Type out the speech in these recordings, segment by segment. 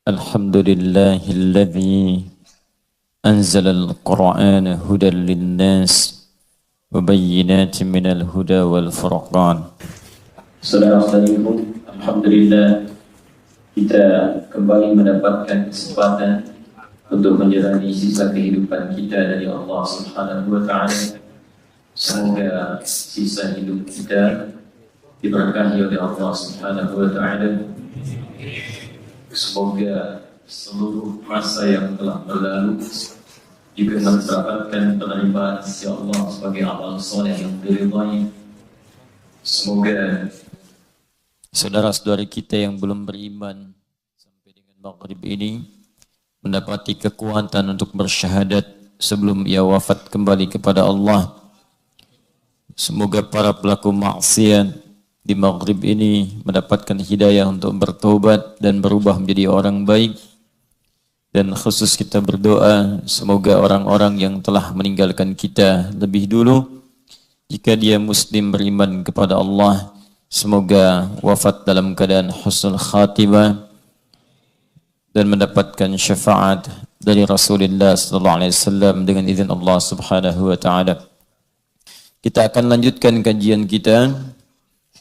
Alhamdulillahilladzi anzala al-Qur'ana hudan lin-nas wa bayyinatin minal huda wal furqan. Saudara-saudariku, alhamdulillah kita kembali mendapatkan kesempatan untuk menjalani sisa kehidupan kita dari Allah Subhanahu wa taala. Semoga sisa hidup kita diberkahi oleh Allah Subhanahu wa taala. Semoga seluruh masa yang telah berlalu juga mendapatkan penerimaan sisi Allah sebagai amal soleh yang diridhai. Semoga saudara-saudari kita yang belum beriman sampai dengan maghrib ini mendapati kekuatan untuk bersyahadat sebelum ia wafat kembali kepada Allah. Semoga para pelaku maksiat di maghrib ini mendapatkan hidayah untuk bertobat dan berubah menjadi orang baik. Dan khusus kita berdoa semoga orang-orang yang telah meninggalkan kita lebih dulu, jika dia muslim beriman kepada Allah, semoga wafat dalam keadaan husnul khatimah dan mendapatkan syafaat dari Rasulullah SAW dengan izin Allah Subhanahu wa taala. Kita akan lanjutkan kajian kita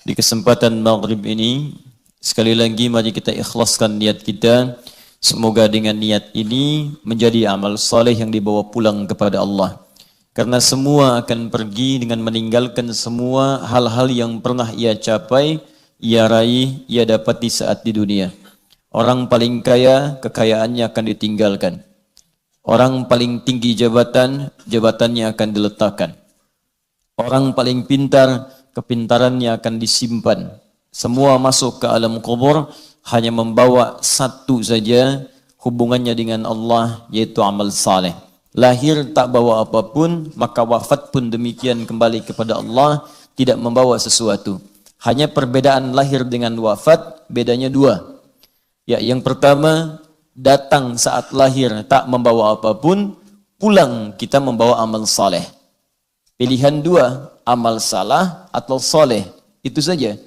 di kesempatan maghrib ini. Sekali lagi mari kita ikhlaskan niat kita. Semoga dengan niat ini menjadi amal saleh yang dibawa pulang kepada Allah. Karena semua akan pergi dengan meninggalkan semua hal-hal yang pernah ia capai, ia raih, ia dapati saat di dunia. Orang paling kaya, kekayaannya akan ditinggalkan. Orang paling tinggi jabatan, jabatannya akan diletakkan. Orang paling pintar, kepintarannya akan disimpan. Semua masuk ke alam kubur, hanya membawa satu saja hubungannya dengan Allah, yaitu amal saleh. Lahir tak bawa apapun, maka wafat pun demikian kembali kepada Allah, tidak membawa sesuatu. Hanya perbedaan lahir dengan wafat, bedanya dua. Ya, yang pertama, datang saat lahir tak membawa apapun, pulang kita membawa amal saleh. Pilihan dua, amal salah atau soleh, itu saja.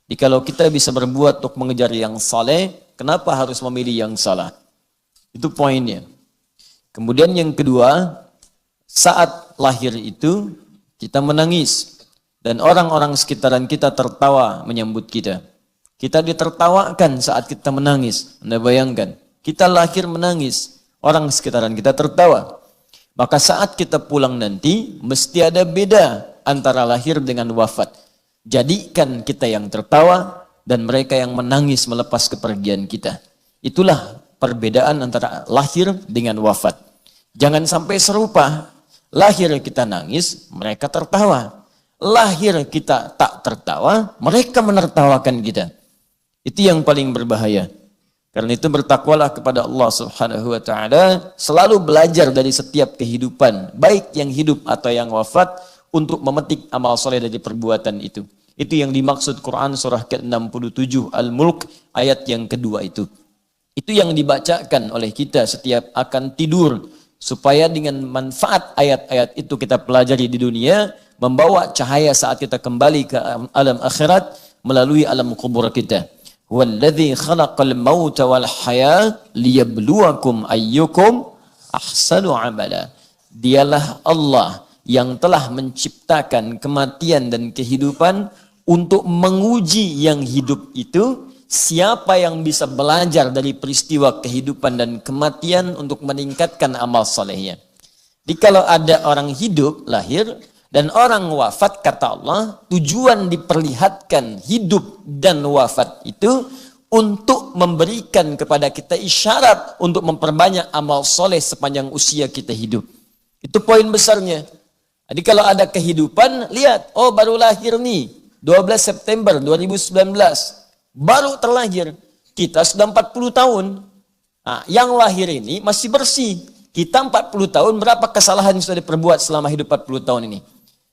Jadi kalau kita bisa berbuat untuk mengejar yang saleh, kenapa harus memilih yang salah? Itu poinnya. Kemudian yang kedua, saat lahir itu kita menangis dan orang-orang sekitaran kita tertawa menyambut kita. Kita ditertawakan saat kita menangis. Anda bayangkan, kita lahir menangis, orang sekitaran kita tertawa. Maka saat kita pulang nanti, mesti ada beda antara lahir dengan wafat. Jadikan kita yang tertawa dan mereka yang menangis melepas kepergian kita. Itulah perbedaan antara lahir dengan wafat. Jangan sampai serupa. Lahir kita nangis, mereka tertawa. Lahir kita tak tertawa, mereka menertawakan kita. Itu yang paling berbahaya. Karena itu bertakwalah kepada Allah Subhanahu wa taala, selalu belajar dari setiap kehidupan, baik yang hidup atau yang wafat, untuk memetik amal soleh dari perbuatan itu. Itu yang dimaksud Quran surah ke-67 Al-Mulk ayat yang kedua itu. Itu yang dibacakan oleh kita setiap akan tidur, supaya dengan manfaat ayat-ayat itu kita pelajari di dunia, membawa cahaya saat kita kembali ke alam akhirat melalui alam kubur kita. Walladzi khalaqal mauta wal haya liyabluwakum ayyukum ahsanu amala. Dialah Allah yang telah menciptakan kematian dan kehidupan untuk menguji yang hidup itu, siapa yang bisa belajar dari peristiwa kehidupan dan kematian untuk meningkatkan amal salehnya. Jadi kalau ada orang hidup, lahir, dan orang wafat, kata Allah, tujuan diperlihatkan hidup dan wafat itu untuk memberikan kepada kita isyarat untuk memperbanyak amal soleh sepanjang usia kita hidup. Itu poin besarnya. Jadi kalau ada kehidupan, lihat, oh baru lahir nih, 12 September 2019, baru terlahir, kita sudah 40 tahun. Nah, yang lahir ini masih bersih. Kita 40 tahun, berapa kesalahan yang sudah diperbuat selama hidup 40 tahun ini?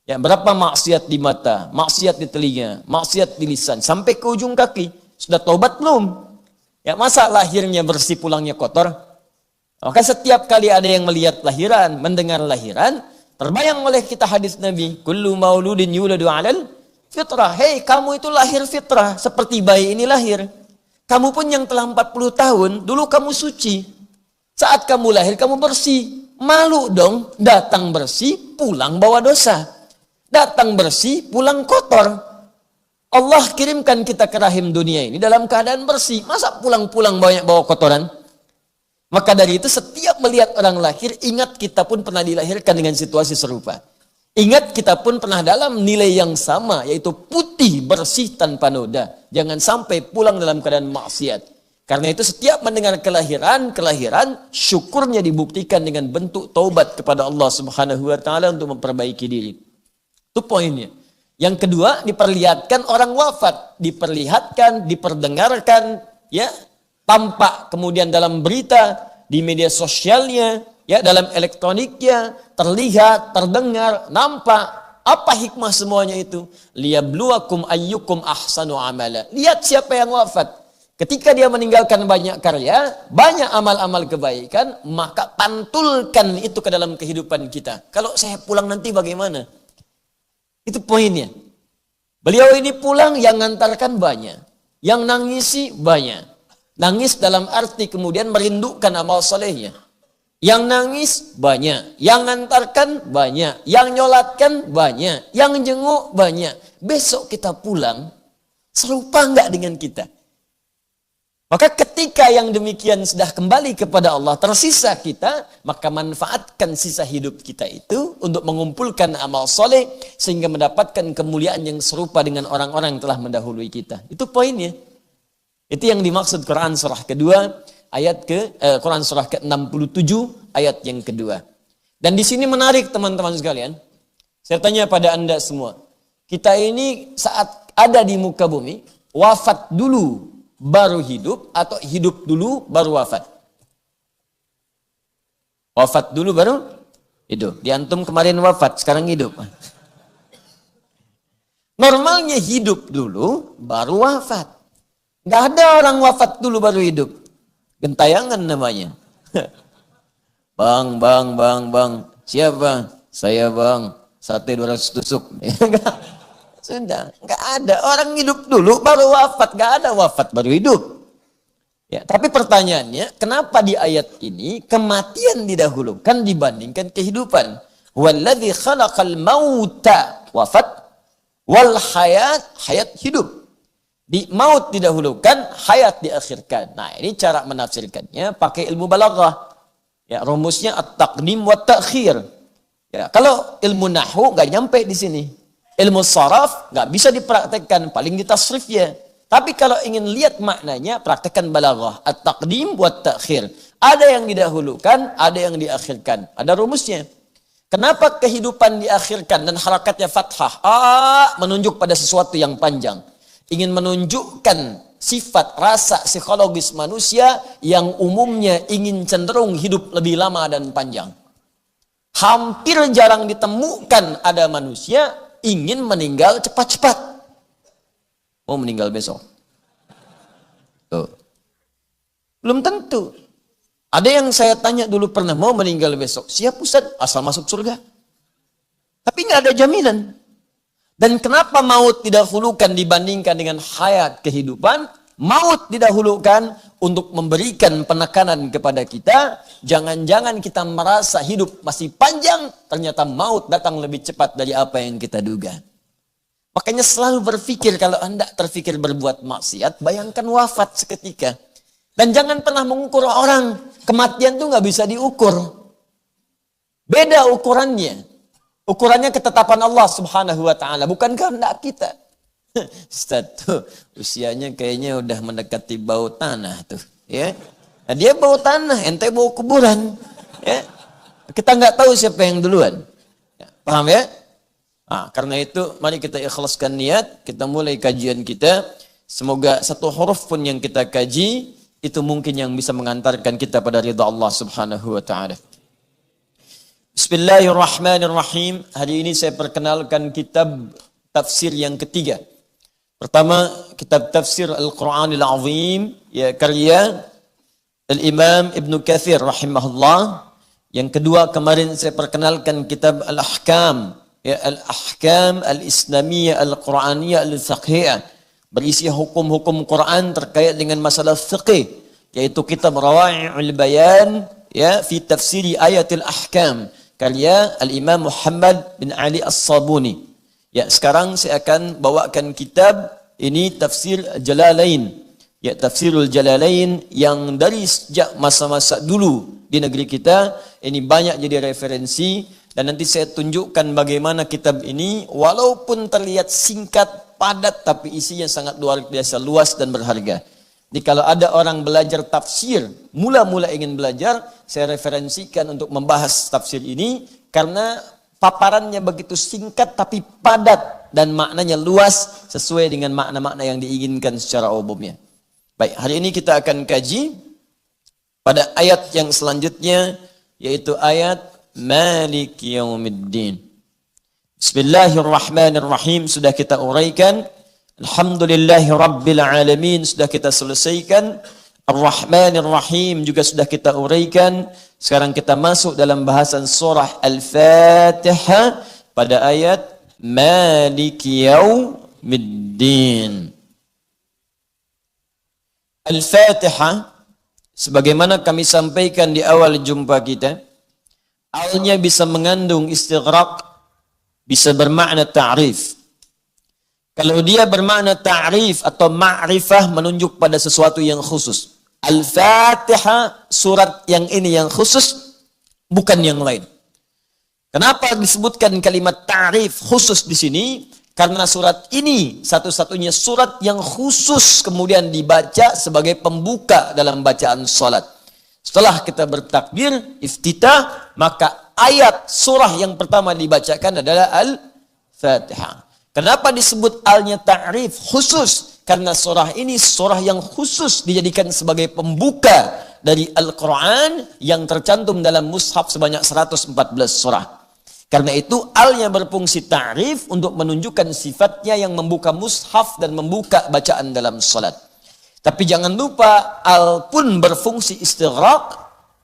Ya, berapa maksiat di mata, maksiat di telinga, maksiat di lisan, sampai ke ujung kaki. Sudah taubat belum? Ya, masa lahirnya bersih, pulangnya kotor? Maka setiap kali ada yang melihat lahiran, mendengar lahiran, terbayang oleh kita hadis Nabi, kullu mauludin yuladu 'alal fitrah. Hei, kamu itu lahir fitrah, seperti bayi ini lahir. Kamu pun yang telah 40 tahun, dulu kamu suci. Saat kamu lahir, kamu bersih. Malu dong, datang bersih, pulang bawa dosa. Datang bersih, pulang kotor. Allah kirimkan kita ke rahim dunia ini dalam keadaan bersih. Masa pulang-pulang banyak bawa kotoran? Maka dari itu setiap melihat orang lahir, ingat kita pun pernah dilahirkan dengan situasi serupa. Ingat kita pun pernah dalam nilai yang sama, yaitu putih, bersih, tanpa noda. Jangan sampai pulang dalam keadaan maksiat. Karena itu setiap mendengar kelahiran, syukurnya dibuktikan dengan bentuk taubat kepada Allah Subhanahu wa taala untuk memperbaiki diri. Itu poinnya. Yang kedua, diperlihatkan orang wafat, diperlihatkan, diperdengarkan, ya, tampak kemudian dalam berita, di media sosialnya, ya, dalam elektroniknya, terlihat, terdengar, nampak. Apa hikmah semuanya itu? Liyabluwakum ayyukum ahsanu amala. Lihat siapa yang wafat. Ketika dia meninggalkan banyak karya, banyak amal-amal kebaikan, maka pantulkan itu ke dalam kehidupan kita. Kalau saya pulang nanti bagaimana? Itu poinnya. Beliau ini pulang, yang ngantarkan banyak. Yang nangisi banyak. Nangis dalam arti kemudian merindukan amal solehnya. Yang nangis banyak. Yang ngantarkan banyak. Yang nyolatkan banyak. Yang jenguk banyak. Besok kita pulang, serupa enggak dengan kita? Maka ketika yang demikian sudah kembali kepada Allah, tersisa kita, maka manfaatkan sisa hidup kita itu untuk mengumpulkan amal soleh, sehingga mendapatkan kemuliaan yang serupa dengan orang-orang yang telah mendahului kita. Itu poinnya. Itu yang dimaksud Quran surah kedua, Quran surah ke-67, ayat yang kedua. Dan di sini menarik teman-teman sekalian. Saya tanya pada Anda semua. Kita ini saat ada di muka bumi, wafat dulu baru hidup atau hidup dulu baru wafat? Wafat dulu baru hidup. Di antum kemarin wafat, sekarang hidup. Normalnya hidup dulu baru wafat. Nggak ada orang wafat dulu baru hidup. Gentayangan namanya. Bang. Siapa? Saya bang. Sate 200 tusuk. Sudah, nggak ada. Orang hidup dulu baru wafat, nggak ada wafat baru hidup. Ya, tapi pertanyaannya, kenapa di ayat ini kematian didahulukan dibandingkan kehidupan? Walladzi khalaqal mauta, wafat, wal hayat hidup. Di maut didahulukan, hayat diakhirkan. Nah, ini cara menafsirkannya pakai ilmu balaghah. Ya, rumusnya at-taqdim wa ta'khir. Ya, kalau ilmu nahwu nggak nyampe di sini. Ilmu saraf nggak bisa dipraktekkan, paling di tasrif ya. Tapi kalau ingin lihat maknanya, praktekkan balaghah. At-taqdim wa ta'khir. Ada yang didahulukan, ada yang diakhirkan. Ada rumusnya. Kenapa kehidupan diakhirkan dan harakatnya fathah? Menunjuk pada sesuatu yang panjang. Ingin menunjukkan sifat rasa psikologis manusia yang umumnya ingin cenderung hidup lebih lama dan panjang. Hampir jarang ditemukan ada manusia ingin meninggal cepat-cepat. Mau meninggal besok. Tuh. Belum tentu. Ada yang saya tanya dulu pernah, mau meninggal besok. Siap Ustaz, asal masuk surga. Tapi nggak ada jaminan. Dan kenapa maut didahulukan dibandingkan dengan hayat kehidupan? Maut didahulukan untuk memberikan penekanan kepada kita. Jangan-jangan kita merasa hidup masih panjang, ternyata maut datang lebih cepat dari apa yang kita duga. Makanya selalu berpikir, kalau Anda terpikir berbuat maksiat, bayangkan wafat seketika. Dan jangan pernah mengukur orang. Kematian itu nggak bisa diukur. Beda ukurannya. Ukurannya ketetapan Allah Subhanahu wa taala, bukan kehendak kita. Ustaz tuh usianya kayaknya udah mendekati bau tanah tuh, ya. Nah, dia bau tanah, ente bau kuburan, ya. Kita nggak tahu siapa yang duluan. Ya, paham ya? Nah, karena itu mari kita ikhlaskan niat, kita mulai kajian kita. Semoga satu huruf pun yang kita kaji itu mungkin yang bisa mengantarkan kita pada ridha Allah Subhanahu wa taala. Bismillahirrahmanirrahim. Hari ini saya perkenalkan kitab tafsir yang ketiga. Pertama, kitab tafsir Al-Quranil Azim, ya, karya Al-Imam Ibn Kathir rahimahullah. Yang kedua, kemarin saya perkenalkan kitab Al-Ahkam, ya, Al-Ahkam Al-Islamiyah Al-Quraniyah Al-Fiqhiyah, berisi hukum-hukum Quran terkait dengan masalah fiqih, yaitu kitab Rawa'i'ul Bayan ya fi tafsiri ayatil ahkam karya Al-Imam Muhammad bin Ali As-Sabuni. Ya, sekarang saya akan bawakan kitab ini tafsir Jalalain. Ya, tafsirul Jalalain yang dari sejak masa-masa dulu di negeri kita ini banyak jadi referensi, dan nanti saya tunjukkan bagaimana kitab ini walaupun terlihat singkat, padat, tapi isinya sangat luar biasa luas dan berharga. Jadi kalau ada orang belajar tafsir, mula-mula ingin belajar, saya referensikan untuk membahas tafsir ini karena paparannya begitu singkat tapi padat dan maknanya luas sesuai dengan makna-makna yang diinginkan secara umumnya. Baik, hari ini kita akan kaji pada ayat yang selanjutnya, yaitu ayat Maliki Yaumiddin. Bismillahirrahmanirrahim sudah kita uraikan. Alhamdulillahi Rabbil Alamin sudah kita selesaikan. Ar-Rahmanir-Rahim juga sudah kita uraikan. Sekarang kita masuk dalam bahasan surah Al-Fatihah pada ayat Maliki Yaumiddin. Al-Fatihah, sebagaimana kami sampaikan di awal jumpa kita, alnya bisa mengandung istighraq, bisa bermakna ta'rif. Kalau dia bermakna ta'rif atau ma'rifah, menunjuk pada sesuatu yang khusus. Al-Fatihah, surat yang ini yang khusus, bukan yang lain. Kenapa disebutkan kalimat ta'rif khusus di sini? Karena surat ini satu-satunya surat yang khusus kemudian dibaca sebagai pembuka dalam bacaan salat. Setelah kita bertakbir, iftitah, maka ayat surah yang pertama dibacakan adalah Al-Fatihah. Kenapa disebut alnya ta'rif khusus? Karena surah ini surah yang khusus dijadikan sebagai pembuka dari Al-Quran yang tercantum dalam mushaf sebanyak 114 surah. Karena itu alnya berfungsi ta'rif untuk menunjukkan sifatnya yang membuka mushaf dan membuka bacaan dalam salat. Tapi jangan lupa al pun berfungsi istighraq,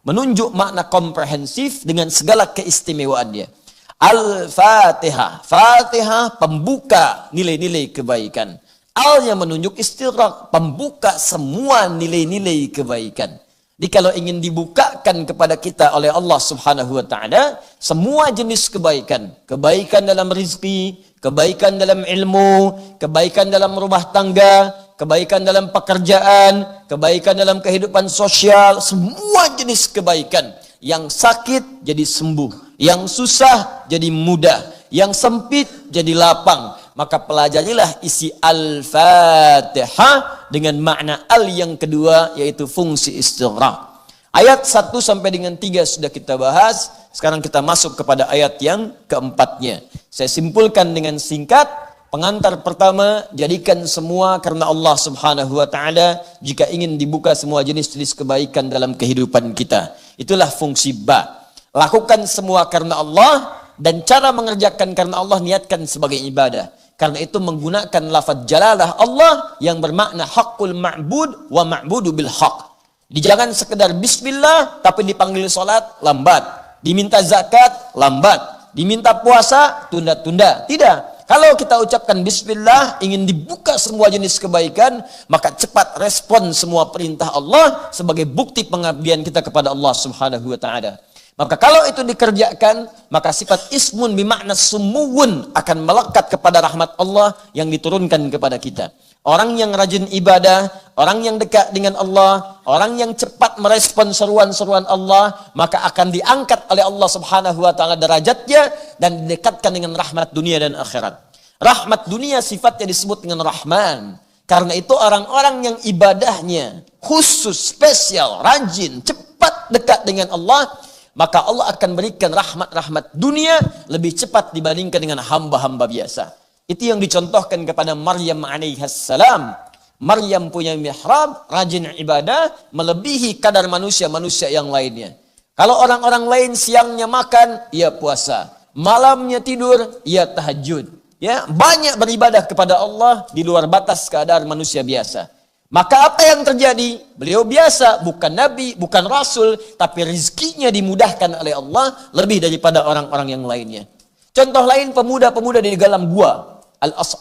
menunjuk makna komprehensif dengan segala keistimewaannya. Al-Fatihah, Fatihah pembuka nilai-nilai kebaikan. Alnya menunjuk istighraq, pembuka semua nilai-nilai kebaikan. Jadi kalau ingin dibukakan kepada kita oleh Allah Subhanahu wa taala semua jenis kebaikan, kebaikan dalam rizki, kebaikan dalam ilmu, kebaikan dalam rumah tangga, kebaikan dalam pekerjaan, kebaikan dalam kehidupan sosial, semua jenis kebaikan. Yang sakit jadi sembuh, yang susah jadi mudah, yang sempit jadi lapang. Maka pelajarilah isi Al-Fatihah dengan makna al yang kedua, yaitu fungsi istighraq. Ayat 1 sampai dengan 3 sudah kita bahas. Sekarang kita masuk kepada ayat yang keempatnya. Saya simpulkan dengan singkat. Pengantar pertama, jadikan semua karena Allah Subhanahu wa taala jika ingin dibuka semua jenis-jenis kebaikan dalam kehidupan kita. Itulah fungsi ba. Lakukan semua karena Allah, dan cara mengerjakan karena Allah niatkan sebagai ibadah. Karena itu menggunakan lafaz jalalah Allah yang bermakna haqqul ma'bud wa ma'budu bil haqq. Jangan sekedar bismillah tapi dipanggil salat lambat, diminta zakat lambat, diminta puasa tunda-tunda. Tidak. Kalau kita ucapkan bismillah ingin dibuka semua jenis kebaikan, maka cepat respon semua perintah Allah sebagai bukti pengabdian kita kepada Allah Subhanahu wa taala. Maka kalau itu dikerjakan, maka sifat ismun bimakna sumuwun akan melekat kepada rahmat Allah yang diturunkan kepada kita. Orang yang rajin ibadah, orang yang dekat dengan Allah, orang yang cepat merespon seruan-seruan Allah, maka akan diangkat oleh Allah Subhanahu wa taala derajatnya dan didekatkan dengan rahmat dunia dan akhirat. Rahmat dunia sifatnya disebut dengan Rahman. Karena itu orang-orang yang ibadahnya khusus, spesial, rajin, cepat dekat dengan Allah, maka Allah akan berikan rahmat-rahmat dunia lebih cepat dibandingkan dengan hamba-hamba biasa. Itu yang dicontohkan kepada Maryam alaihissalam. Maryam punya mihrab, rajin ibadah, melebihi kadar manusia-manusia yang lainnya. Kalau orang-orang lain siangnya makan, ia puasa. Malamnya tidur, ia tahajud. Ya, banyak beribadah kepada Allah di luar batas kadar manusia biasa. Maka apa yang terjadi? Beliau biasa, bukan nabi, bukan rasul, tapi rizkinya dimudahkan oleh Allah lebih daripada orang-orang yang lainnya. Contoh lain, pemuda-pemuda di dalam gua,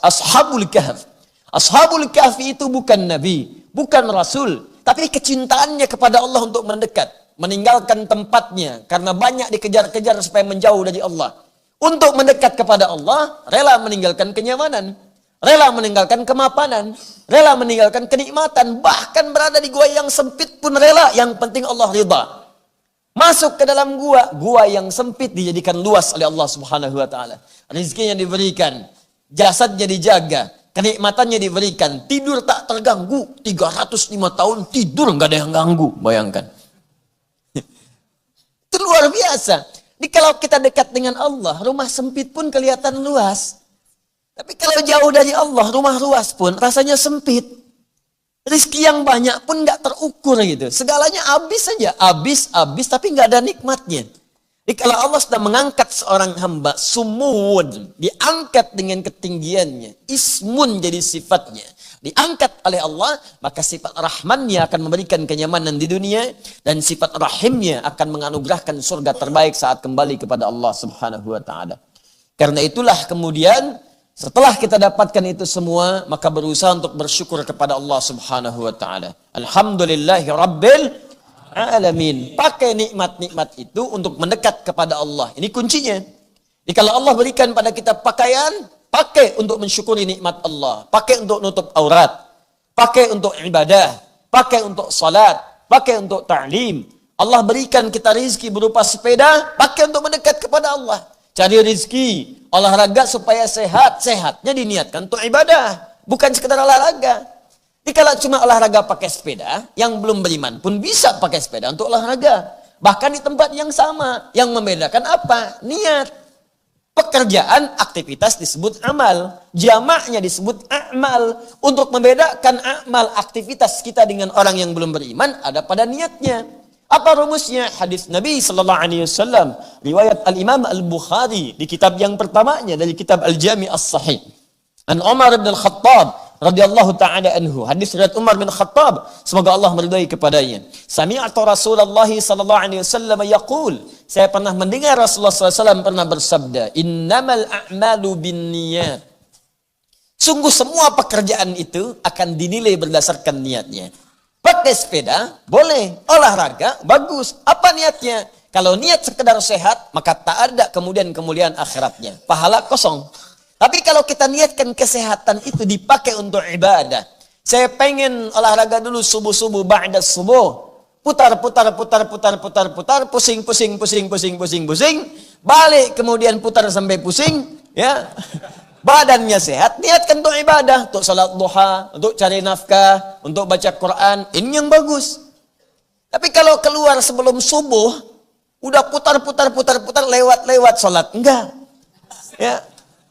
Ashabul Kahf. Ashabul Kahfi itu bukan nabi, bukan rasul, tapi kecintaannya kepada Allah untuk mendekat, meninggalkan tempatnya karena banyak dikejar-kejar supaya menjauh dari Allah. Untuk mendekat kepada Allah, rela meninggalkan kenyamanan, rela meninggalkan kemapanan, rela meninggalkan kenikmatan, bahkan berada di gua yang sempit pun rela, yang penting Allah ridha. Masuk ke dalam gua yang sempit dijadikan luas oleh Allah Subhanahu wa taala. Rezekinya diberikan, jasadnya dijaga, kenikmatannya diberikan, tidur tak terganggu, 305 tahun tidur nggak ada yang ganggu, bayangkan. Itu luar biasa. Jadi kalau kita dekat dengan Allah, rumah sempit pun kelihatan luas. Tapi kalau jauh dari Allah, rumah luas pun rasanya sempit. Rizki yang banyak pun nggak terukur gitu. Segalanya habis saja, habis, tapi nggak ada nikmatnya. Jadi kalau Allah sudah mengangkat seorang hamba, sumud, diangkat dengan ketinggiannya, ismun jadi sifatnya, diangkat oleh Allah, maka sifat rahmannya akan memberikan kenyamanan di dunia, dan sifat rahimnya akan menganugerahkan surga terbaik saat kembali kepada Allah Subhanahu wa taala. Karena itulah kemudian setelah kita dapatkan itu semua, maka berusaha untuk bersyukur kepada Allah Subhanahu wa taala. Alhamdulillahi rabbil alamin. Pakai nikmat-nikmat itu untuk mendekat kepada Allah. Ini kuncinya. Jadi kalau Allah berikan pada kita pakaian, pakai untuk mensyukuri nikmat Allah, pakai untuk nutup aurat, pakai untuk ibadah, pakai untuk salat, pakai untuk ta'lim. Allah berikan kita rezeki berupa sepeda, pakai untuk mendekat kepada Allah. Cari rezeki, olahraga supaya sehat, sehatnya diniatkan untuk ibadah, bukan sekedar olahraga. Jadi kalau cuma olahraga pakai sepeda, yang belum beriman pun bisa pakai sepeda untuk olahraga. Bahkan di tempat yang sama, yang membedakan apa? Niat. Pekerjaan, aktivitas disebut amal. Jamaknya disebut amal. Untuk membedakan amal, aktivitas kita dengan orang yang belum beriman, ada pada niatnya. Apa rumusnya? Hadis Nabi sallallahu alaihi wasallam, riwayat Al-Imam Al-Bukhari di kitab yang pertamanya dari kitab Al-Jami' As-Sahih. An Umar bin Al-Khattab radhiyallahu taala anhu. Hadis riwayat Umar bin Khattab, semoga Allah meridai kepadanya. Sami'tu Rasulullah sallallahu alaihi wasallam yaqul, saya pernah mendengar Rasulullah sallallahu alaihi wasallam pernah bersabda, innamal a'malu binniyat. Sungguh semua pekerjaan itu akan dinilai berdasarkan niatnya. Pakai sepeda, boleh. Olahraga, bagus. Apa niatnya? Kalau niat sekedar sehat, maka tak ada kemudian kemuliaan akhiratnya. Pahala kosong. Tapi kalau kita niatkan kesehatan itu dipakai untuk ibadah. Saya pengen olahraga dulu subuh-subuh, ba'da subuh. Putar. Pusing. Balik kemudian putar sampai pusing. Ya. Badannya sehat, niatkan untuk ibadah, untuk salat duha, untuk cari nafkah, untuk baca Quran, ini yang bagus. Tapi kalau keluar sebelum subuh, udah putar, lewat salat, enggak. Ya,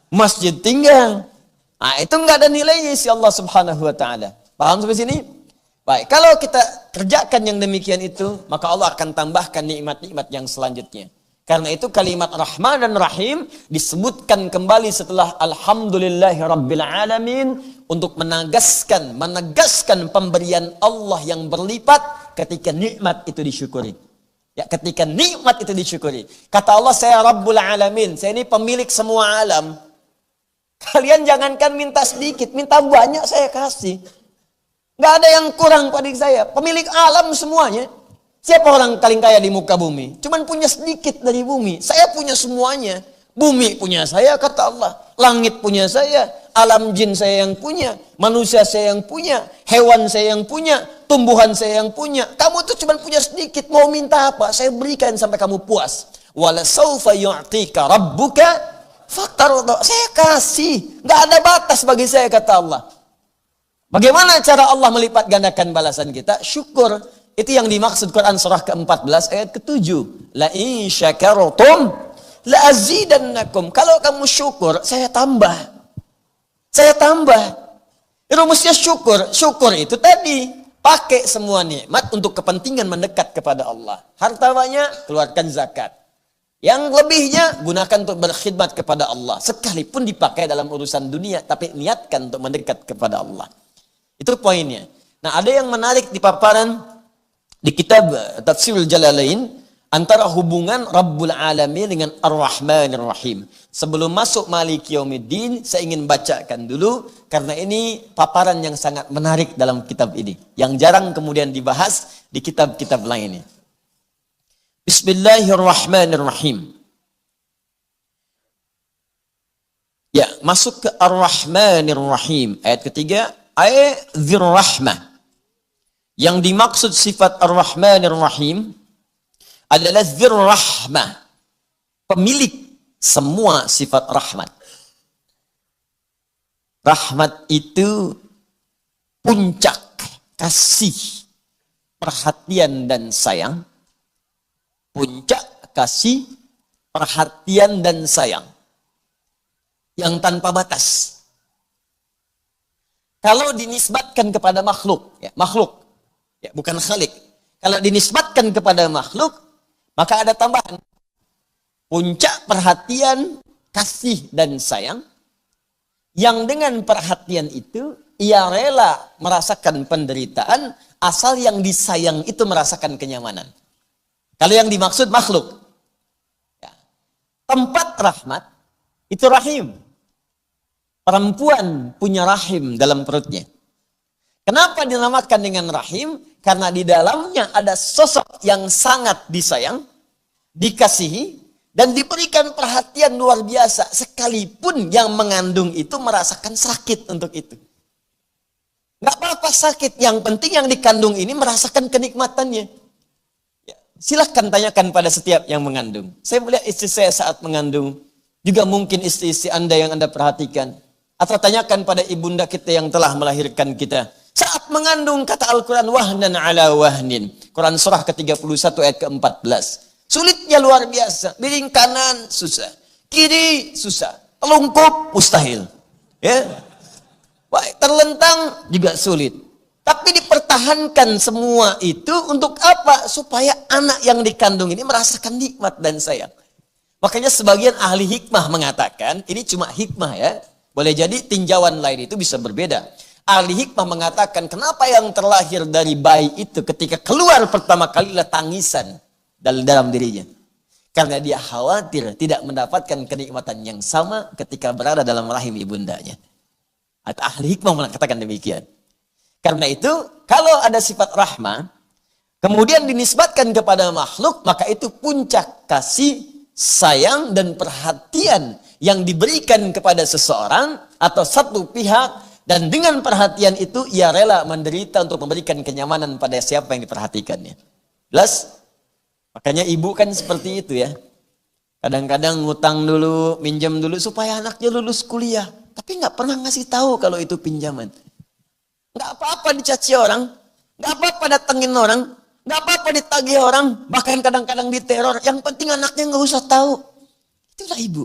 masjid tinggal. Nah, itu enggak ada nilainya si Allah Subhanahu wa taala. Paham sampai sini? Baik, kalau kita kerjakan yang demikian itu, maka Allah akan tambahkan nikmat-nikmat yang selanjutnya. Karena itu kalimat Rahman dan Rahim disebutkan kembali setelah Alhamdulillahi Rabbil Alamin untuk menegaskan pemberian Allah yang berlipat ketika nikmat itu disyukuri. Ya, ketika nikmat itu disyukuri. Kata Allah, saya Rabbul Alamin, saya ini pemilik semua alam. Kalian jangankan minta sedikit, minta banyak saya kasih. Nggak ada yang kurang pada saya, pemilik alam semuanya. Siapa orang paling kaya di muka bumi? Cuman punya sedikit dari bumi. Saya punya semuanya. Bumi punya saya, kata Allah. Langit punya saya. Alam jin saya yang punya. Manusia saya yang punya. Hewan saya yang punya. Tumbuhan saya yang punya. Kamu tuh cuman punya sedikit. Mau minta apa? Saya berikan sampai kamu puas. Wala sawfa yu'tika rabbuka fatarda. Saya kasih. Nggak ada batas bagi saya, kata Allah. Bagaimana cara Allah melipat gandakan balasan kita? Syukur. Itu yang dimaksud Quran surah ke-14 ayat ke-7. La in syakartum la azidannakum. Kalau kamu syukur, saya tambah. Saya tambah. Rumusnya syukur. Syukur itu tadi pakai semua nikmat untuk kepentingan mendekat kepada Allah. Harta banyak, keluarkan zakat. Yang lebihnya gunakan untuk berkhidmat kepada Allah. Sekalipun dipakai dalam urusan dunia, tapi niatkan untuk mendekat kepada Allah. Itu poinnya. Nah, ada yang menarik di paparan di kitab Tafsirul Jalalain, antara hubungan Rabbul Alamin dengan Ar-Rahmanir Rahim. Sebelum masuk Maliki Yaumiddin, saya ingin bacakan dulu, karena ini paparan yang sangat menarik dalam kitab ini, yang jarang kemudian dibahas di kitab-kitab lainnya. Bismillahirrahmanirrahim. Ya, masuk ke Ar-Rahmanir Rahim. Ayat ketiga, Dzir Rahmah. Yang dimaksud sifat Ar-Rahmanir Rahim adalah Dzir Rahmah, pemilik semua sifat rahmat. Rahmat itu puncak kasih, perhatian dan sayang. Puncak kasih, perhatian dan sayang yang tanpa batas. Kalau dinisbatkan kepada makhluk, ya, bukan khalik. Kalau dinisbatkan kepada makhluk, maka ada tambahan. Puncak perhatian, kasih dan sayang, yang dengan perhatian itu ia rela merasakan penderitaan, asal yang disayang itu merasakan kenyamanan. Kalau yang dimaksud makhluk, ya, tempat rahmat itu rahim. Perempuan punya rahim dalam perutnya. Kenapa dinamakan dengan rahim? Karena di dalamnya ada sosok yang sangat disayang, dikasihi, dan diberikan perhatian luar biasa. Sekalipun yang mengandung itu merasakan sakit untuk itu. Nggak apa-apa sakit, yang penting yang dikandung ini merasakan kenikmatannya. Ya, silahkan tanyakan pada setiap yang mengandung. Saya melihat istri saya saat mengandung, juga mungkin istri-istri Anda yang Anda perhatikan. Atau tanyakan pada ibunda kita yang telah melahirkan kita. Saat mengandung, kata Al-Quran, wahnan ala wahnin. Quran surah ke-31 ayat ke-14. Sulitnya luar biasa. Miring kanan, susah. Kiri, susah. Telungkup, mustahil. Ya. Baik, terlentang, juga sulit. Tapi dipertahankan semua itu untuk apa? Supaya anak yang dikandung ini merasakan nikmat dan sayang. Makanya sebagian ahli hikmah mengatakan, ini cuma hikmah ya. Boleh jadi tinjauan lain itu bisa berbeda. Ahli hikmah mengatakan, kenapa yang terlahir dari bayi itu ketika keluar pertama kali adalah tangisan dalam dirinya. Karena dia khawatir tidak mendapatkan kenikmatan yang sama ketika berada dalam rahim ibundanya. Atau ahli hikmah mengatakan demikian. Karena itu, kalau ada sifat rahmah, kemudian dinisbatkan kepada makhluk, maka itu puncak kasih, sayang, dan perhatian yang diberikan kepada seseorang atau satu pihak, dan dengan perhatian itu ia rela menderita untuk memberikan kenyamanan pada siapa yang diperhatikannya. Jelas? Makanya ibu kan seperti itu ya. Kadang-kadang ngutang dulu, minjam dulu supaya anaknya lulus kuliah. Tapi nggak pernah ngasih tahu kalau itu pinjaman. Nggak apa-apa dicaci orang, nggak apa-apa datengin orang, nggak apa-apa ditagih orang, bahkan kadang-kadang diteror. Yang penting anaknya nggak usah tahu. Itulah ibu.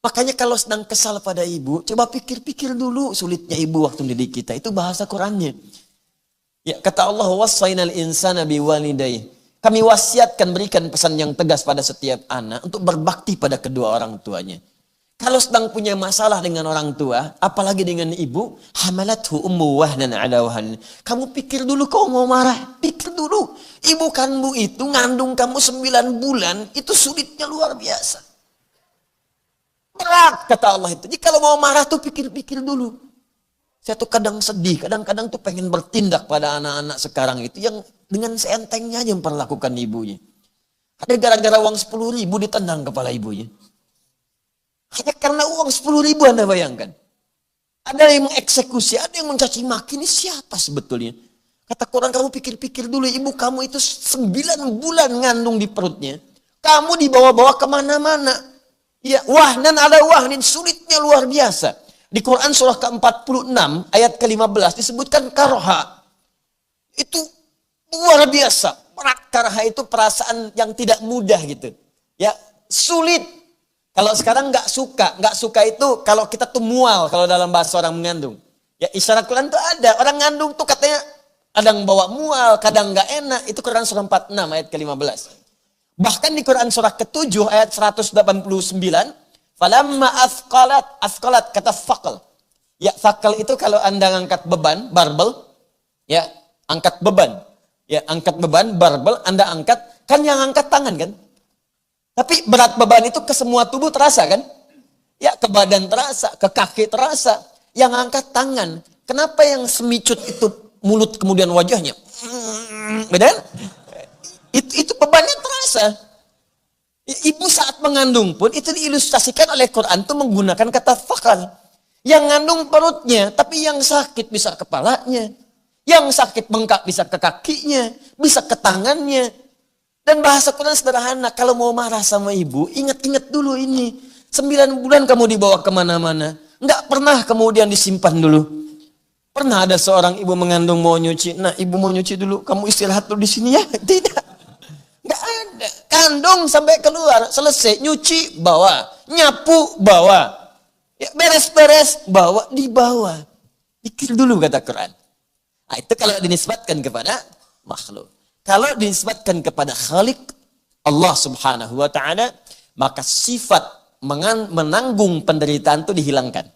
Makanya kalau sedang kesal pada ibu, coba pikir-pikir dulu sulitnya ibu waktu mendidik kita. Itu bahasa Qurannya. Ya, kata Allah, wassainal insana biwalidayhi. Kami wasiatkan, berikan pesan yang tegas pada setiap anak untuk berbakti pada kedua orang tuanya. Kalau sedang punya masalah dengan orang tua, apalagi dengan ibu, hamalathu ummu wahnan ala wahnin. Kamu pikir dulu kau mau marah, pikir dulu. Ibu kandung itu ngandung kamu 9 bulan, itu sulitnya luar biasa. Berat kata Allah itu. Jadi kalau mau marah tuh pikir-pikir dulu. Saya tuh kadang sedih, kadang-kadang tuh pengen bertindak pada anak-anak sekarang itu yang dengan seentengnya aja memperlakukan ibunya. Ada gara-gara uang 10.000 ditendang kepala ibunya. Hanya karena uang 10.000 Anda bayangkan. Ada yang mengeksekusi, ada yang mencaci maki. Ini siapa sebetulnya? Kata Quran, kamu pikir-pikir dulu. Ibu kamu itu 9 bulan ngandung di perutnya. Kamu dibawa-bawa kemana-mana. Ya, wahnan ala wahnin, sulitnya luar biasa. Di Quran surah ke-46 ayat ke-15 disebutkan karha. Itu luar biasa. Karha itu perasaan yang tidak mudah gitu. Ya, sulit. Kalau sekarang nggak suka itu kalau kita tuh mual kalau dalam bahasa orang mengandung. Ya, isyarat Quran tuh ada. Orang ngandung tuh katanya kadang bawa mual, kadang nggak enak. Itu Quran surah 46 ayat ke-15. Bahkan di Quran surah ke-7 ayat 189, falamma asqalat kata faqal. Ya, faqal itu kalau Anda ngangkat beban, barbel, ya, angkat beban. Ya, angkat beban, barbel, Anda angkat Kan yang angkat tangan kan? Tapi berat beban itu ke semua tubuh terasa kan? Ya, ke badan terasa, ke kaki terasa. Yang angkat tangan. Kenapa yang semicut itu mulut kemudian wajahnya? Beda kan? Itu bebannya terasa. Ibu saat mengandung pun itu diilustrasikan oleh Quran itu menggunakan kata fakal. Yang ngandung perutnya, tapi yang sakit bisa kepalanya. Yang sakit bengkak bisa ke kakinya, bisa ke tangannya. Dan bahasa Quran sederhana, kalau mau marah sama ibu, ingat-ingat dulu ini. 9 bulan kamu dibawa kemana-mana. Enggak pernah kemudian disimpan dulu. Pernah ada seorang ibu mengandung mau nyuci. Nah, ibu mau nyuci dulu, kamu istirahat dulu di sini ya. Tidak. Enggak ada. Kandung sampai keluar, selesai. Nyuci, bawa. Nyapu, bawa. Ya, beres-beres, bawa, dibawa. Pikir dulu kata Quran. Nah, itu kalau dinisbatkan kepada makhluk. Kalau dinisbatkan kepada Khalik, Allah subhanahu wa ta'ala, maka sifat menanggung penderitaan itu dihilangkan.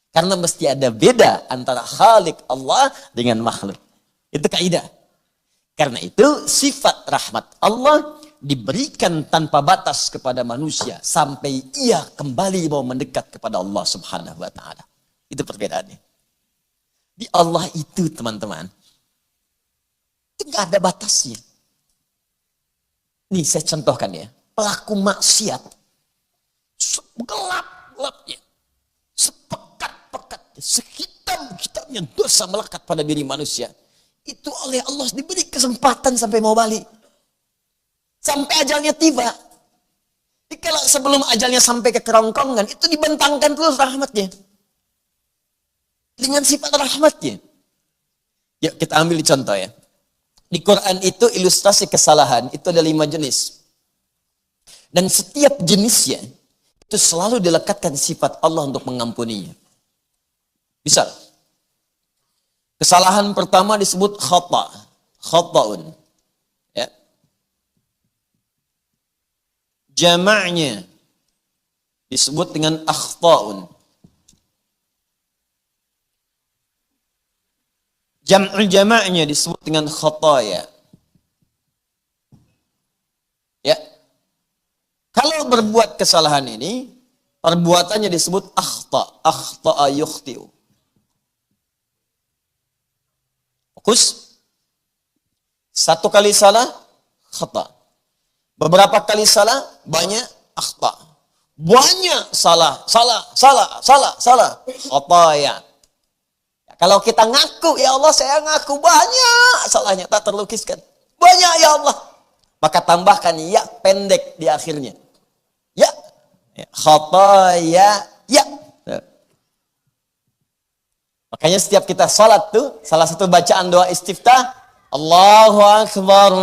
Karena mesti ada beda antara Khalik Allah dengan makhluk. Itu kaidah. Karena itu sifat rahmat Allah diberikan tanpa batas kepada manusia sampai ia kembali mau mendekat kepada Allah subhanahu wa ta'ala. Itu perbedaannya. Di Allah itu teman-teman, itu nggak ada batasnya. Nih saya contohkan ya, pelaku maksiat, segelap-gelapnya, sepekat-pekatnya, sehitam-hitamnya dosa melekat pada diri manusia. Itu oleh Allah diberi kesempatan sampai mau balik. Sampai ajalnya tiba. Jadi kalau sebelum ajalnya sampai ke kerongkongan, itu dibentangkan terus rahmatnya. Dengan sifat rahmatnya. Yuk kita ambil contoh ya. Di Quran itu ilustrasi kesalahan, itu ada 5 jenis. Dan setiap jenisnya, itu selalu dilekatkan sifat Allah untuk mengampuninya. Misal, kesalahan pertama disebut khata. Khata'un. Ya. Jama'nya disebut dengan akhta'un. Jam'ul jama'nya disebut dengan khataya. Ya. Kalau berbuat kesalahan ini, perbuatannya disebut akhta. Akhta'a yukhti'u. Fokus. Satu kali salah, khata. Beberapa kali salah, banyak akhta. Banyak salah. Khataya. Kalau kita ngaku, ya Allah saya ngaku banyak salahnya, tak terlukiskan. Banyak ya Allah. Maka tambahkan ya pendek di akhirnya. Ya. Khataya. Ya. Makanya setiap kita salat tuh, salah satu bacaan doa istiftah, Allahu Akbar,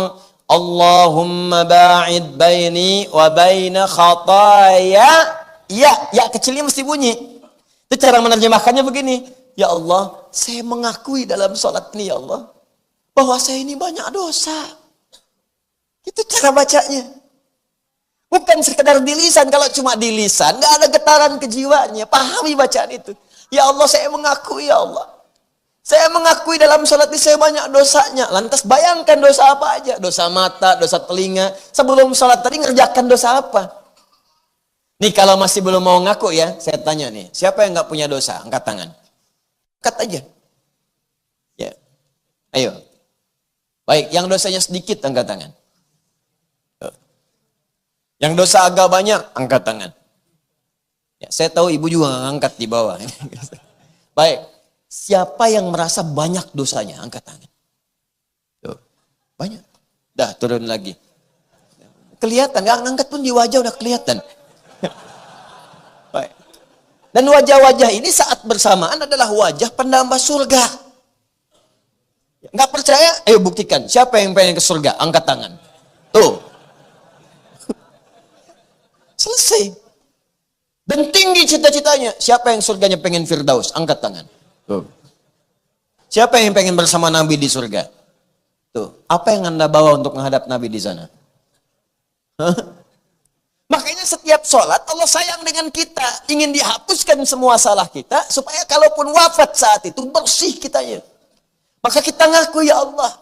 Allahumma ba'id baini wa baina khataya. Ya kecilnya mesti bunyi. Itu cara menerjemahkannya begini. Ya Allah, saya mengakui dalam sholat ini ya Allah, bahwa saya ini banyak dosa. Itu cara bacanya. Bukan sekedar di lisan. Kalau cuma di lisan, nggak ada getaran kejiwaannya. Pahami bacaan itu. Ya Allah, saya mengakui ya Allah. Saya mengakui dalam sholat ini saya banyak dosanya. Lantas bayangkan dosa apa aja. Dosa mata, dosa telinga. Sebelum sholat tadi ngerjakan dosa apa? Nih kalau masih belum mau ngaku ya, saya tanya nih. Siapa yang nggak punya dosa? Angkat tangan. Angkat aja. Ya. Ayo. Baik, yang dosanya sedikit angkat tangan. Yang dosa agak banyak angkat tangan. Ya, saya tahu ibu juga nggak angkat di bawah. Baik. Siapa yang merasa banyak dosanya? Angkat tangan. Tuh. Banyak. Dah turun lagi. Kelihatan, nggak ngangkat pun di wajah udah kelihatan. Baik. Dan wajah-wajah ini saat bersamaan adalah wajah penambah surga. Nggak percaya? Ayo buktikan. Siapa yang pengen ke surga? Angkat tangan. Tuh. Selesai. Dan tinggi cita-citanya. Siapa yang surganya pengen Firdaus? Angkat tangan. Tuh. Siapa yang pengen bersama Nabi di surga? Tuh. Apa yang Anda bawa untuk menghadap Nabi di sana? Makanya setiap sholat Allah sayang dengan kita. Ingin dihapuskan semua salah kita. Supaya kalaupun wafat saat itu bersih kitanya. Maka kita ngaku ya Allah.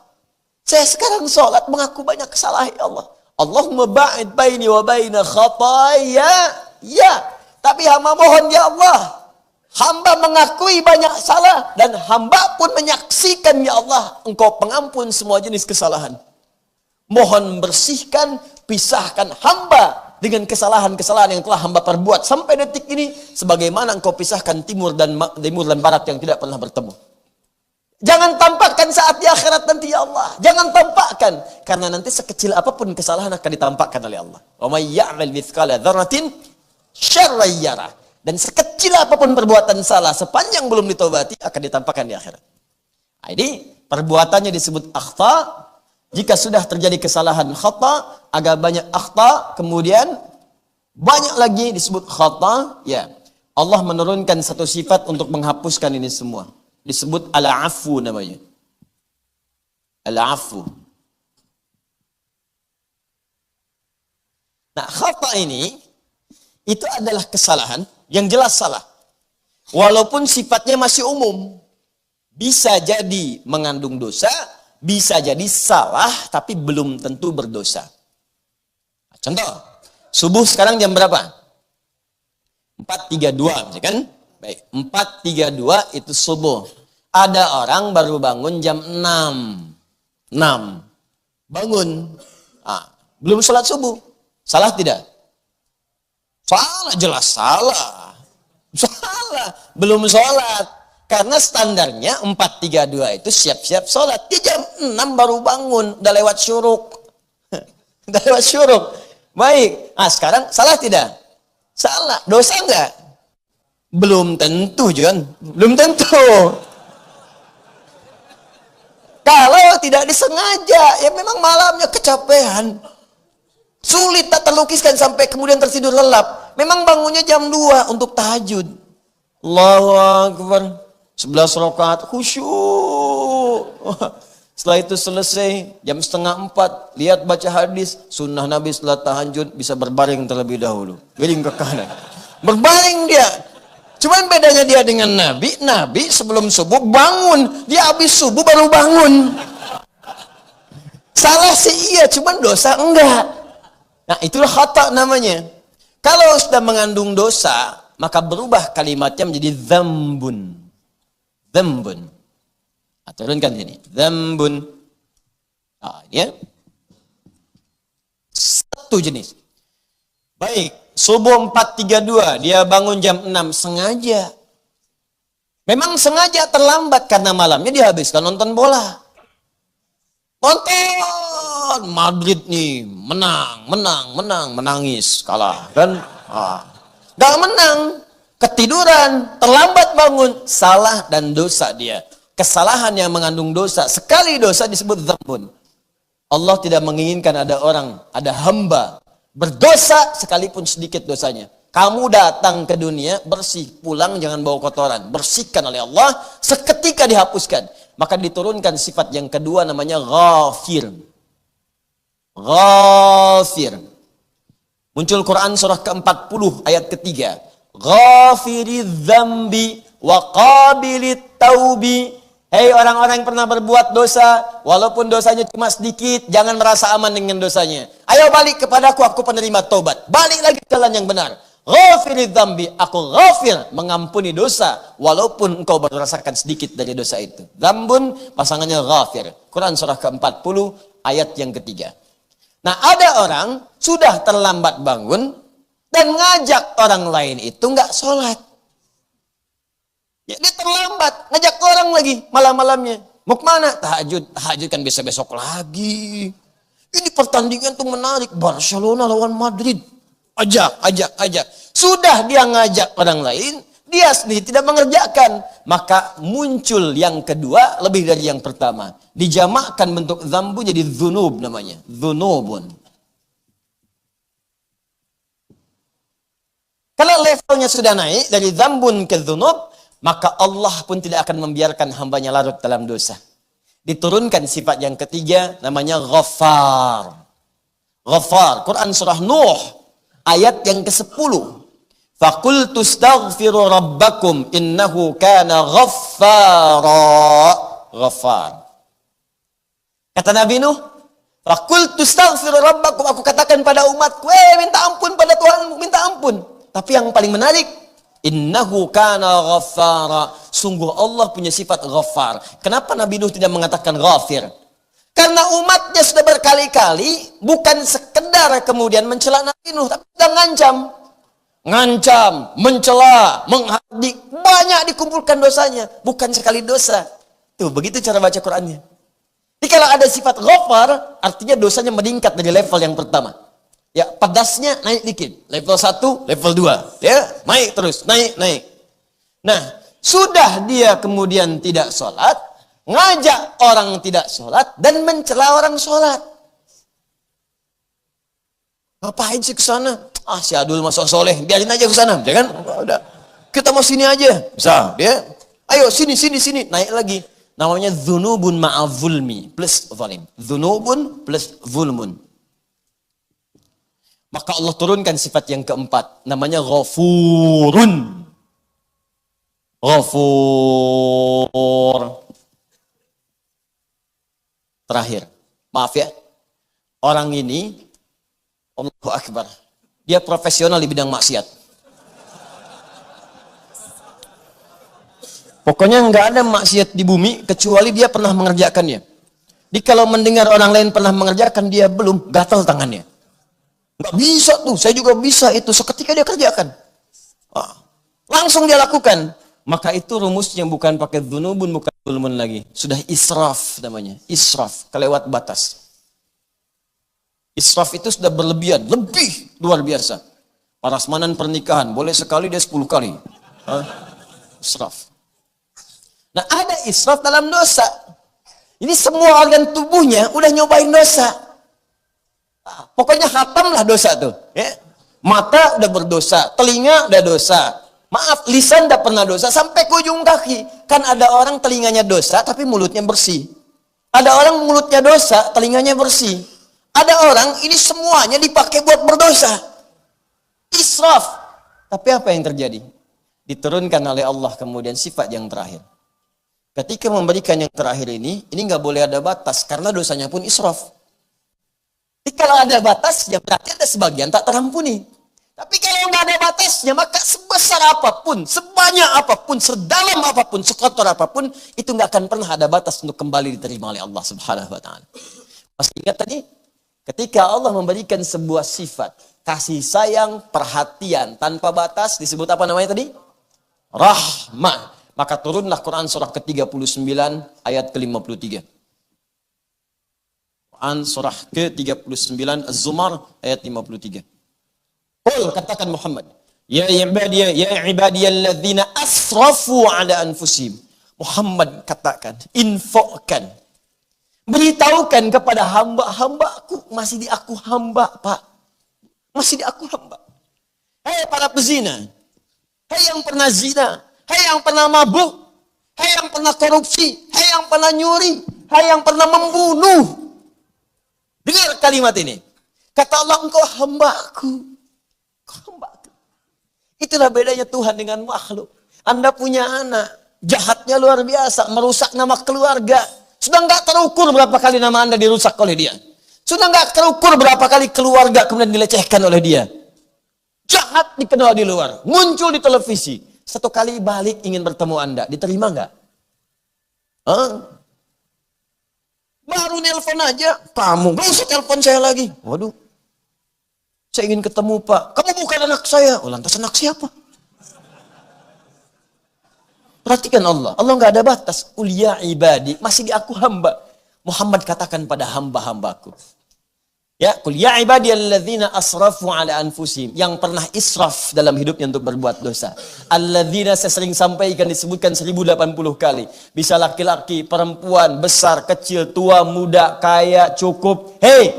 Saya sekarang sholat mengaku banyak kesalahan ya Allah. Allahumma ba'id baini wa baina khataya. Ya, tapi hamba mohon ya Allah. Hamba mengakui banyak salah dan hamba pun menyaksikan ya Allah, Engkau pengampun semua jenis kesalahan. Mohon bersihkan, pisahkan hamba dengan kesalahan-kesalahan yang telah hamba perbuat sampai detik ini, sebagaimana Engkau pisahkan timur dan barat yang tidak pernah bertemu. Jangan tampakkan saat di akhirat nanti ya Allah. Jangan tampakkan, karena nanti sekecil apapun kesalahan akan ditampakkan oleh Allah. Wa may ya'mal mithqala dzarratin syarran yarah. Dan sekecil apapun perbuatan salah, sepanjang belum ditobati, akan ditampakkan di akhirat. Nah, ini perbuatannya disebut akhta. Jika sudah terjadi kesalahan khata, agak banyak akhta, kemudian banyak lagi disebut khata, ya. Allah menurunkan satu sifat untuk menghapuskan ini semua. Disebut al-afu namanya. Al-afu. Nah, khata ini itu adalah kesalahan yang jelas salah. Walaupun sifatnya masih umum. Bisa jadi mengandung dosa, bisa jadi salah tapi belum tentu berdosa. Contoh, subuh sekarang jam berapa? 4.32 misalkan. Baik, 4.32 itu subuh. Ada orang baru bangun jam 6. Bangun. Belum sholat subuh. Salah tidak? Salah, jelas salah. Salah, belum sholat. Karena standarnya 4.32 itu siap-siap sholat. Dia jam 6 baru bangun, udah lewat syuruk. Udah lewat syuruk. Baik, sekarang salah tidak? Salah, dosa enggak? Belum tentu, John. Belum tentu. Kalau tidak disengaja, ya memang malamnya kecapean. Sulit tak terlukiskan sampai kemudian tertidur lelap. Memang bangunnya jam 2 untuk tahajud. Allahu Akbar. 11 rakaat khusyuk. Setelah itu selesai, jam 3:30, lihat baca hadis. Sunnah Nabi setelah tahajud bisa berbaring terlebih dahulu. Miring ke kanan. Berbaring dia. Cuman bedanya dia dengan Nabi, Nabi sebelum subuh bangun, dia habis subuh baru bangun. Salah sih iya, cuman dosa enggak. Nah, itulah khata namanya. Kalau sudah mengandung dosa, maka berubah kalimatnya menjadi dzambun. Dzambun. Turunkan sini. Dzambun. Ya. Satu jenis. Baik. Subuh 4.32, dia bangun jam 6, sengaja. Memang sengaja terlambat karena malamnya dihabiskan nonton bola. Nonton Madrid nih, menangis, kalah. Dan gak menang, ketiduran, terlambat bangun, salah dan dosa dia. Kesalahan yang mengandung dosa, sekali dosa disebut dzambun. Allah tidak menginginkan ada orang, ada hamba berdosa sekalipun sedikit dosanya. Kamu datang ke dunia bersih, pulang jangan bawa kotoran. Bersihkan oleh Allah, seketika dihapuskan. Maka diturunkan sifat yang kedua namanya ghafir. Ghafir. Muncul Quran surah ke-40 ayat ketiga. Ghafiridz dzambi wa qabilit taubi. Hei orang-orang yang pernah berbuat dosa, walaupun dosanya cuma sedikit, jangan merasa aman dengan dosanya. Ayo balik kepadaku, aku penerima tobat. Balik lagi ke jalan yang benar. Ghafiridz dzambi, aku ghafir, mengampuni dosa, walaupun engkau merasakan sedikit dari dosa itu. Dzambun, pasangannya ghafir. Quran surah ke-40, ayat yang ketiga. Nah, ada orang sudah terlambat bangun, dan ngajak orang lain itu nggak sholat. Ya, dia terlambat, ngajak orang lagi malam-malamnya. Mau kemana? Tahajud. Tahajud kan besok-besok lagi. Ini pertandingan tuh menarik. Barcelona lawan Madrid. Ajak. Sudah dia ngajak orang lain, dia sendiri tidak mengerjakan. Maka muncul yang kedua lebih dari yang pertama. Dijamakkan bentuk dzambu jadi dzunub namanya. Dzunubun. Kalau levelnya sudah naik dari dzambun ke dzunub, maka Allah pun tidak akan membiarkan hambanya larut dalam dosa. Diturunkan sifat yang ketiga namanya Ghaffar. Ghaffar. Quran surah Nuh ayat yang ke-10. Faqultu astaghfiru rabbakum innahu kana ghaffara. Ghaffar. Kata Nabi Nuh, "Faqultu astaghfiru rabbakum." Aku katakan pada umatku, minta ampun pada Tuhanmu, minta ampun. Tapi yang paling menarik, innahu kana ghaffara. Sungguh Allah punya sifat ghaffar. Kenapa Nabi Nuh tidak mengatakan ghafir? Karena umatnya sudah berkali-kali bukan sekedar kemudian mencela Nabi Nuh, tapi sudah ngancam, mencela, menghardik, banyak dikumpulkan dosanya, bukan sekali dosa. Tuh, begitu cara baca Qur'annya. Jadi kalau ada sifat ghafar, artinya dosanya meningkat dari level yang pertama. Ya, pedasnya naik dikit. Level 1, level 2. Ya, naik terus, naik. Nah, sudah dia kemudian tidak sholat, ngajak orang tidak sholat, dan mencela orang sholat. Ngapain sih ke sana? Si Adul masuk soleh, biarin aja ke sana, ya kan? Udah. Kita mau sini aja. Bisa, ya. Ayo sini, naik lagi. Namanya dzunubun ma'azulmi plus zalim. Dzunubun plus zulmun. Maka Allah turunkan sifat yang keempat, namanya ghafurun. Ghafur. Terakhir, maaf ya. Orang ini, Allahu Akbar, dia profesional di bidang maksiat. Pokoknya nggak ada maksiat di bumi kecuali dia pernah mengerjakannya. Jadi kalau mendengar orang lain pernah mengerjakan, dia belum, gatal tangannya. Nggak bisa tuh, saya juga bisa itu. Seketika dia kerjakan. Langsung dia lakukan. Maka itu rumusnya bukan pakai dzunubun, bukan zulmun lagi. Sudah israf namanya. Israf, kelewat batas. Israf itu sudah berlebihan, lebih luar biasa. Prasmanan pernikahan, boleh sekali dia 10 kali. Israf. Nah, ada israf dalam dosa. Ini semua organ tubuhnya udah nyobain dosa. Pokoknya khatamlah dosa tuh. Ya. Mata udah berdosa, telinga udah dosa. Maaf, lisan udah pernah dosa, sampai ke ujung kaki. Kan ada orang telinganya dosa, tapi mulutnya bersih. Ada orang mulutnya dosa, telinganya bersih. Ada orang ini semuanya dipakai buat berdosa. Israf. Tapi apa yang terjadi? Diturunkan oleh Allah kemudian sifat yang terakhir. Ketika memberikan yang terakhir ini nggak boleh ada batas, karena dosanya pun israf. Jadi kalau ada batasnya, berarti ada sebagian tak terampuni. Tapi kalau nggak ada batasnya, maka sebesar apapun, sebanyak apapun, sedalam apapun, sekotor apapun, itu nggak akan pernah ada batas untuk kembali diterima oleh Allah Subhanahu Wa Taala. Masih ingat tadi? Ketika Allah memberikan sebuah sifat, kasih sayang, perhatian, tanpa batas, disebut apa namanya tadi? Rahmah. Maka turunlah Quran surah ke-39 ayat ke-53. Quran surah ke-39 Az-Zumar ayat 53. Qul, katakan Muhammad, ya ibadiyalladzina asrafu ala anfusihim. Muhammad katakan, infokkan, beritahukan kepada hamba-hambaku, masih di aku hamba, Pak. Masih di aku hamba. Hai para pezina, hai yang pernah zina, hai yang pernah mabuk, hai yang pernah korupsi, hai yang pernah nyuri, hai yang pernah membunuh. Dengar kalimat ini. Kata Allah, engkau hambaku. Hambaku. Itulah bedanya Tuhan dengan makhluk. Anda punya anak, jahatnya luar biasa, merusak nama keluarga. Sudah nggak terukur berapa kali nama Anda dirusak oleh dia. Sudah nggak terukur berapa kali keluarga kemudian dilecehkan oleh dia. Jahat dikenal di luar, muncul di televisi. Satu kali balik ingin bertemu Anda, diterima nggak? Baru nelpon aja, kamu nggak usah telepon saya lagi. Waduh, saya ingin ketemu Pak. Kamu bukan anak saya. Oh, lantas anak siapa? Perhatikan Allah nggak ada batas. Ulia ibadi, masih di aku hamba. Muhammad katakan pada hamba-hambaku. Ya, qul ya ibadiyalladzina asrafu ala anfusihim, yang pernah israf dalam hidupnya untuk berbuat dosa. Alladzina, saya sering sampaikan, disebutkan 1080 kali. Bisa laki-laki, perempuan, besar, kecil, tua, muda, kaya, cukup. Hei,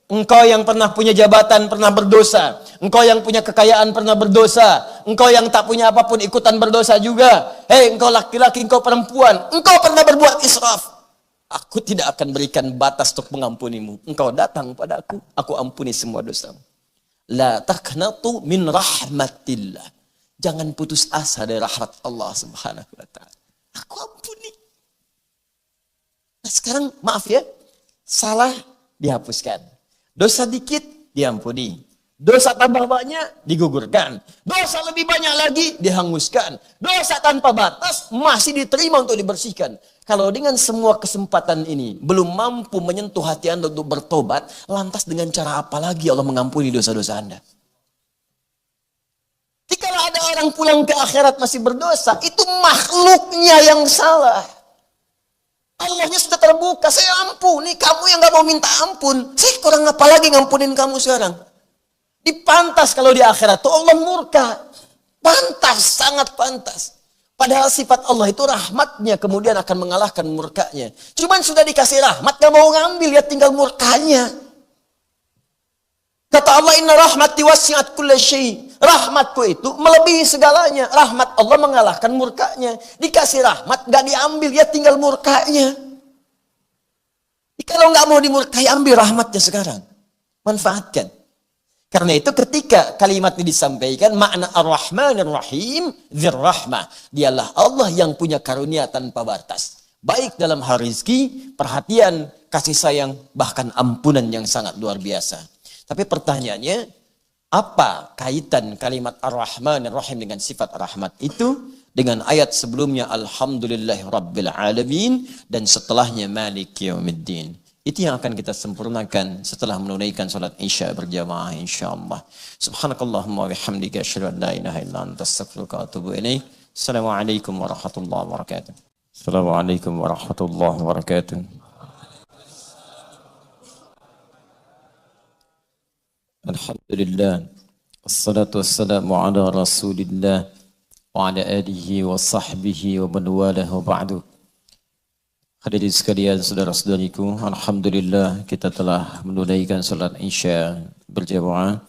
engkau yang pernah punya jabatan pernah berdosa. Engkau yang punya kekayaan pernah berdosa. Engkau yang tak punya apapun ikutan berdosa juga. Hei, engkau laki-laki, engkau perempuan, engkau pernah berbuat israf. Aku tidak akan berikan batas untuk mengampunimu. Engkau datang pada aku ampuni semua dosamu. La taqnatu min rahmatillah. Jangan putus asa dari rahmat Allah Subhanahu wa Ta'ala. Aku ampuni. Nah, sekarang maaf ya, Salah dihapuskan. Dosa dikit diampuni. Dosa tambah banyak digugurkan. Dosa lebih banyak lagi dihanguskan. Dosa tanpa batas masih diterima untuk dibersihkan. Kalau dengan semua kesempatan ini belum mampu menyentuh hati Anda untuk bertobat, lantas dengan cara apa lagi Allah mengampuni dosa-dosa Anda? Jika ada orang pulang ke akhirat masih berdosa, itu makhluknya yang salah. Allahnya sudah terbuka, saya ampuni, kamu yang gak mau minta ampun. Saya kurang apa lagi ngampunin kamu sekarang? Dipantas kalau di akhirat tuh Allah murka. Pantas, sangat pantas. Padahal sifat Allah itu rahmatnya kemudian akan mengalahkan murkanya. Cuman sudah dikasih rahmat, gak mau ngambil, ya tinggal murkanya. Kata Allah, inna rahmati wasi'at kulla syai'. Rahmatku itu melebihi segalanya. Rahmat Allah mengalahkan murkanya. Dikasih rahmat, gak diambil, ya tinggal murkanya. Kalau gak mau dimurkai, ambil rahmatnya sekarang. Manfaatkan. Karena itu ketika kalimat ini disampaikan, makna Ar-Rahman Ar-Rahim, Dzir-Rahmah. Dialah Allah yang punya karunia tanpa batas. Baik dalam hal rezeki, perhatian, kasih sayang, bahkan ampunan yang sangat luar biasa. Tapi pertanyaannya, apa kaitan kalimat Ar-Rahman Ar-Rahim dengan sifat rahmat itu? Dengan ayat sebelumnya, Alhamdulillahi Rabbil Alamin, dan setelahnya Maliki Yaumiddin. Itu yang akan kita sempurnakan setelah menunaikan salat Isya berjamaah insyaallah. Subhanakallahumma wa bihamdika asyhadu an la ilaha illa anta astaghfiruka wa atubu ilaik. Assalamualaikum warahmatullahi wabarakatuh. Assalamualaikum warahmatullahi wabarakatuh. Alhamdulillah. Wassalatu wassalamu ala Rasulillah wa ala alihi wa sahbihi wa man walahu ba'du. Hadirin sekalian, saudara-saudariku, alhamdulillah kita telah menunaikan salat Isya berjamaah.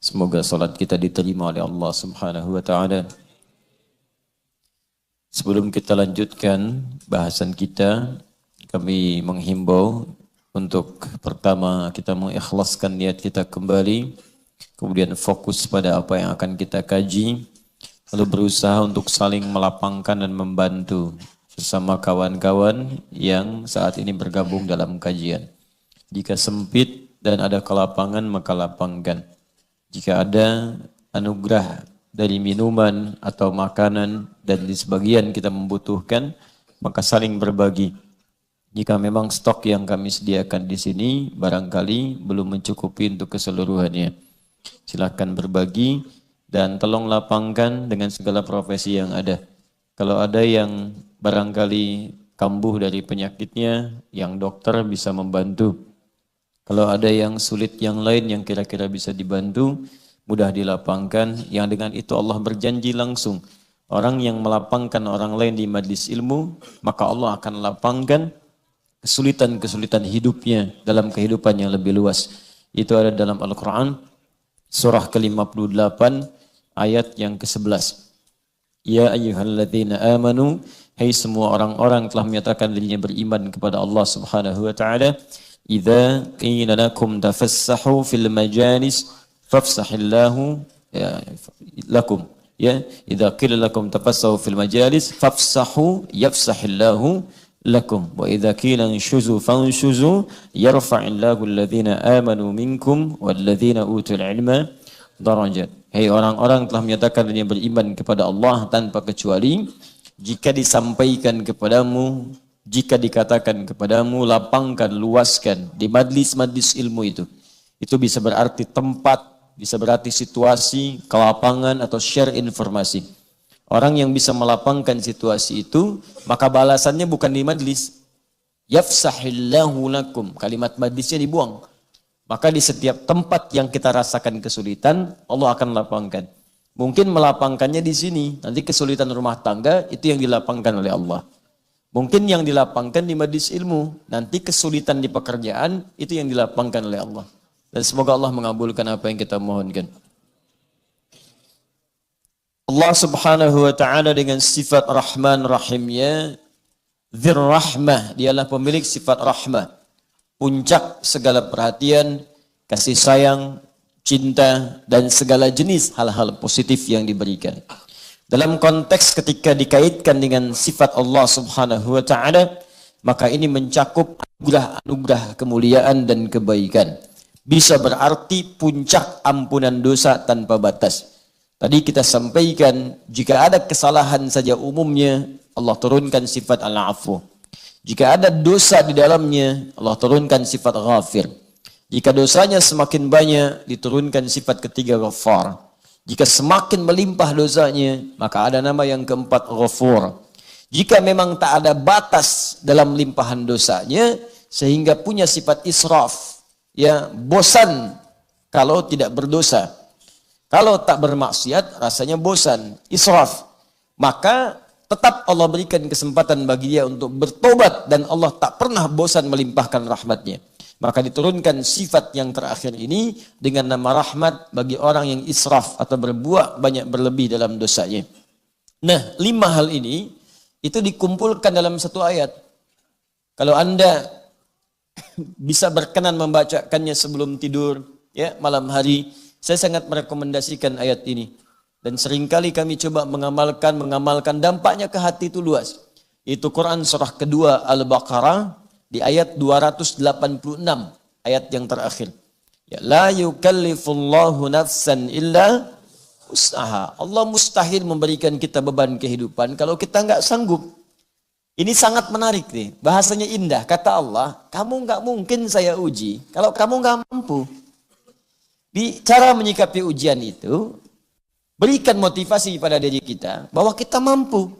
Semoga salat kita diterima oleh Allah Subhanahu wa taala. Sebelum kita lanjutkan bahasan kita, kami menghimbau untuk pertama kita mengikhlaskan niat kita kembali, kemudian fokus pada apa yang akan kita kaji, lalu berusaha untuk saling melapangkan dan membantu bersama kawan-kawan yang saat ini bergabung dalam kajian. Jika sempit dan ada kelapangan, maka lapangkan. Jika ada anugerah dari minuman atau makanan dan di sebagian kita membutuhkan, maka saling berbagi. Jika memang stok yang kami sediakan di sini barangkali belum mencukupi untuk keseluruhannya, silakan berbagi dan tolong lapangkan dengan segala profesi yang ada. Kalau ada yang barangkali kambuh dari penyakitnya, yang dokter bisa membantu. Kalau ada yang sulit yang lain yang kira-kira bisa dibantu, mudah dilapangkan. Yang dengan itu Allah berjanji langsung. Orang yang melapangkan orang lain di majlis ilmu, maka Allah akan lapangkan kesulitan-kesulitan hidupnya dalam kehidupan yang lebih luas. Itu ada dalam Al-Quran, surah ke-58, ayat yang ke-11. Ya ayyuhalladzina amanu, hai semua orang-orang telah menyatakan dirinya beriman kepada Allah Subhanahu wa taala, idza qila lakum tafassahu fil majalis fafsahillahu lakum. Ya, idza qila lakum tafassahu fil majalis fafsahu yafsahillahu lakum wa idza qila inshuzu fanshuzu yarfa'illahu alladhina amanu minkum walladzina utul ilma darajat. Hei orang-orang telah menyatakan dirinya beriman kepada Allah tanpa kecuali, jika disampaikan kepadamu, jika dikatakan kepadamu, lapangkan, luaskan di majlis-majlis ilmu itu. Itu bisa berarti tempat, bisa berarti situasi, kelapangan atau share informasi. Orang yang bisa melapangkan situasi itu, maka balasannya bukan di majlis. Yafsahillahu lakum, kalimat majlisnya dibuang. Maka di setiap tempat yang kita rasakan kesulitan, Allah akan lapangkan. Mungkin melapangkannya di sini, nanti kesulitan rumah tangga itu yang dilapangkan oleh Allah. Mungkin yang dilapangkan di majlis ilmu, nanti kesulitan di pekerjaan itu yang dilapangkan oleh Allah. Dan semoga Allah mengabulkan apa yang kita mohonkan. Allah Subhanahu wa taala dengan sifat Rahman Rahimnya, Dzir-Rahmah, dialah pemilik sifat rahmah. Puncak segala perhatian, kasih sayang, cinta, dan segala jenis hal-hal positif yang diberikan. Dalam konteks ketika dikaitkan dengan sifat Allah Subhanahu wa taala, maka ini mencakup anugerah kemuliaan dan kebaikan. Bisa berarti puncak ampunan dosa tanpa batas. Tadi kita sampaikan, jika ada kesalahan saja umumnya, Allah turunkan sifat al-afu. Jika ada dosa di dalamnya, Allah turunkan sifat ghafir. Jika dosanya semakin banyak, diturunkan sifat ketiga ghafar. Jika semakin melimpah dosanya, maka ada nama yang keempat ghafur. Jika memang tak ada batas dalam limpahan dosanya, sehingga punya sifat israf, ya, bosan kalau tidak berdosa. Kalau tak bermaksiat, rasanya bosan, israf. Maka tetap Allah berikan kesempatan bagi dia untuk bertobat, dan Allah tak pernah bosan melimpahkan rahmatnya. Maka diturunkan sifat yang terakhir ini dengan nama rahmat bagi orang yang israf atau berbuat banyak berlebih dalam dosanya. Nah, 5 hal ini itu dikumpulkan dalam satu ayat. Kalau Anda bisa berkenan membacakannya sebelum tidur, ya, malam hari, saya sangat merekomendasikan ayat ini. Dan seringkali kami coba mengamalkan dampaknya ke hati itu luas. Itu Quran surah kedua Al-Baqarah di ayat 286, ayat yang terakhir. Ya, la yukallifullahu nafsan illa usaha. Allah mustahil memberikan kita beban kehidupan kalau kita nggak sanggup. Ini sangat menarik nih, bahasanya indah. Kata Allah, kamu nggak mungkin saya uji kalau kamu nggak mampu. Di cara menyikapi ujian itu, berikan motivasi pada diri kita bahwa kita mampu.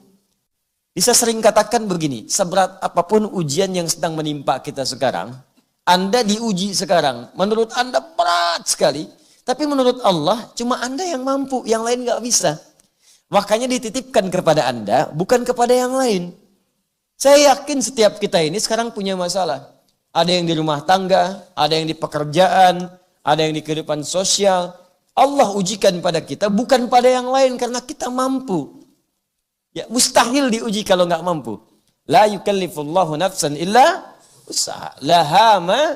Bisa sering katakan begini, seberat apapun ujian yang sedang menimpa kita sekarang, Anda diuji sekarang, menurut Anda berat sekali, tapi menurut Allah cuma Anda yang mampu, yang lain nggak bisa. Makanya dititipkan kepada Anda, bukan kepada yang lain. Saya yakin setiap kita ini sekarang punya masalah. Ada yang di rumah tangga, ada yang di pekerjaan, ada yang di kehidupan sosial. Allah ujikan pada kita bukan pada yang lain karena kita mampu. Ya, mustahil diuji kalau nggak mampu. La yukallifullahu nafsan illa usaha. Laha ma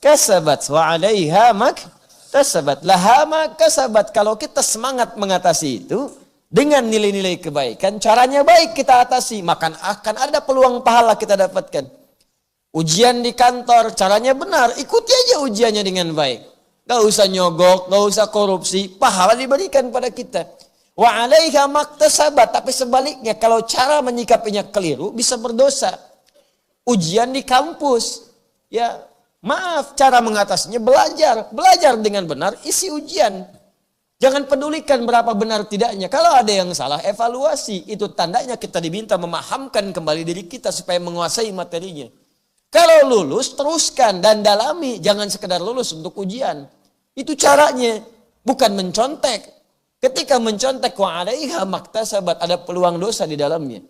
kasabat wa 'alaiha ma kasabat. Laha ma kasabat. Kalau kita semangat mengatasi itu dengan nilai-nilai kebaikan, caranya baik kita atasi, maka akan ada peluang pahala kita dapatkan. Ujian di kantor, caranya benar, ikuti aja ujiannya dengan baik. Gak usah nyogok, gak usah korupsi, pahala diberikan pada kita. Wa 'alaiha maktasabat, tapi sebaliknya kalau cara menyikapinya keliru bisa berdosa. Ujian di kampus, ya maaf, cara mengatasinya belajar dengan benar, isi ujian. Jangan pedulikan berapa benar tidaknya. Kalau ada yang salah, evaluasi. Itu tandanya kita diminta memahamkan kembali diri kita supaya menguasai materinya. Kalau lulus, teruskan dan dalami. Jangan sekedar lulus untuk ujian. Itu caranya. Bukan mencontek. Ketika mencontek, wa 'alaiha maktasabat, ada peluang dosa di dalamnya.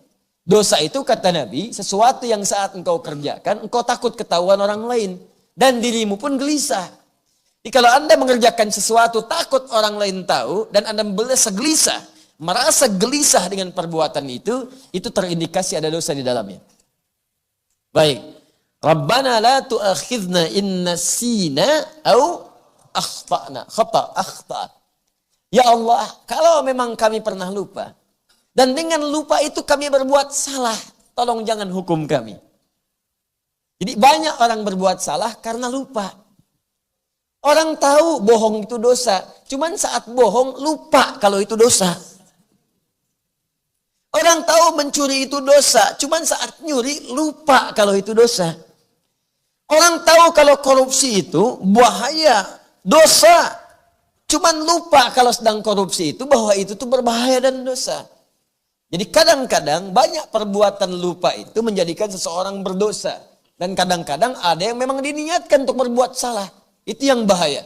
Dosa itu kata Nabi, sesuatu yang saat engkau kerjakan, engkau takut ketahuan orang lain. Dan dirimu pun gelisah. Jadi kalau Anda mengerjakan sesuatu takut orang lain tahu dan Anda merasa gelisah dengan perbuatan itu terindikasi ada dosa di dalamnya. Baik. Rabbana la tu'akhidna in nasina au akhtana. Akhta. Ya Allah, kalau memang kami pernah lupa dan dengan lupa itu kami berbuat salah, tolong jangan hukum kami. Jadi banyak orang berbuat salah karena lupa. Orang tahu bohong itu dosa, cuman saat bohong lupa kalau itu dosa. Orang tahu mencuri itu dosa, cuman saat nyuri lupa kalau itu dosa. Orang tahu kalau korupsi itu bahaya, dosa, cuman lupa kalau sedang korupsi itu bahwa itu tuh berbahaya dan dosa. Jadi kadang-kadang banyak perbuatan lupa itu menjadikan seseorang berdosa. Dan kadang-kadang ada yang memang diniatkan untuk berbuat salah. Itu yang bahaya.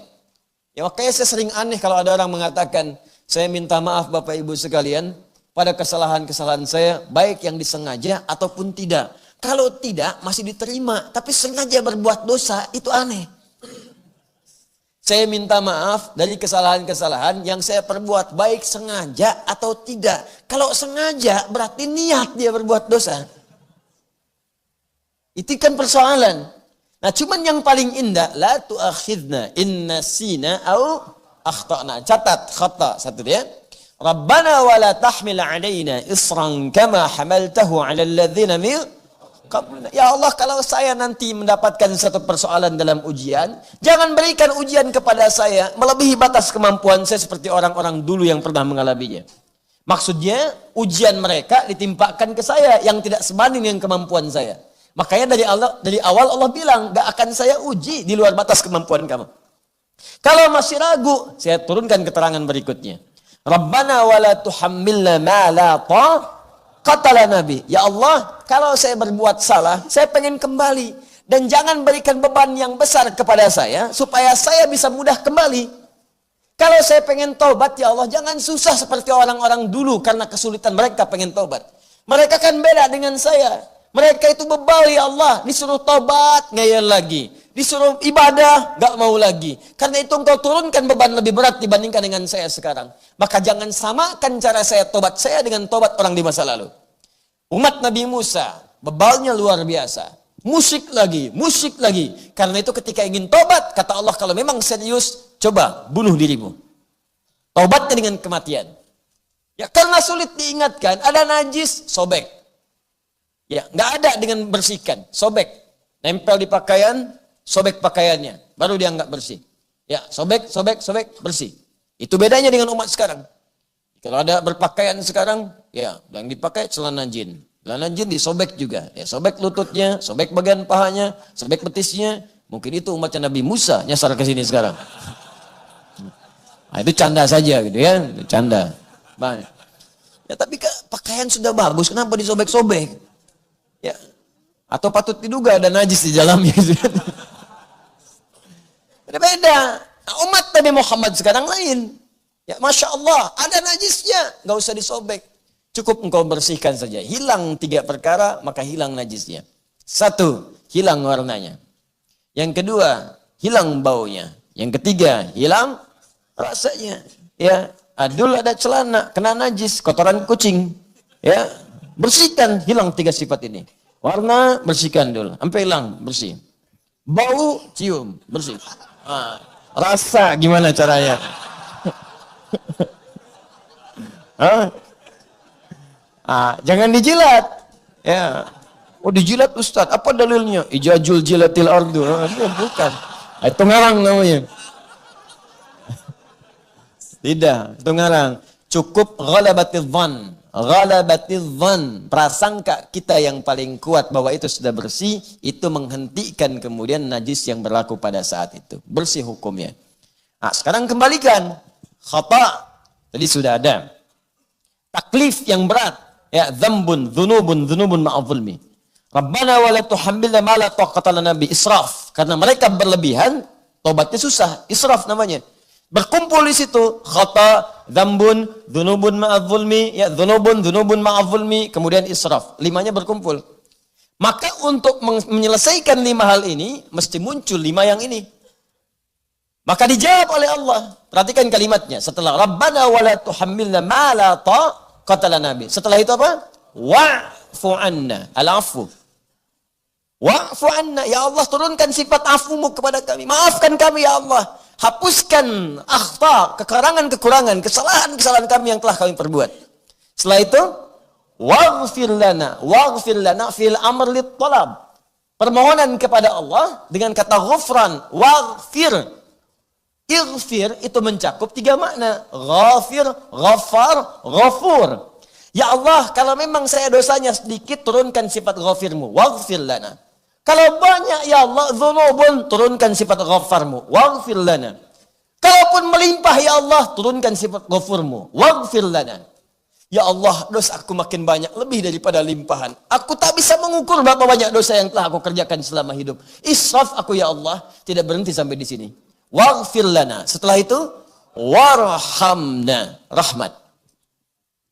Ya, makanya saya sering aneh kalau ada orang mengatakan, saya minta maaf Bapak Ibu sekalian pada kesalahan-kesalahan saya, baik yang disengaja ataupun tidak. Kalau tidak masih diterima, tapi sengaja berbuat dosa, itu aneh. Saya minta maaf dari kesalahan-kesalahan yang saya perbuat, baik sengaja atau tidak. Kalau sengaja berarti niat dia berbuat dosa. Itu kan persoalan. Nah, cuman yang paling indah, la tu'akhidna in nasina au akhtana. Catat khata satu dia. Rabbana wa la tahmil 'alaina isran kama hamaltahu 'ala alladhina min Ya Allah, kalau saya nanti mendapatkan satu persoalan dalam ujian, jangan berikan ujian kepada saya melebihi batas kemampuan saya seperti orang-orang dulu yang pernah mengalaminya. Maksudnya, ujian mereka ditimpakan ke saya yang tidak sebanding dengan kemampuan saya. Makanya dari awal Allah bilang, gak akan saya uji di luar batas kemampuan kamu. Kalau masih ragu, saya turunkan keterangan berikutnya. Rabbana wala tuhammilna ma la Katalah Nabi, ya Allah, kalau saya berbuat salah, saya pengen kembali. Dan jangan berikan beban yang besar kepada saya, supaya saya bisa mudah kembali. Kalau saya pengen taubat, ya Allah, jangan susah seperti orang-orang dulu, karena kesulitan mereka pengen taubat. Mereka kan beda dengan saya. Mereka itu bebal, ya Allah, disuruh taubat, ngeyel lagi. Disuruh ibadah, gak mau lagi. Karena itu engkau turunkan beban lebih berat dibandingkan dengan saya sekarang. Maka jangan samakan cara saya tobat saya dengan tobat orang di masa lalu. Umat Nabi Musa, bebalnya luar biasa. Musik lagi. Karena itu ketika ingin tobat, kata Allah, kalau memang serius, coba bunuh dirimu. Tobatnya dengan kematian. Ya karena sulit diingatkan, ada najis, sobek. Ya, nggak ada dengan bersihkan, sobek. Nempel di pakaian, sobek pakaiannya, baru dianggap bersih. Ya, sobek, bersih. Itu bedanya dengan umat sekarang. Kalau ada berpakaian sekarang, ya, yang dipakai celana jin. Celana jin disobek juga. Ya, sobek lututnya, sobek bagian pahanya, sobek betisnya. Mungkin itu umatnya Nabi Musa nyasar ke sini sekarang. Nah, itu canda saja gitu ya, canda. Banyak. Ya, tapi pakaian sudah bagus, kenapa disobek-sobek? Ya, atau patut diduga ada najis di dalamnya. Beda. Nah, umat Nabi Muhammad sekarang lain. Ya, Masya Allah, ada najisnya, nggak usah disobek. Cukup engkau bersihkan saja. Hilang 3 perkara, maka hilang najisnya. 1, hilang warnanya. Yang kedua, hilang baunya. Yang ketiga, hilang rasanya. Ya, adul ada celana, kena najis, kotoran kucing. Ya, bersihkan, hilang 3 sifat ini. Warna, bersihkan dulu, sampai hilang, bersih. Bau, cium, bersih. Nah, rasa, gimana caranya? Jangan dijilat. Ya. Oh, dijilat Ustaz, apa dalilnya? Ijajul jilatil ardu. Bukan. Itu ngarang namanya. Tidak, itu ngarang. Cukup ghalabatil dhann. Ghalabatil dhann. Prasangka kita yang paling kuat bahwa itu sudah bersih, itu menghentikan kemudian najis yang berlaku pada saat itu. Bersih hukumnya. Nah, sekarang kembalikan. Khata. Tadi sudah ada. Taklif yang berat. Ya, dzambun, dzunubun ma'adzulmi. Rabbana wa la tuhammilna ma la taqata lana bi israf. Karena mereka berlebihan, tobatnya susah. Israf namanya. Berkumpul di situ khata, dzambun, dzunubun ma'adzulmi, ya dzunubun ma'adzulmi, kemudian israf. 5-nya berkumpul. Maka untuk menyelesaikan 5 hal ini mesti muncul 5 yang ini. Maka dijawab oleh Allah. Perhatikan kalimatnya. Setelah Rabbana wa la tuhammilna ma la taqata lana bi. Setelah itu apa? Wa'fu anna. Al-'afwu. Wa'fu anna. Ya Allah, turunkan sifat afumu kepada kami. Maafkan kami ya Allah. Hapuskan akhta, kekurangan-kekurangan, kesalahan-kesalahan kami yang telah kami perbuat. Setelah itu, waghfir lana fil amr lit talab. Permohonan kepada Allah dengan kata ghufran, waghfir. Ighfir itu mencakup 3 makna. Ghafir, ghafar, ghafur. Ya Allah, kalau memang saya dosanya sedikit, turunkan sifat ghafirmu. Waghfir lana. Kalau banyak, ya Allah, dzunubun, turunkan sifat ghafarmu. Waghfir lana. Kalaupun melimpah, ya Allah, turunkan sifat ghafurmu. Waghfir lana. Ya Allah, dosa aku makin banyak, lebih daripada limpahan. Aku tak bisa mengukur berapa banyak dosa yang telah aku kerjakan selama hidup. Israf aku, ya Allah, tidak berhenti sampai di sini. Waghfir lana. Setelah itu, warhamna. Rahmat.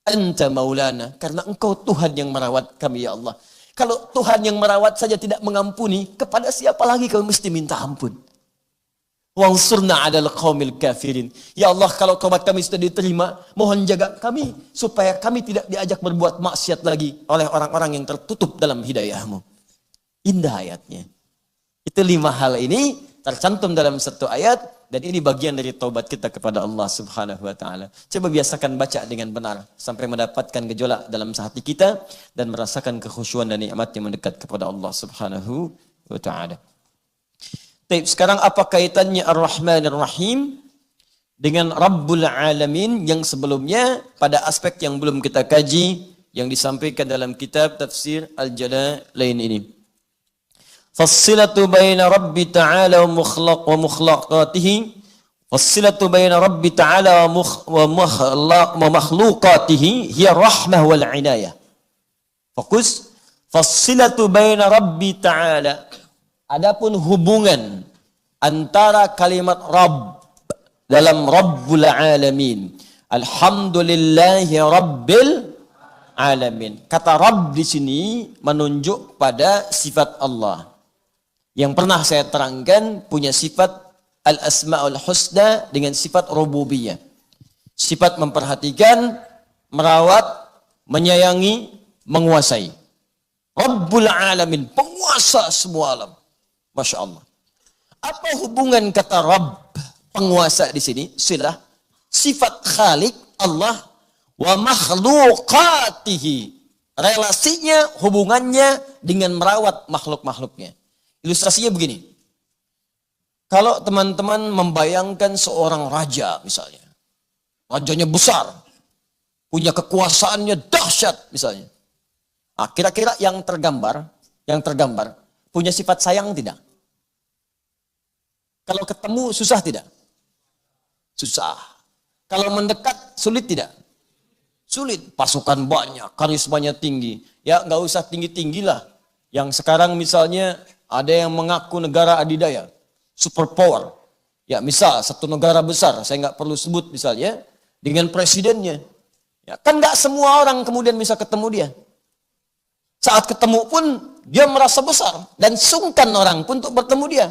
Anta maulana. Karena engkau Tuhan yang merawat kami, ya Allah. Kalau Tuhan yang merawat saja tidak mengampuni, kepada siapa lagi kami mesti minta ampun? Wansurna 'alal qaumil kafirin. Ya Allah, kalau taubat kami sudah diterima, mohon jaga kami supaya kami tidak diajak berbuat maksiat lagi oleh orang-orang yang tertutup dalam hidayah-Mu. Indah ayatnya. Itu 5 hal ini tercantum dalam satu ayat Dan ini bagian dari taubat kita kepada Allah Subhanahu wa taala. Coba biasakan baca dengan benar sampai mendapatkan gejolak dalam hati kita dan merasakan kekhusyuan dan nikmat yang mendekat kepada Allah Subhanahu wa taala. Baik, sekarang apa kaitannya Ar-Rahman Ar-Rahim dengan Rabbul Alamin yang sebelumnya pada aspek yang belum kita kaji yang disampaikan dalam kitab tafsir Al-Jalalain ini. Fassilatu baina Rabbi ta'ala wa mukhlaqatihi. Fassilatu baina Rabbi ta'ala wa makhluqatihi hiya rahmah wal inayah. Fokus. Fassilatu baina Rabbi ta'ala. Adapun hubungan antara kalimat Rabb dalam Rabbul Alamin. Alhamdulillahi Rabbil Alamin. Kata Rabb di sini menunjuk pada sifat Allah. Yang pernah saya terangkan punya sifat Al-Asma'ul Husna dengan sifat Rububiyah. Sifat memperhatikan, merawat, menyayangi, menguasai. Rabbul Alamin, penguasa semua alam. Masya Allah. Apa hubungan kata Rabb, penguasa di sini? Silah sifat Khalik Allah wa makhluqatihi. Relasinya, hubungannya dengan merawat makhluk-makhluknya. Ilustrasinya begini. Kalau teman-teman membayangkan seorang raja misalnya. Rajanya besar. Punya kekuasaannya dahsyat misalnya. Nah, kira-kira yang tergambar punya sifat sayang tidak? Kalau ketemu susah tidak? Susah. Kalau mendekat sulit tidak? Sulit. Pasukan banyak, karismanya tinggi. Ya nggak usah tinggi-tinggi lah. Yang sekarang misalnya ada yang mengaku negara adidaya, superpower. Ya misal satu negara besar, saya nggak perlu sebut misalnya, dengan presidennya. Ya, kan nggak semua orang kemudian bisa ketemu dia. Saat ketemu pun dia merasa besar dan sungkan orang pun untuk bertemu dia.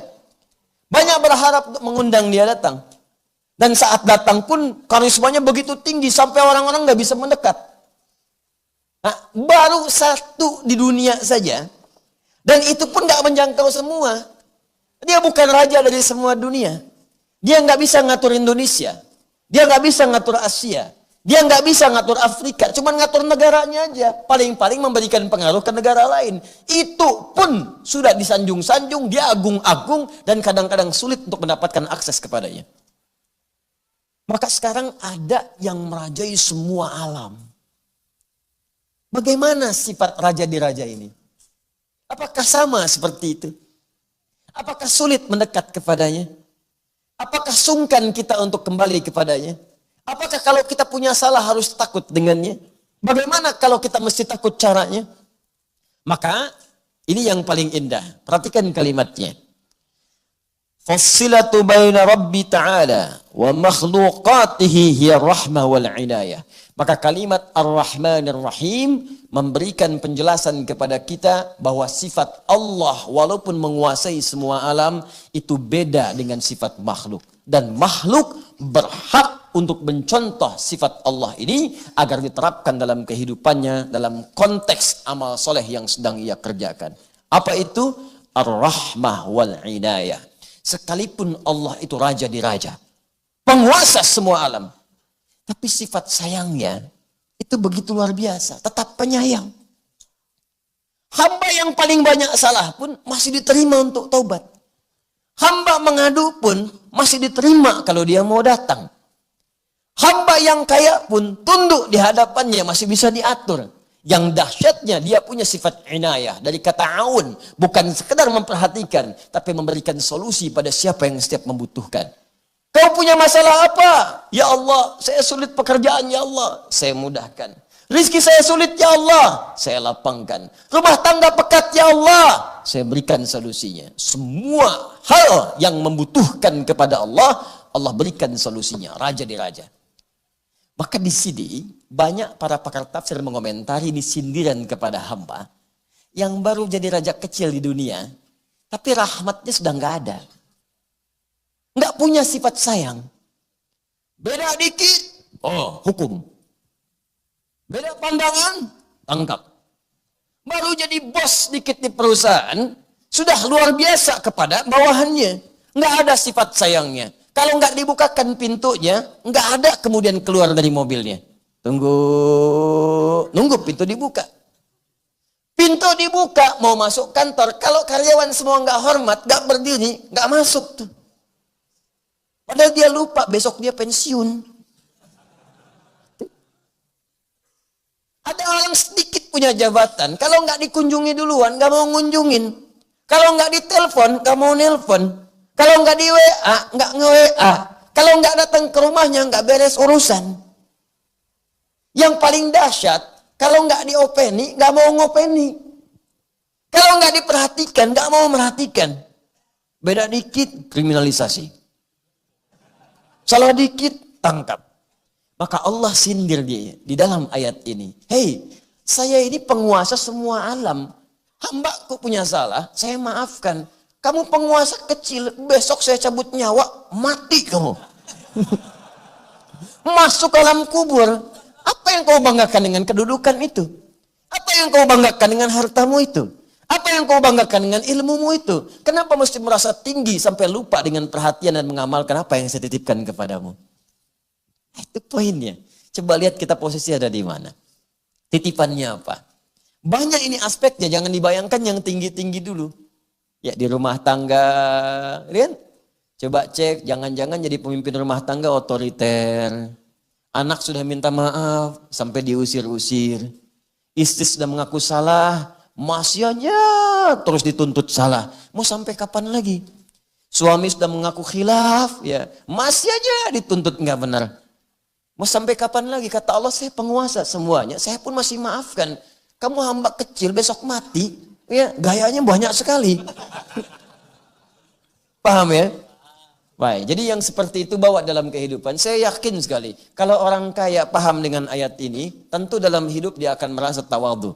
Banyak berharap untuk mengundang dia datang. Dan saat datang pun karismanya begitu tinggi sampai orang-orang nggak bisa mendekat. Nah, baru satu di dunia saja. Dan itu pun nggak menjangkau semua. Dia bukan raja dari semua dunia. Dia nggak bisa ngatur Indonesia. Dia nggak bisa ngatur Asia. Dia nggak bisa ngatur Afrika. Cuma ngatur negaranya aja. Paling-paling memberikan pengaruh ke negara lain. Itu pun sudah disanjung-sanjung. Dia agung-agung. Dan kadang-kadang sulit untuk mendapatkan akses kepadanya. Maka sekarang ada yang merajai semua alam. Bagaimana sifat raja di raja ini? Apakah sama seperti itu? Apakah sulit mendekat kepadanya? Apakah sungkan kita untuk kembali kepadanya? Apakah kalau kita punya salah harus takut dengannya? Bagaimana kalau kita mesti takut caranya? Maka ini yang paling indah. Perhatikan kalimatnya. Fassilatu baina Rabbi ta'ala wa makhluqatihi hiya rahmah wal inayah. Maka kalimat Ar-Rahman Ar-Rahim memberikan penjelasan kepada kita bahwa sifat Allah walaupun menguasai semua alam itu beda dengan sifat makhluk. Dan makhluk berhak untuk mencontoh sifat Allah ini agar diterapkan dalam kehidupannya dalam konteks amal soleh yang sedang ia kerjakan. Apa itu? Ar-Rahmah wal Inayah. Sekalipun Allah itu raja di raja, penguasa semua alam. Tapi sifat sayangnya itu begitu luar biasa. Tetap penyayang. Hamba yang paling banyak salah pun masih diterima untuk taubat. Hamba mengadu pun masih diterima kalau dia mau datang. Hamba yang kaya pun tunduk di hadapannya masih bisa diatur. Yang dahsyatnya dia punya sifat inayah. Dari kata aun. Bukan sekedar memperhatikan. Tapi memberikan solusi pada siapa yang setiap membutuhkan. Kau punya masalah apa? Ya Allah, saya sulit pekerjaan ya Allah. Saya mudahkan. Rizki saya sulit ya Allah. Saya lapangkan. Rumah tangga pekat ya Allah. Saya berikan solusinya. Semua hal yang membutuhkan kepada Allah, Allah berikan solusinya. Raja di raja. Maka di sini banyak para pakar tafsir mengomentari ini sindiran kepada hamba yang baru jadi raja kecil di dunia, tapi rahmatnya sudah nggak ada. Nggak punya sifat sayang. Beda dikit, oh hukum. Beda pandangan, tangkap. Baru jadi bos dikit di perusahaan, sudah luar biasa kepada bawahannya. Nggak ada sifat sayangnya. Kalau nggak dibukakan pintunya, nggak ada kemudian keluar dari mobilnya. Nunggu pintu dibuka. Pintu dibuka, mau masuk kantor. Kalau karyawan semua nggak hormat, nggak berdiri, nggak masuk tuh. Padahal dia lupa, besok dia pensiun. Ada orang sedikit punya jabatan, kalau nggak dikunjungi duluan, nggak mau ngunjungin. Kalau nggak ditelepon, nggak mau nelpon. Kalau nggak di WA, nggak nge-WA. Kalau nggak datang ke rumahnya, nggak beres urusan. Yang paling dahsyat, kalau nggak diopeni, nggak mau ngopeni. Kalau nggak diperhatikan, nggak mau merhatikan. Beda dikit, kriminalisasi. Salah dikit, tangkap. Maka Allah sindir dia di dalam ayat ini. Hei, saya ini penguasa semua alam. Hambaku punya salah, saya maafkan. Kamu penguasa kecil, besok saya cabut nyawa, mati kamu. Masuk ke alam kubur. Apa yang kau banggakan dengan kedudukan itu? Apa yang kau banggakan dengan hartamu itu? Apa yang kau banggakan dengan ilmumu itu? Kenapa mesti merasa tinggi sampai lupa dengan perhatian dan mengamalkan apa yang saya titipkan kepadamu? Itu poinnya. Coba lihat kita posisi ada di mana. Titipannya apa? Banyak ini aspeknya, jangan dibayangkan yang tinggi-tinggi dulu. Ya di rumah tangga, kan? Coba cek, jangan-jangan jadi pemimpin rumah tangga otoriter. Anak sudah minta maaf, sampai diusir-usir. Istri sudah mengaku salah, masih aja terus dituntut salah. Mau sampai kapan lagi? Suami sudah mengaku khilaf, ya masih aja dituntut nggak benar. Mau sampai kapan lagi? Kata Allah, saya penguasa semuanya, saya pun masih maafkan. Kamu hamba kecil, besok mati. Ya, gayanya banyak sekali. Paham ya? Baik, jadi yang seperti itu bawa dalam kehidupan. Saya yakin sekali, kalau orang kaya paham dengan ayat ini, tentu dalam hidup dia akan merasa tawadhu.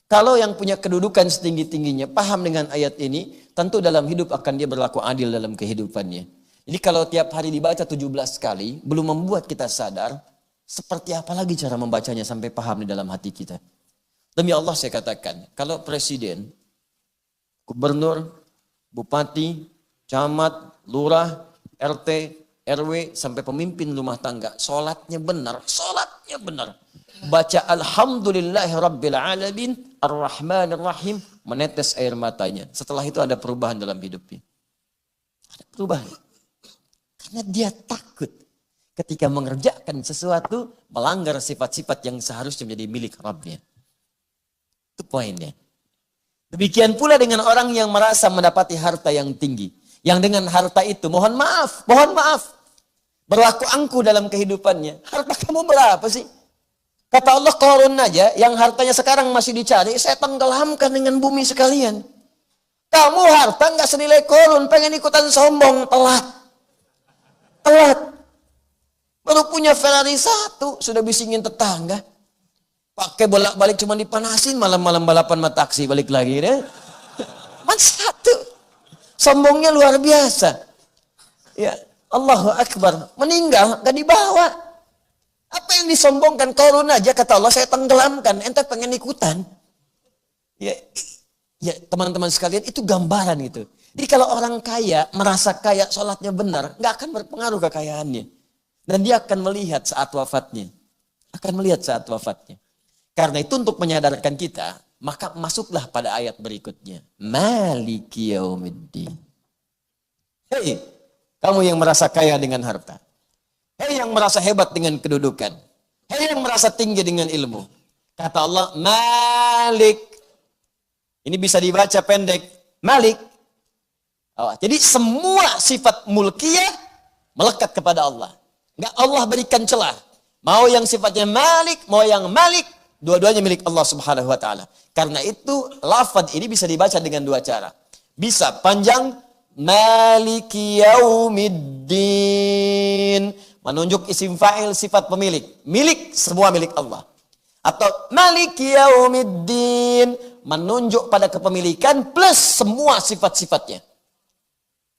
Kalau yang punya kedudukan setinggi-tingginya paham dengan ayat ini, tentu dalam hidup akan dia berlaku adil dalam kehidupannya. Jadi kalau tiap hari dibaca 17 kali, belum membuat kita sadar, seperti apa lagi cara membacanya sampai paham di dalam hati kita. Demi Allah saya katakan, kalau presiden, gubernur, bupati, camat, lurah, RT, RW, sampai pemimpin rumah tangga, sholatnya benar. Baca Alhamdulillahi Rabbil Alamin, Ar-Rahmanir Rahim, menetes air matanya. Setelah itu ada perubahan dalam hidupnya. Ada perubahan. Karena dia takut ketika mengerjakan sesuatu, melanggar sifat-sifat yang seharusnya menjadi milik Rabbnya. Itu poinnya. Demikian pula dengan orang yang merasa mendapati harta yang tinggi. Yang dengan harta itu, mohon maaf, berlaku angkuh dalam kehidupannya. Harta kamu berapa sih? Kata Allah, Qarun aja, yang hartanya sekarang masih dicari, saya tenggelamkan dengan bumi sekalian. Kamu harta nggak senilai Qarun, pengen ikutan sombong, telat. Baru punya Ferrari 1, sudah bisingin tetangga. Pakai bolak-balik cuma dipanasin, malam-malam balapan sama taksi balik lagi deh. Man 1. Sombongnya luar biasa. Ya, Allahu Akbar. Meninggal, gak dibawa. Apa yang disombongkan? Qarun aja, kata Allah, saya tenggelamkan. Ente pengen ikutan. Ya teman-teman sekalian, itu gambaran itu. Jadi kalau orang kaya, merasa kaya, sholatnya benar, gak akan berpengaruh kekayaannya. Dan dia akan melihat saat wafatnya. Karena itu untuk menyadarkan kita, maka masuklah pada ayat berikutnya. Maliki yaumiddin. Hei, kamu yang merasa kaya dengan harta. Hei yang merasa hebat dengan kedudukan. Hei yang merasa tinggi dengan ilmu. Kata Allah, Malik. Ini bisa dibaca pendek. Malik. Jadi semua sifat mulkiyah melekat kepada Allah. Enggak Allah berikan celah. Mau yang sifatnya Malik, mau yang Malik. Dua-duanya milik Allah Subhanahu wa taala. Karena itu lafaz ini bisa dibaca dengan dua cara. Bisa panjang Maliki Yaumiddin, menunjuk isim fa'il sifat pemilik. Milik, semua milik Allah. Atau Maliki Yaumiddin, menunjuk pada kepemilikan plus semua sifat-sifatnya.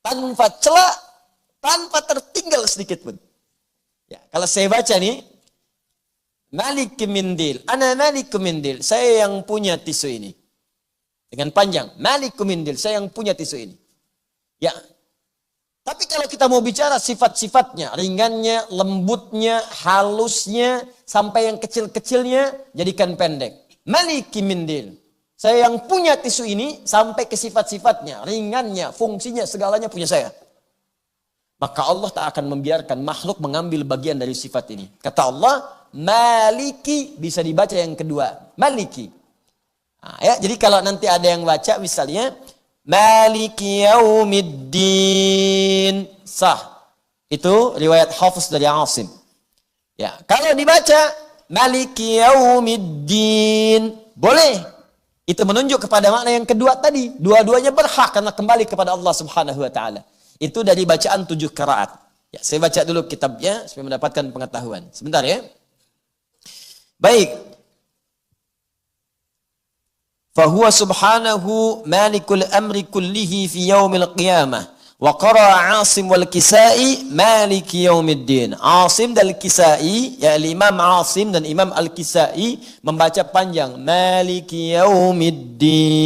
Tanpa celah, tanpa tertinggal sedikit pun. Ya, kalau saya baca nih, Malik Mindil, ana Malik Mindil, saya yang punya tisu ini. Dengan panjang, Malik Mindil, saya yang punya tisu ini. Ya, Tapi kalau kita mau bicara sifat-sifatnya, ringannya, lembutnya, halusnya, sampai yang kecil-kecilnya, jadikan pendek. Maliki mindin. Saya yang punya tisu ini, sampai ke sifat-sifatnya, ringannya, fungsinya, segalanya punya saya. Maka Allah tak akan membiarkan makhluk mengambil bagian dari sifat ini. Kata Allah, Maliki, bisa dibaca yang kedua. Maliki. Nah, ya, jadi kalau nanti ada yang baca misalnya, Maliki yaumiddin. Sah. Itu riwayat Hafiz dari Asim. Ya, kalau dibaca Maliki yaumiddin, boleh. Itu menunjuk kepada makna yang kedua tadi. Dua-duanya berhak karena kembali kepada Allah Subhanahu wa taala. Itu dari bacaan 7 qiraat. Ya, saya baca dulu kitabnya supaya mendapatkan pengetahuan. Sebentar ya. Baik. فهو سبحانه مالك الأمر كله في يوم القيامة وقرأ عاصم والكسائي مالك يوم الدين. Asim dan Al-Kisai, ya Imam Asim dan Imam Al-Kisai membaca panjang Maliki yaumiddin.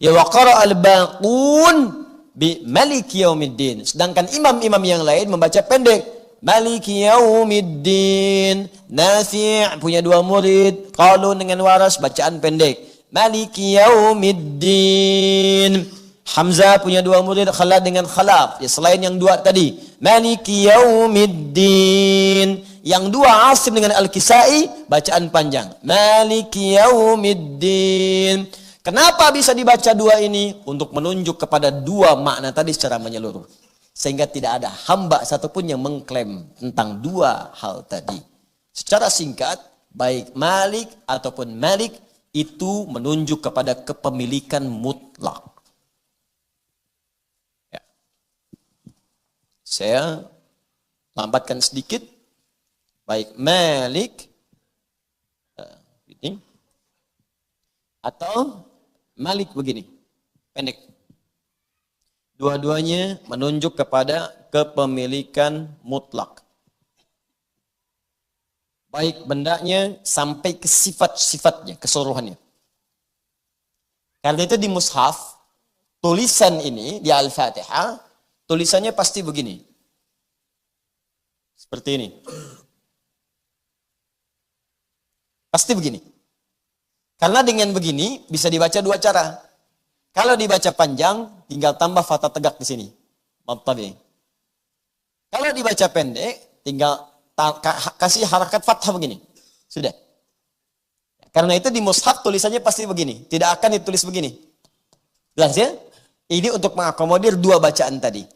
Ya wa qara al-baqun bi Maliki yaumiddin. Sedangkan imam-imam yang lain membaca pendek Maliki yaumiddin. Nafi' punya 2 murid, Qalun dengan Waras bacaan pendek Maliki yaumiddin. Hamzah punya 2 murid, Khalad dengan Khalaf. Ya, selain yang 2 tadi. Maliki yaumiddin. Yang 2 Asim dengan Al-Kisai bacaan panjang. Maliki yaumiddin. Kenapa bisa dibaca 2 ini? Untuk menunjuk kepada 2 makna tadi secara menyeluruh. Sehingga tidak ada hamba satupun yang mengklaim tentang 2 hal tadi. Secara singkat, baik Malik ataupun Malik itu menunjuk kepada kepemilikan mutlak. Ya. Saya lambatkan sedikit. Baik Malik ini atau Malik begini, pendek. Dua-duanya menunjuk kepada kepemilikan mutlak. Baik bendanya sampai ke sifat-sifatnya, keseluruhannya. Karena itu di mushaf, tulisan ini di Al-Fatihah, tulisannya pasti begini. Seperti ini. Pasti begini. Karena dengan begini bisa dibaca 2 cara. Kalau dibaca panjang, tinggal tambah fathah tegak di sini. Mattabi. Kalau dibaca pendek, tinggal kasih harakat fathah begini. Sudah. Karena itu di mushaf tulisannya pasti begini. Tidak akan ditulis begini. Jelas ya? Ini untuk mengakomodir 2 bacaan tadi.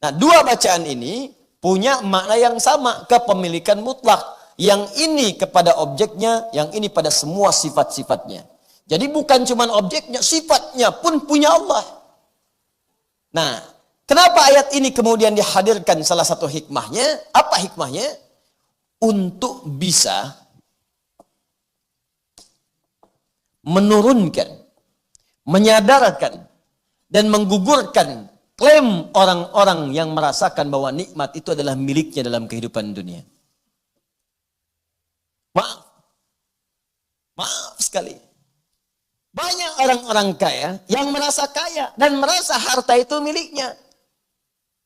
Nah, 2 bacaan ini punya makna yang sama. Kepemilikan mutlak. Yang ini kepada objeknya, yang ini pada semua sifat-sifatnya. Jadi bukan cuma objeknya, sifatnya pun punya Allah. Nah, kenapa ayat ini kemudian dihadirkan salah satu hikmahnya? Apa hikmahnya? Untuk bisa menurunkan, menyadarkan, dan menggugurkan klaim orang-orang yang merasakan bahwa nikmat itu adalah miliknya dalam kehidupan dunia. Maaf sekali. Banyak orang-orang kaya yang merasa kaya dan merasa harta itu miliknya.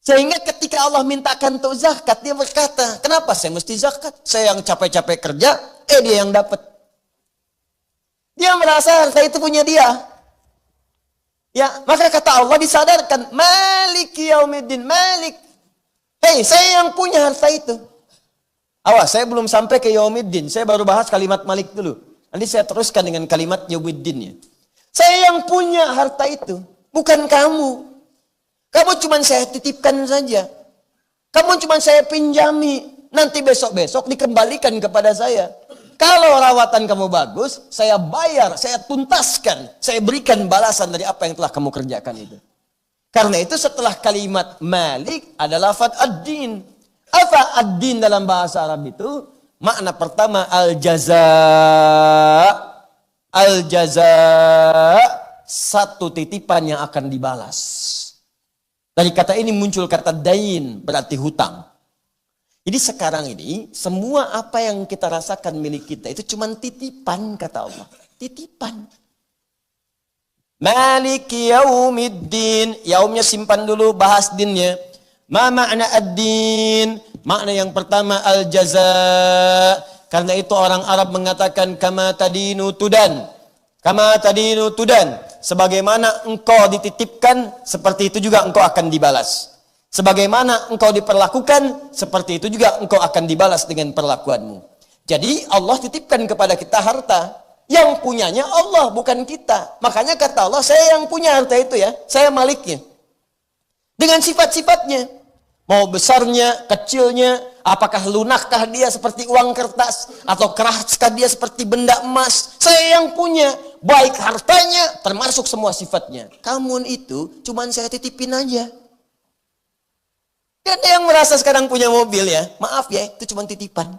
Sehingga ketika Allah mintakan untuk zakat, dia berkata, kenapa saya mesti zakat? Saya yang capek-capek kerja, dia yang dapat. Dia merasa harta itu punya dia. Ya, maka kata Allah disadarkan, Maliki yaumiddin, Malik. Hei, saya yang punya harta itu. Awas, saya belum sampai ke yaumiddin. Saya baru bahas kalimat Malik dulu. Nanti saya teruskan dengan kalimat yaumiddinnya. Saya yang punya harta itu, bukan kamu. Kamu cuma saya titipkan saja. Kamu cuma saya pinjami. Nanti besok-besok dikembalikan kepada saya. Kalau rawatan kamu bagus, saya bayar, saya tuntaskan. Saya berikan balasan dari apa yang telah kamu kerjakan itu. Karena itu setelah kalimat Malik adalah lafaz ad-din. Apa ad-din dalam bahasa Arab itu? Makna pertama al-jaza. Al-jaza, satu titipan yang akan dibalas. Dari kata ini muncul kata dain, berarti hutang. Jadi sekarang ini, semua apa yang kita rasakan milik kita, itu cuma titipan, kata Allah. Titipan. Maliki yaumiddin. Yaumnya simpan dulu, bahas dinnya. Ma makna ad-din? Makna yang pertama al-jaza. Karena itu orang Arab mengatakan kama tadinu tudan. Kama tadinu tudan. Sebagaimana engkau dititipkan, seperti itu juga engkau akan dibalas. Sebagaimana engkau diperlakukan, seperti itu juga engkau akan dibalas dengan perlakuanmu. Jadi Allah titipkan kepada kita harta. Yang punyanya Allah, bukan kita. Makanya kata Allah, saya yang punya harta itu ya. Saya maliknya. Dengan sifat-sifatnya. Mau besarnya, kecilnya, apakah lunakkah dia seperti uang kertas, atau keraskah dia seperti benda emas. Saya yang punya, baik hartanya, termasuk semua sifatnya. Kamu itu, cuman saya titipin aja. Ada yang merasa sekarang punya mobil ya, maaf ya, itu cuma titipan.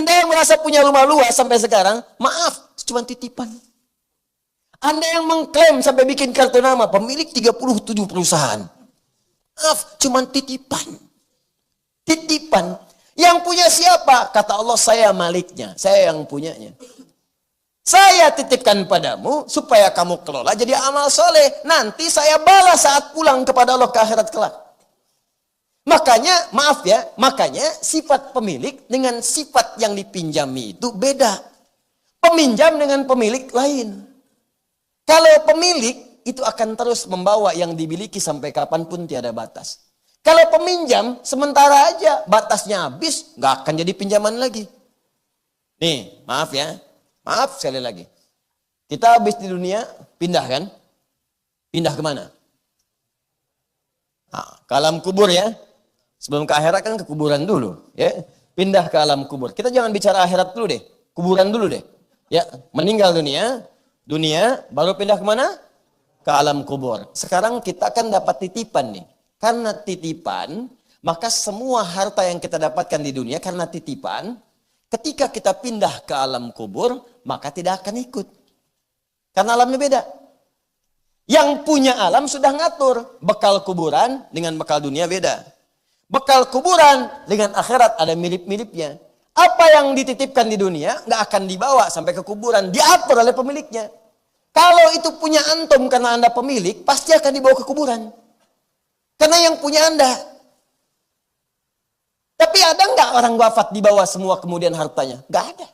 Anda yang merasa punya rumah luas sampai sekarang, maaf, itu cuma titipan. Anda yang mengklaim sampai bikin kartu nama, pemilik 37 perusahaan. Maaf, cuma titipan. Titipan. Yang punya siapa? Kata Allah, saya maliknya. Saya yang punyanya. Saya titipkan padamu supaya kamu kelola jadi amal soleh. Nanti saya balas saat pulang kepada Allah ke akhirat kelak. Makanya, maaf ya, makanya sifat pemilik dengan sifat yang dipinjami itu beda. Peminjam dengan pemilik lain. Kalau pemilik itu akan terus membawa yang dimiliki sampai kapanpun tiada batas. Kalau peminjam sementara aja batasnya habis, nggak akan jadi pinjaman lagi. Nih, maaf ya, maaf sekali lagi. Kita habis di dunia, pindah kan? Pindah kemana? Nah, ke alam kubur ya. Sebelum ke akhirat kan ke kuburan dulu, ya. Pindah ke alam kubur. Kita jangan bicara akhirat dulu deh, kuburan dulu deh. Ya, meninggal dunia baru pindah kemana? Ke alam kubur. Sekarang kita kan dapat titipan nih. Karena titipan, maka semua harta yang kita dapatkan di dunia karena titipan, ketika kita pindah ke alam kubur, maka tidak akan ikut. Karena alamnya beda. Yang punya alam sudah ngatur, bekal kuburan dengan bekal dunia beda. Bekal kuburan dengan akhirat ada mirip-miripnya. Apa yang dititipkan di dunia nggak akan dibawa sampai ke kuburan, diatur oleh pemiliknya. Kalau itu punya antum karena Anda pemilik, pasti akan dibawa ke kuburan. Karena yang punya Anda. Tapi ada nggak orang wafat dibawa semua kemudian hartanya? Nggak ada.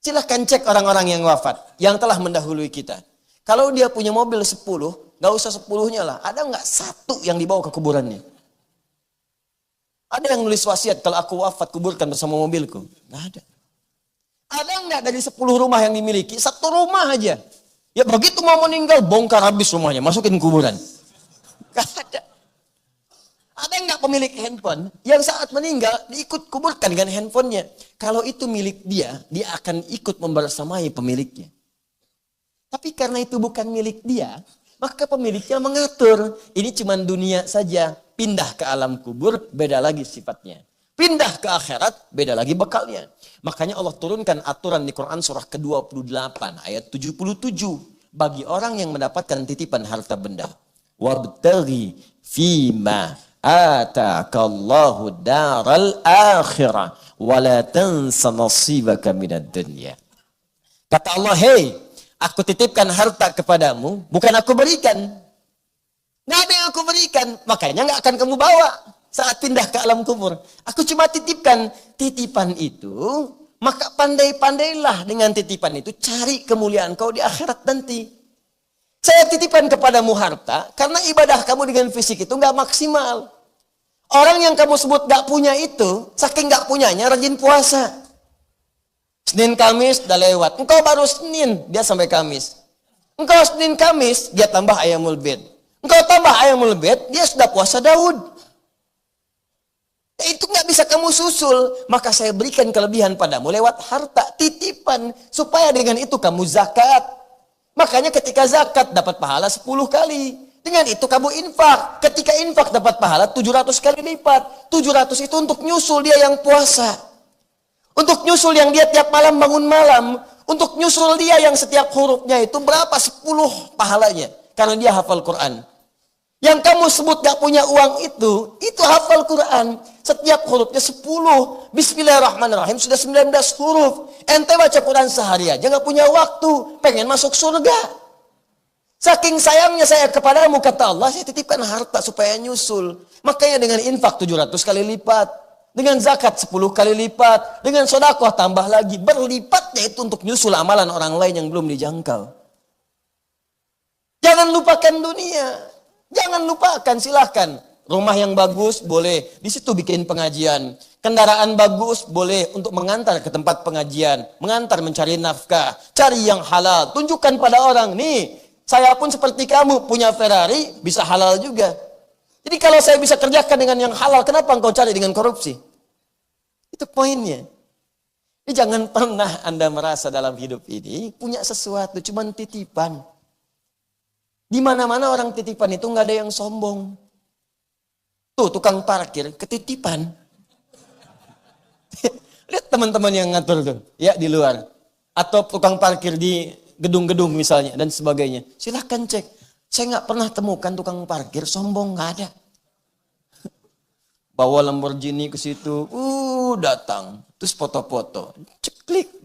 Silahkan cek orang-orang yang wafat, yang telah mendahului kita. Kalau dia punya mobil 10, nggak usah 10-nya lah. Ada nggak satu yang dibawa ke kuburannya? Ada yang nulis wasiat, kalau aku wafat kuburkan bersama mobilku. Nggak ada. Ada nggak dari 10 rumah yang dimiliki? 1 rumah aja. Ya begitu mau meninggal, bongkar habis rumahnya, masukin kuburan. Nggak ada. Ada nggak pemilik handphone yang saat meninggal diikut kuburkan dengan handphonenya? Kalau itu milik dia, dia akan ikut membersamai pemiliknya. Tapi karena itu bukan milik dia, maka pemiliknya mengatur. Ini cuma dunia saja. Pindah ke alam kubur, beda lagi sifatnya. Pindah ke akhirat, beda lagi bekalnya. Makanya Allah turunkan aturan di Quran surah ke-28 ayat 77. Bagi orang yang mendapatkan titipan harta benda. Wabtaghi fima atakallahu daral akhirah. Wala tansa nasibaka minad dunya. Kata Allah, hei, aku titipkan harta kepadamu, bukan aku berikan. Nggak ada yang aku berikan, makanya nggak akan kamu bawa saat pindah ke alam kubur. Aku cuma titipkan. Titipan itu, maka pandai-pandailah dengan titipan itu, cari kemuliaan kau di akhirat nanti. Saya titipkan kepadamu harta, karena ibadah kamu dengan fisik itu nggak maksimal. Orang yang kamu sebut nggak punya itu, saking nggak punyanya rajin puasa. Senin Kamis udah lewat, engkau baru Senin, dia sampai Kamis. Engkau Senin Kamis, dia tambah ayamul bid. Engkau tambah ayamul bid, dia sudah puasa Daud. Itu nggak bisa kamu susul. Maka saya berikan kelebihan padamu lewat harta, titipan. Supaya dengan itu kamu zakat. Makanya ketika zakat dapat pahala 10 kali. Dengan itu kamu infak. Ketika infak dapat pahala 700 kali lipat. 700 itu untuk nyusul dia yang puasa. Untuk nyusul yang dia tiap malam bangun malam. Untuk nyusul dia yang setiap hurufnya itu berapa? 10 pahalanya. Karena dia hafal Quran. Yang kamu sebut gak punya uang itu hafal Quran. Setiap hurufnya 10. Bismillahirrahmanirrahim sudah 19 huruf. Ente baca Quran sehari aja gak punya waktu. Pengen masuk surga. Saking sayangnya saya kepadamu, kata Allah, saya titipkan harta supaya nyusul. Makanya dengan infak 700 kali lipat. Dengan zakat 10 kali lipat. Dengan sedekah tambah lagi. Berlipatnya itu untuk nyusul amalan orang lain yang belum dijangkau. Jangan lupakan dunia. Jangan lupakan, silahkan. Rumah yang bagus, boleh. Di situ bikin pengajian. Kendaraan bagus, boleh untuk mengantar ke tempat pengajian. Mengantar mencari nafkah. Cari yang halal. Tunjukkan pada orang, nih, saya pun seperti kamu, punya Ferrari, bisa halal juga. Jadi kalau saya bisa kerjakan dengan yang halal, kenapa engkau cari dengan korupsi? Itu poinnya. Jadi jangan pernah Anda merasa dalam hidup ini punya sesuatu, cuman titipan. Di mana-mana orang titipan itu nggak ada yang sombong. Tuh, tukang parkir, ketitipan. Lihat teman-teman yang ngatur tuh, ya di luar. Atau tukang parkir di gedung-gedung misalnya dan sebagainya. Silahkan cek. Saya nggak pernah temukan tukang parkir sombong, nggak ada. Bawa Lamborghini ke situ, datang, terus foto-foto, ceklik,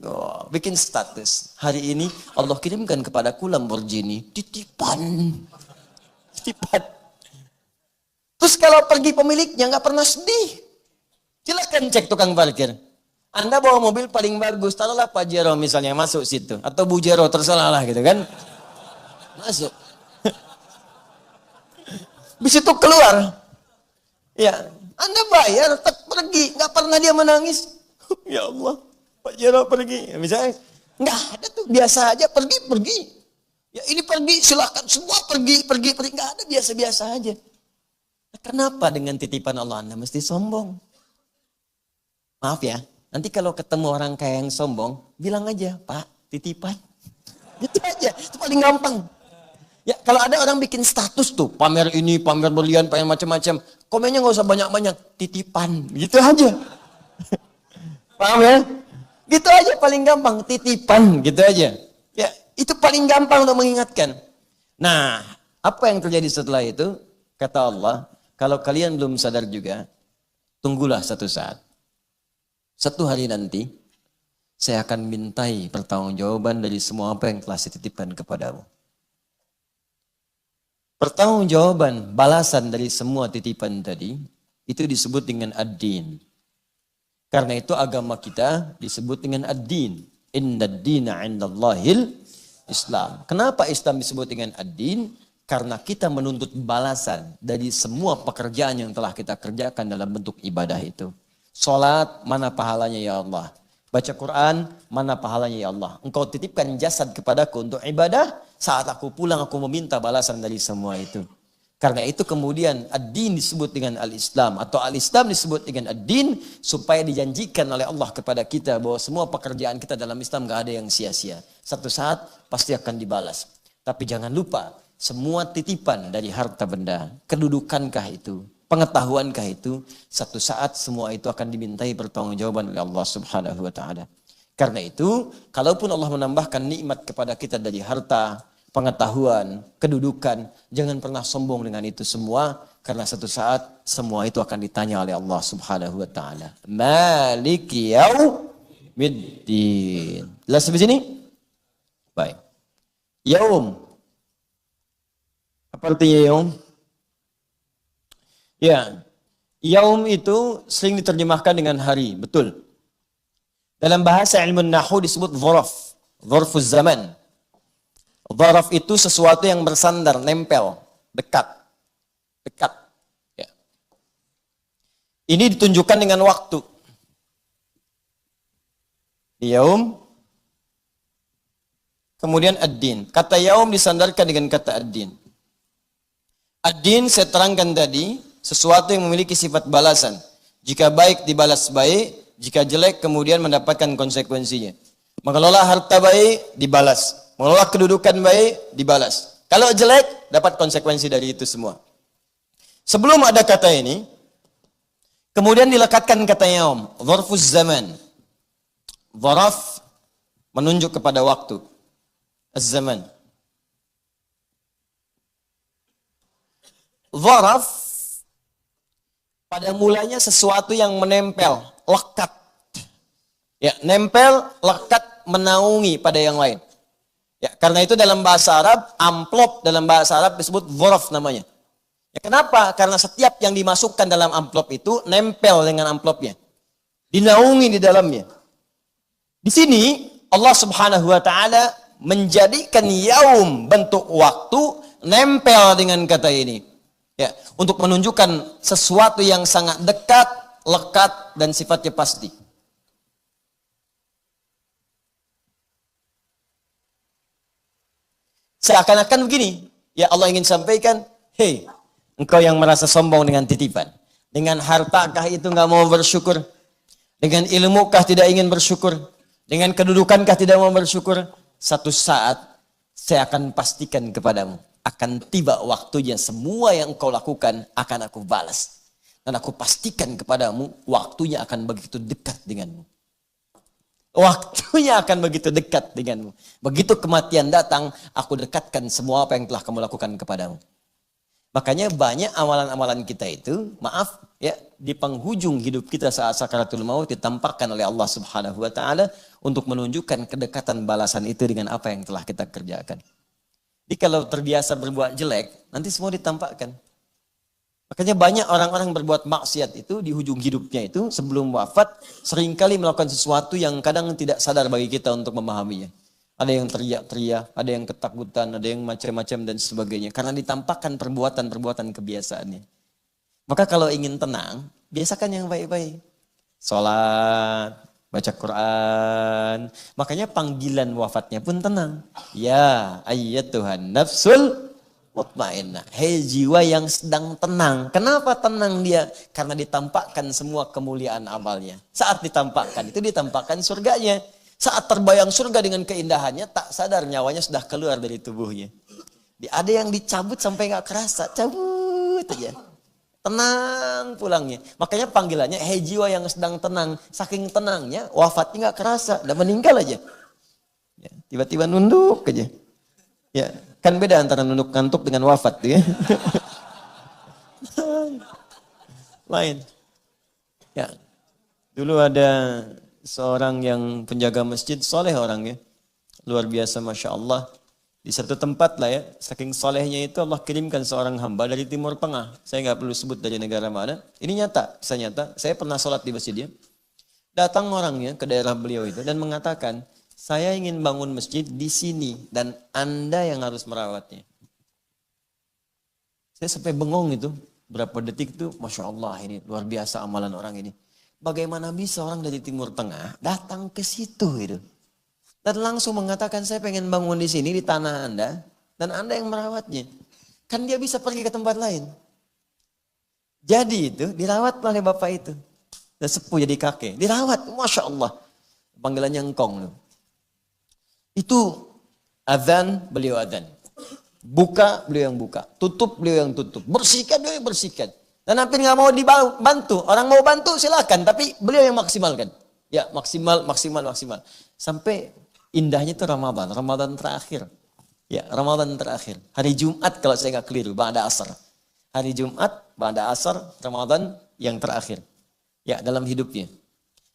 bikin status. Hari ini Allah kirimkan kepadaku Lamborghini, titipan. Terus kalau pergi pemiliknya nggak pernah sedih. Silahkan cek tukang parkir. Anda bawa mobil paling bagus, taruhlah Pajero misalnya masuk situ. Atau Bujero, terserah lah gitu kan. Masuk. Habis itu keluar. Ya, Anda bayar, tetap pergi. Nggak pernah dia menangis. Ya Allah, Pajero pergi. Ya, misalnya, nggak ada tuh, biasa aja, pergi. Ya ini pergi, silakan semua pergi. Nggak ada, biasa-biasa aja. Nah, kenapa dengan titipan Allah Anda mesti sombong? Maaf ya. Nanti kalau ketemu orang kayak yang sombong, bilang aja, Pak, titipan. Gitu aja, itu paling gampang. Ya, kalau ada orang bikin status tuh, pamer ini, pamer berlian, pamer macam-macam, komennya nggak usah banyak-banyak, titipan, gitu aja. Paham ya? Gitu aja paling gampang, titipan, gitu aja. Ya, itu paling gampang untuk mengingatkan. Nah, apa yang terjadi setelah itu? Kata Allah, kalau kalian belum sadar juga, tunggulah satu saat. Satu hari nanti, saya akan mintai pertanggungjawaban dari semua apa yang telah saya titipkan kepadamu. Pertanggungjawaban, balasan dari semua titipan tadi, itu disebut dengan ad-din. Karena itu agama kita disebut dengan ad-din. Inna ad-dina 'indallahil Islam. Kenapa Islam disebut dengan ad-din? Karena kita menuntut balasan dari semua pekerjaan yang telah kita kerjakan dalam bentuk ibadah itu. Salat, mana pahalanya ya Allah? Baca Quran, mana pahalanya ya Allah? Engkau titipkan jasad kepadaku untuk ibadah, saat aku pulang aku meminta balasan dari semua itu. Karena itu kemudian ad-din disebut dengan al-Islam, atau al-Islam disebut dengan ad-din, supaya dijanjikan oleh Allah kepada kita bahwa semua pekerjaan kita dalam Islam gak ada yang sia-sia. Satu saat pasti akan dibalas. Tapi jangan lupa, semua titipan dari harta benda, kedudukankah itu, pengetahuankah itu, satu saat semua itu akan dimintai pertanggungjawaban oleh Allah Subhanahu wa taala. Karena itu, kalaupun Allah menambahkan nikmat kepada kita dari harta, pengetahuan, kedudukan, jangan pernah sombong dengan itu semua, karena satu saat semua itu akan ditanya oleh Allah Subhanahu wa taala. Maliki yaumiddin. Jelas sampai sini? Baik. Yaum. Apa artinya yaum? Ya, yaum itu sering diterjemahkan dengan hari, betul. Dalam bahasa ilmu nahwu disebut dzaraf, dzarfuz zaman. Dzaraf itu sesuatu yang bersandar, nempel, dekat. Ya. Ini ditunjukkan dengan waktu. Yaum, kemudian ad-din. Kata yaum disandarkan dengan kata ad-din. Ad-din saya terangkan tadi, sesuatu yang memiliki sifat balasan. Jika baik dibalas baik, jika jelek kemudian mendapatkan konsekuensinya. Mengelola harta baik dibalas, mengelola kedudukan baik dibalas. Kalau jelek dapat konsekuensi dari itu semua. Sebelum ada kata ini, kemudian dilekatkan kata yaum, dzarfuz zaman. Dzaraf menunjuk kepada waktu. Az-zaman. Dzaraf pada mulanya sesuatu yang menempel, lekat. Ya, nempel, lekat, menaungi pada yang lain. Ya, karena itu dalam bahasa Arab, amplop dalam bahasa Arab disebut dzaraf namanya. Ya, kenapa? Karena setiap yang dimasukkan dalam amplop itu nempel dengan amplopnya. Dinaungi di dalamnya. Di sini Allah Subhanahu wa taala menjadikan yaum bentuk waktu nempel dengan kata ini. Ya, untuk menunjukkan sesuatu yang sangat dekat, lekat dan sifatnya pasti. Seakan-akan begini, ya Allah ingin sampaikan, hei, engkau yang merasa sombong dengan titipan, dengan hartakah itu nggak mau bersyukur, dengan ilmukah tidak ingin bersyukur, dengan kedudukankah tidak mau bersyukur, satu saat saya akan pastikan kepadamu, akan tiba waktunya semua yang engkau lakukan akan aku balas. Dan aku pastikan kepadamu, waktunya akan begitu dekat denganmu. Waktunya akan begitu dekat denganmu. Begitu kematian datang, aku dekatkan semua apa yang telah kamu lakukan kepadamu. Makanya banyak amalan-amalan kita itu, maaf ya, di penghujung hidup kita saat sakaratul maut ditampakkan oleh Allah Subhanahu wa taala untuk menunjukkan kedekatan balasan itu dengan apa yang telah kita kerjakan. Jadi kalau terbiasa berbuat jelek, nanti semua ditampakkan. Makanya banyak orang-orang berbuat maksiat itu di hujung hidupnya itu sebelum wafat seringkali melakukan sesuatu yang kadang tidak sadar bagi kita untuk memahaminya. Ada yang teriak-teriak, ada yang ketakutan, ada yang macam-macam dan sebagainya. Karena ditampakkan perbuatan-perbuatan kebiasaannya. Maka kalau ingin tenang, biasakan yang baik-baik. Sholat, baca Quran. Makanya panggilan wafatnya pun tenang. Ya ayyatuhan nafsul mutmainnah. Hei jiwa yang sedang tenang. Kenapa tenang dia? Karena ditampakkan semua kemuliaan amalnya. Saat ditampakkan itu ditampakkan surganya. Saat terbayang surga dengan keindahannya, tak sadar nyawanya sudah keluar dari tubuhnya. Ada yang dicabut sampai gak kerasa. Cabut aja. Tenang pulangnya. Makanya panggilannya, hei jiwa yang sedang tenang. Saking tenangnya, wafatnya gak kerasa. Dan meninggal aja. Ya, tiba-tiba nunduk aja. Ya, kan beda antara nunduk ngantuk dengan wafat tuh ya. Lain. Ya. Dulu ada seorang yang penjaga masjid, soleh orangnya. Luar biasa Masya Allah. Di satu tempat lah ya, saking solehnya itu Allah kirimkan seorang hamba dari Timur Tengah. Saya nggak perlu sebut dari negara mana. Ini nyata, bisa nyata. Saya pernah sholat di masjidnya. Datang orangnya ke daerah beliau itu dan mengatakan, saya ingin bangun masjid di sini dan Anda yang harus merawatnya. Saya sampai bengong itu, berapa detik itu, Masya Allah ini luar biasa amalan orang ini. Bagaimana bisa orang dari Timur Tengah datang ke situ itu. Dan langsung mengatakan saya pengen bangun di sini, di tanah Anda. Dan Anda yang merawatnya. Kan dia bisa pergi ke tempat lain. Jadi itu dirawat oleh bapak itu. Dan sepuh jadi kakek. Dirawat, Masya Allah. Panggilannya engkong. Itu azan, beliau azan. Buka, beliau yang buka. Tutup, beliau yang tutup. Bersihkan, beliau yang bersihkan. Dan hampir nggak mau dibantu. Orang mau bantu silakan, tapi beliau yang maksimalkan. Ya maksimal. Sampai indahnya itu Ramadan terakhir. Ya Ramadan terakhir. Hari Jumat kalau saya nggak keliru, ba'da asar. Hari Jumat, ba'da asar, Ramadan yang terakhir. Ya dalam hidupnya.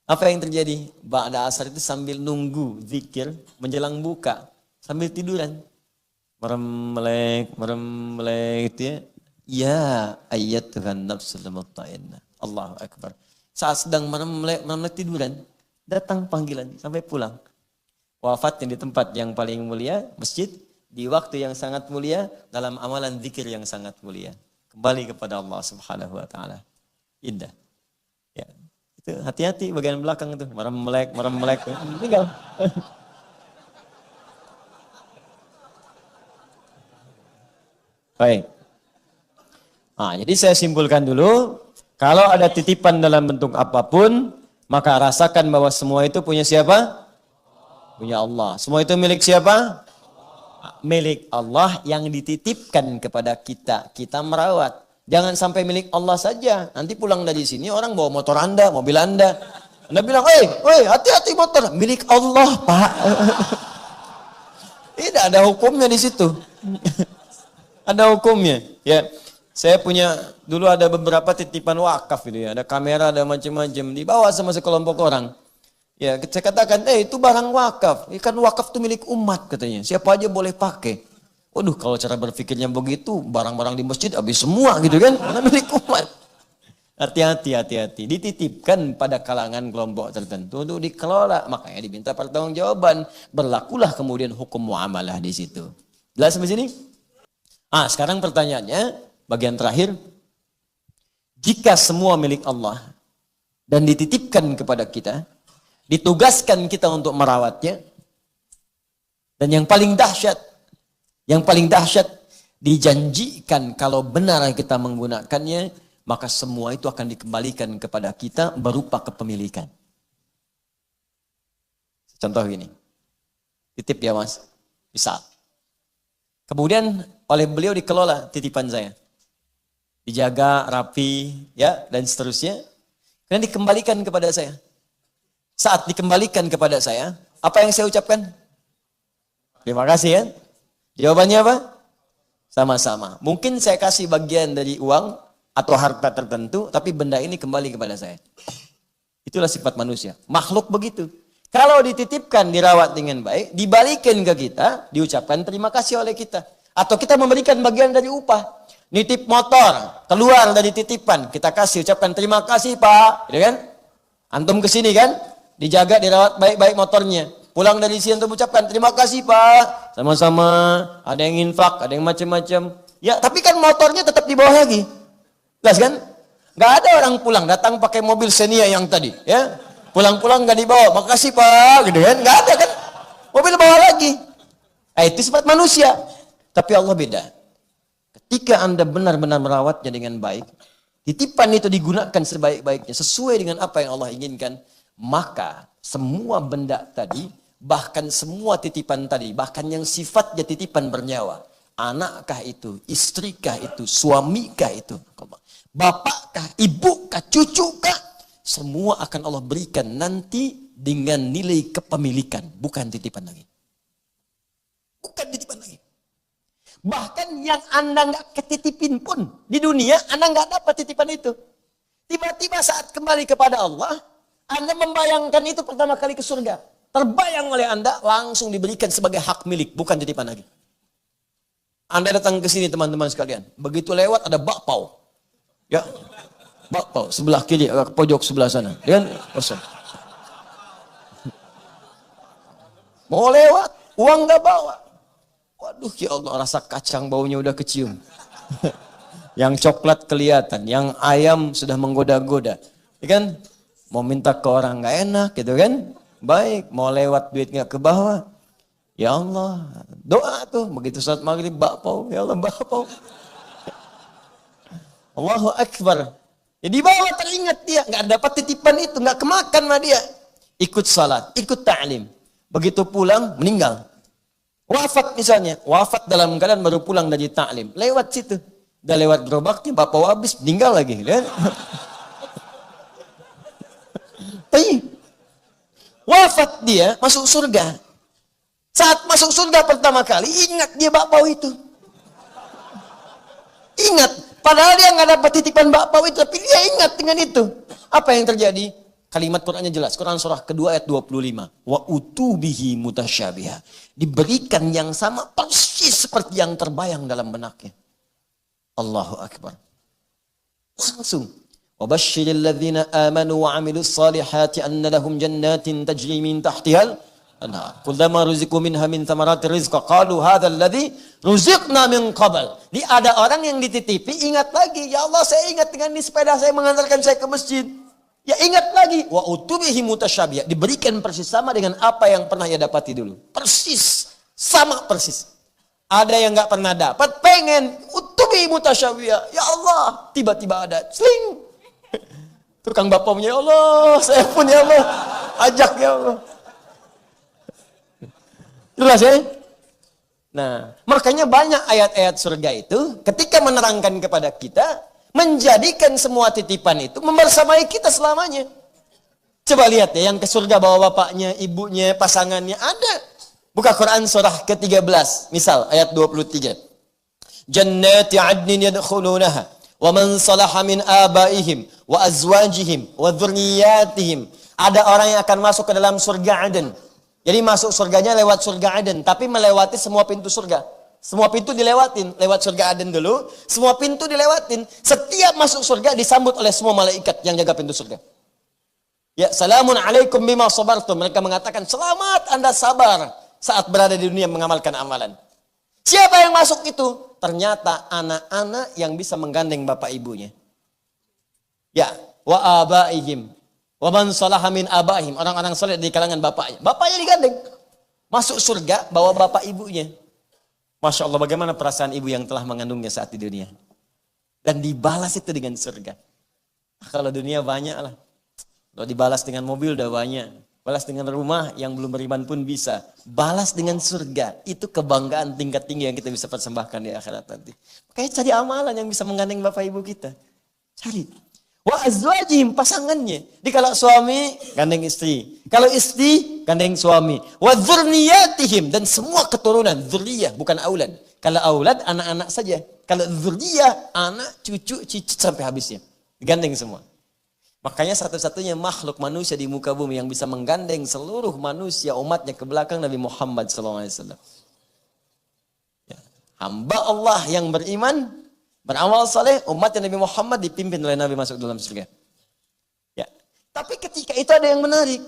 Apa yang terjadi? Ba'da asar itu sambil nunggu zikir menjelang buka, sambil tiduran. Merem melek itu ya. Ya ayyatuhan nafsul mutmainnah. Allahu Akbar. Saat sedang merem tiduran, datang panggilan sampai pulang. Wafatnya di tempat yang paling mulia, masjid, di waktu yang sangat mulia, dalam amalan zikir yang sangat mulia. Kembali kepada Allah Subhanahu wa taala. Indah. Ya. Itu hati-hati bagian belakang itu, merem melek. Tinggal. Baik. Nah, jadi saya simpulkan dulu, kalau ada titipan dalam bentuk apapun, maka rasakan bahwa semua itu punya siapa? Punya Allah. Semua itu milik siapa? Milik Allah yang dititipkan kepada kita. Kita merawat. Jangan sampai milik Allah saja. Nanti pulang dari sini orang bawa motor Anda, mobil Anda. Anda bilang, hati-hati motor. Milik Allah, Pak. Tidak ada hukumnya di situ. Ada hukumnya. Ya. Saya punya, dulu ada beberapa titipan wakaf itu ya. Ada kamera, ada macam-macam. Dibawa sama sekelompok orang. Ya, saya katakan, itu barang wakaf. Kan wakaf itu milik umat katanya. Siapa aja boleh pakai. Waduh, kalau cara berpikirnya begitu, barang-barang di masjid habis semua gitu kan. Karena milik umat. Hati-hati. Dititipkan pada kalangan kelompok tertentu untuk dikelola. Makanya diminta pertanggungjawaban. Berlakulah kemudian hukum muamalah di situ. Jelas sampai sini? Sekarang pertanyaannya, bagian terakhir. Jika semua milik Allah dan dititipkan kepada kita, ditugaskan kita untuk merawatnya, dan yang paling dahsyat, dijanjikan kalau benar kita menggunakannya, maka semua itu akan dikembalikan kepada kita berupa kepemilikan. Contoh ini, titip ya mas, misal. Kemudian oleh beliau dikelola titipan saya. Dijaga, rapi, ya, dan seterusnya. Kemudian dikembalikan kepada saya. Saat dikembalikan kepada saya, apa yang saya ucapkan? Terima kasih ya. Jawabannya apa? Sama-sama. Mungkin saya kasih bagian dari uang atau harta tertentu, tapi benda ini kembali kepada saya. Itulah sifat manusia. Makhluk begitu. Kalau dititipkan, dirawat dengan baik, dibalikin ke kita, diucapkan terima kasih oleh kita. Atau kita memberikan bagian dari upah. Nitip motor, keluar dari titipan, kita kasih, ucapkan terima kasih Pak. Gitu kan? Antum kesini kan? Dijaga, dirawat baik-baik motornya. Pulang dari sini untuk ucapkan terima kasih Pak. Sama-sama, ada yang infak, ada yang macam-macam. Ya, tapi kan motornya tetap di bawah lagi. Jelas kan? Gak ada orang pulang, datang pakai mobil Xenia yang tadi. Ya, pulang-pulang gak dibawa, makasih Pak. Gitu kan? Gak ada kan? Mobil bawa lagi. Itu sifat manusia. Tapi Allah beda. Ketika Anda benar-benar merawatnya dengan baik, titipan itu digunakan sebaik-baiknya, sesuai dengan apa yang Allah inginkan, maka semua benda tadi, bahkan semua titipan tadi, bahkan yang sifatnya titipan bernyawa, anakkah itu, istrikah itu, suamikah itu, bapakkah, ibukah, cucukah, semua akan Allah berikan nanti dengan nilai kepemilikan, bukan titipan lagi. Bukan titipan lagi. Bahkan yang Anda nggak ketitipin pun di dunia, Anda nggak dapat titipan itu. Tiba-tiba saat kembali kepada Allah, Anda membayangkan itu pertama kali ke surga. Terbayang oleh Anda, langsung diberikan sebagai hak milik, bukan titipan lagi. Anda datang ke sini teman-teman sekalian, begitu lewat ada bakpao. Ya, bakpao sebelah kiri, agak ke pojok sebelah sana. Dia kosong. Mau lewat, uang nggak bawa. Waduh ya Allah, rasa kacang baunya udah kecium. Yang coklat kelihatan, yang ayam sudah menggoda-goda. Ya kan? Mau minta ke orang nggak enak gitu kan? Baik, mau lewat duit nggak ke bawah. Ya Allah, doa tuh begitu saat maghrib bakpao, ya Allah bakpao. Allahu Akbar. Jadi bawah teringat dia, nggak dapat titipan itu, nggak kemakan sama dia. Ikut salat, ikut ta'lim. Begitu pulang, meninggal. Wafat misalnya, wafat dalam keadaan baru pulang dari ta'lim. Lewat situ. Udah lewat gerobaknya, bapak habis, meninggal lagi. Kan? Wafat dia, masuk surga. Saat masuk surga pertama kali, ingat dia bakpao itu. Ingat. Padahal dia nggak dapat titipan bakpao itu, tapi dia ingat dengan itu. Apa yang terjadi? Kalimat Qur'annya jelas. Quran surah kedua ayat 25. Wa utubihi mutasyabiha. Diberikan yang sama persis seperti yang terbayang dalam benaknya. Allahu Akbar. Langsung. Wa basyiril ladzina amanu wa amilus salihati anna lahum jannatin tajri min tahtihal anhar. Kullama ruziqu minha min thamarati rizqa qalu hadzal ladzi ruziqna min qabl. Di ada orang yang dititipi ingat lagi, ya Allah saya ingat dengan ini sepeda saya mengantarkan saya ke masjid. Ya ingat lagi, wa utubihi mutasyabiha, diberikan persis sama dengan apa yang pernah ia dapati dulu. Persis, sama persis. Ada yang nggak pernah dapat, pengen utubihi mutasyabiha. Ya Allah, tiba-tiba ada, sling. Tukang bapaknya, ya Allah, saya pun ya Allah, ajak ya Allah. Jelas ya? Nah, makanya banyak ayat-ayat surga itu ketika menerangkan kepada kita, menjadikan semua titipan itu membersamai kita selamanya. Coba lihat ya, yang ke surga bawa bapaknya, ibunya, pasangannya, ada. Buka Quran surah ke-13, misal ayat 23. Jannati adnin yadkhulunaha wa man salaha min abaihim wa azwajihim wa dhurriyyatihim. Ada orang yang akan masuk ke dalam surga Aden. Jadi masuk surganya lewat surga Aden, tapi melewati semua pintu surga. Semua pintu dilewatin, lewat surga Aden dulu, semua pintu dilewatin. Setiap masuk surga disambut oleh semua malaikat yang jaga pintu surga. Ya, salamun alaikum bima sabartum. Mereka mengatakan, selamat Anda sabar saat berada di dunia mengamalkan amalan. Siapa yang masuk itu? Ternyata anak-anak yang bisa menggandeng bapak ibunya. Ya, wa abaihim, wa man salaha min abaihim. Orang-orang saleh di kalangan bapaknya. Bapaknya digandeng. Masuk surga bawa bapak ibunya. Masya Allah, bagaimana perasaan ibu yang telah mengandungnya saat di dunia. Dan dibalas itu dengan surga. Kalau dunia banyak lah. Kalau dibalas dengan mobil udah banyak. Balas dengan rumah yang belum beriman pun bisa. Balas dengan surga. Itu kebanggaan tingkat tinggi yang kita bisa persembahkan di akhirat nanti. Makanya cari amalan yang bisa menggandeng bapak ibu kita. Cari. Wa azwajihim, pasangannya. Jadi kalau suami, gandeng istri. Kalau istri, gandeng suami. Wa dzurriyyatihim, dan semua keturunan. Dzurriyah, bukan aulad. Kalau aulad, anak-anak saja. Kalau dzurriyah, anak, cucu, cicit sampai habisnya. Gandeng semua. Makanya satu-satunya makhluk manusia di muka bumi yang bisa menggandeng seluruh manusia umatnya ke belakang Nabi Muhammad SAW. Ya. Hamba Allah yang beriman, beramal saleh, umatnya Nabi Muhammad dipimpin oleh Nabi masuk dalam surga. Ya. Tapi ketika itu ada yang menarik.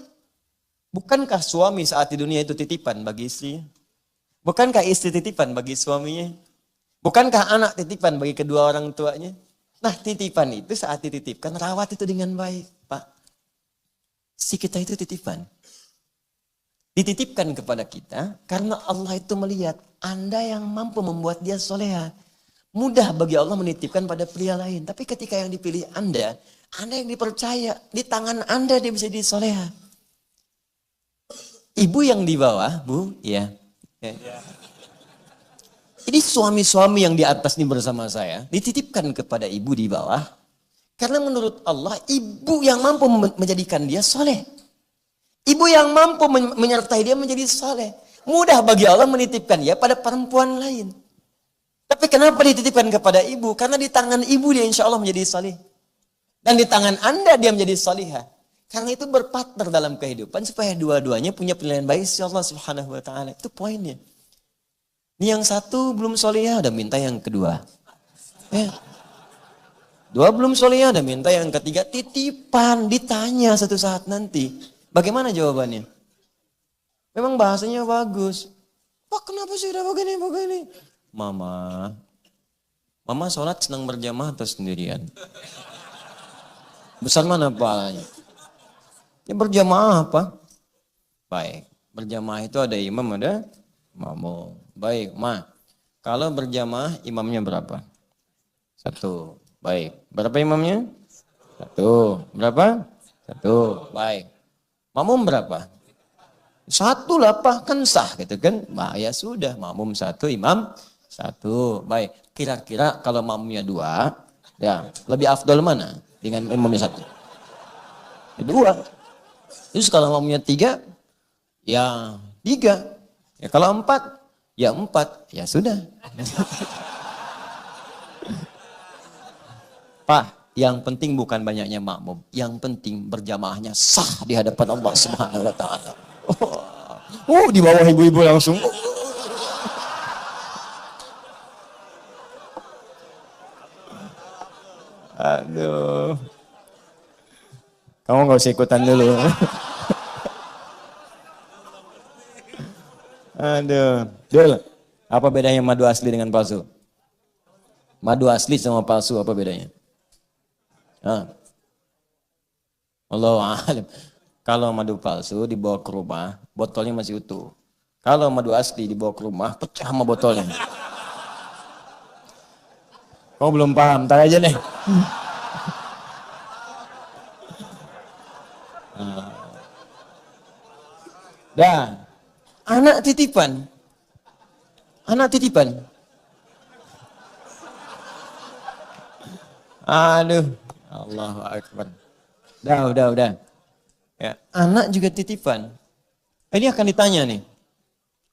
Bukankah suami saat di dunia itu titipan bagi istri? Bukankah istri titipan bagi suaminya? Bukankah anak titipan bagi kedua orang tuanya? Nah, titipan itu saat dititipkan, rawat itu dengan baik, Pak. Si kita itu titipan. Dititipkan kepada kita, karena Allah itu melihat, Anda yang mampu membuat dia soleha. Mudah bagi Allah menitipkan pada pria lain. Tapi ketika yang dipilih Anda yang dipercaya, di tangan Anda dia bisa jadi soleha. Ibu yang di bawah, Bu, ya. Ini suami-suami yang di atas ini bersama saya dititipkan kepada ibu di bawah. Karena menurut Allah ibu yang mampu menjadikan dia soleh. Ibu yang mampu menyertai dia menjadi soleh. Mudah bagi Allah menitipkan dia pada perempuan lain. Tapi kenapa dititipkan kepada ibu? Karena di tangan ibu dia insya Allah menjadi soleh. Dan di tangan Anda dia menjadi solihah. Karena itu berpartner dalam kehidupan supaya dua-duanya punya penilaian baik insya Allah subhanahu wa ta'ala. Itu poinnya. Ini yang satu belum solihah, udah minta yang kedua. Ya. Dua belum solihah, udah minta yang ketiga. Titipan, ditanya satu saat nanti. Bagaimana jawabannya? Memang bahasanya bagus. Pak, kenapa sih udah begini? Mama sholat senang berjamaah atau sendirian? Besar mana pahalanya? Ya berjamaah apa? Baik, berjamaah itu ada imam, ada makmum. Baik, Ma. Kalau berjamaah imamnya berapa? 1. Baik. Berapa imamnya? 1. Berapa? 1. Baik. Makmum berapa? 1 lah, Pak. Kan sah gitu kan. Bah, ya sudah. Makmum 1, imam 1. Baik. Kira-kira kalau makmumnya 2, ya lebih afdol mana dengan imamnya 1? 2. Terus kalau makmumnya 3, ya 3. Ya kalau 4, ya 4, ya sudah. Pak, yang penting bukan banyaknya makmum. Yang penting berjamaahnya sah di hadapan Allah Subhanahu wa ta'ala. Di bawah ibu-ibu langsung. Aduh. Kamu gak usah ikutan dulu. Aduh. Dul, apa bedanya madu asli dengan palsu? Madu asli sama palsu apa bedanya? Allahu a'lam. Kalau madu palsu dibawa ke rumah, botolnya masih utuh. Kalau madu asli dibawa ke rumah, pecah sama botolnya. Kau belum paham, ntar aja nih. Dah, anak titipan. Aduh, Allahu Akbar. Udah. Ya, anak juga titipan. Ini akan ditanya nih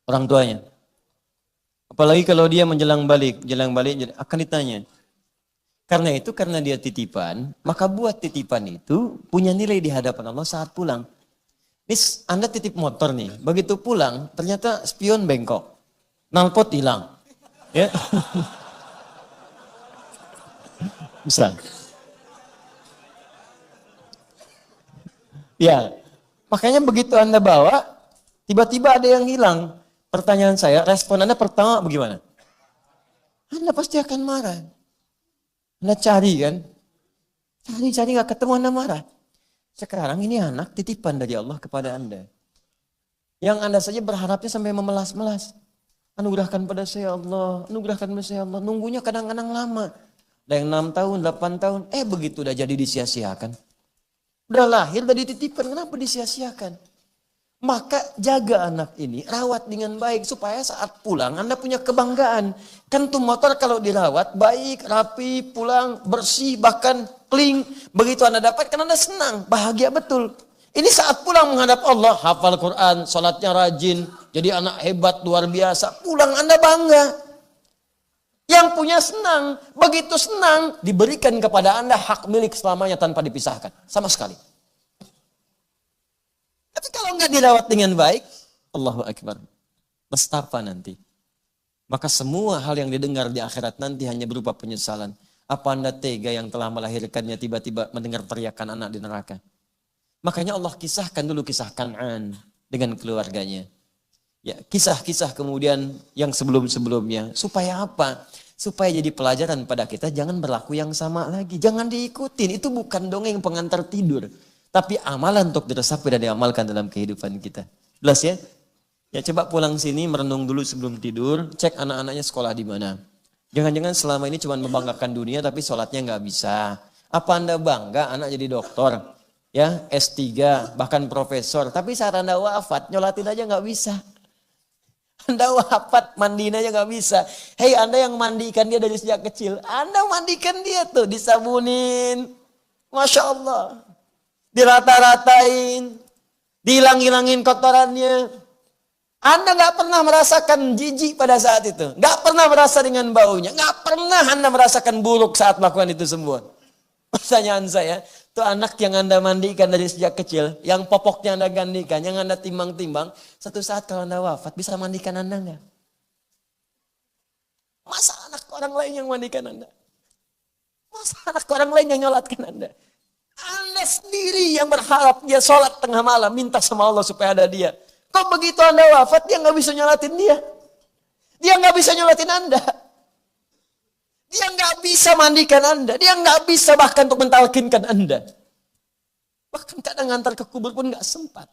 orang tuanya. Apalagi kalau dia menjelang balik akan ditanya. Karena itu, karena dia titipan, maka buat titipan itu punya nilai di hadapan Allah saat pulang. Nis, Anda titip motor nih, begitu pulang, ternyata spion bengkok, knalpot hilang. Ya. Misal. Ya, makanya begitu Anda bawa, tiba-tiba ada yang hilang. Pertanyaan saya, respon Anda pertama bagaimana? Anda pasti akan marah. Anda cari kan? Cari gak ketemu Anda marah. Sekarang ini anak titipan dari Allah kepada Anda. Yang Anda saja berharapnya sampai memelas-melas. Anugerahkan pada saya Allah, anugerahkan pada saya Allah. Nunggunya kadang-kadang lama. Ada yang 6 tahun, 8 tahun. Begitu udah jadi disia-siakan. Udah lahir, udah dititipkan, kenapa disia-siakan? Maka jaga anak ini, rawat dengan baik supaya saat pulang Anda punya kebanggaan. Kan tuh motor kalau dirawat baik, rapi, pulang, bersih, bahkan clean. Begitu Anda dapat kan Anda senang, bahagia betul. Ini saat pulang menghadap Allah, hafal Quran, sholatnya rajin, jadi anak hebat, luar biasa. Pulang Anda bangga. Yang punya senang, begitu senang diberikan kepada Anda hak milik selamanya tanpa dipisahkan. Sama sekali. Tapi kalau nggak dirawat dengan baik, Allahu Akbar, betapa nanti. Maka semua hal yang didengar di akhirat nanti hanya berupa penyesalan. Apa Anda tega yang telah melahirkannya tiba-tiba mendengar teriakan anak di neraka? Makanya Allah kisahkan dulu kisah Kan'an dengan keluarganya. Ya, kisah-kisah kemudian yang sebelum-sebelumnya. Supaya apa? Supaya jadi pelajaran pada kita, jangan berlaku yang sama lagi. Jangan diikutin, itu bukan dongeng pengantar tidur. Tapi amalan untuk diresapi dan diamalkan dalam kehidupan kita. Jelas ya? Ya coba pulang sini merenung dulu sebelum tidur. Cek anak-anaknya sekolah di mana. Jangan-jangan selama ini cuma membanggakan dunia tapi sholatnya nggak bisa. Apa Anda bangga anak jadi dokter? Ya S3 bahkan profesor. Tapi saat Anda wafat nyolatin aja nggak bisa. Anda wafat mandiin aja nggak bisa. Hei Anda yang mandikan dia dari sejak kecil. Anda mandikan dia tuh disabunin. Masya Allah. Dirata-ratain, dihilang-hilangin kotorannya. Anda nggak pernah merasakan jijik pada saat itu, nggak pernah merasa dengan baunya, nggak pernah Anda merasakan buruk saat melakukan itu semua. Pertanyaan saya, tuh anak yang Anda mandikan dari sejak kecil, yang popoknya Anda gandikan, yang Anda timbang-timbang, satu saat kalau Anda wafat bisa mandikan Anda nggak? Masa anak orang lain yang mandikan Anda? Masa anak orang lain yang nyolatkan Anda? Anda sendiri yang berharap dia sholat tengah malam, minta sama Allah supaya ada dia. Kok begitu Anda wafat, dia nggak bisa nyolatin dia. Dia nggak bisa nyolatin Anda. Dia nggak bisa mandikan Anda. Dia nggak bisa bahkan untuk mentalkinkan Anda. Bahkan kadang antar ke kubur pun nggak sempat.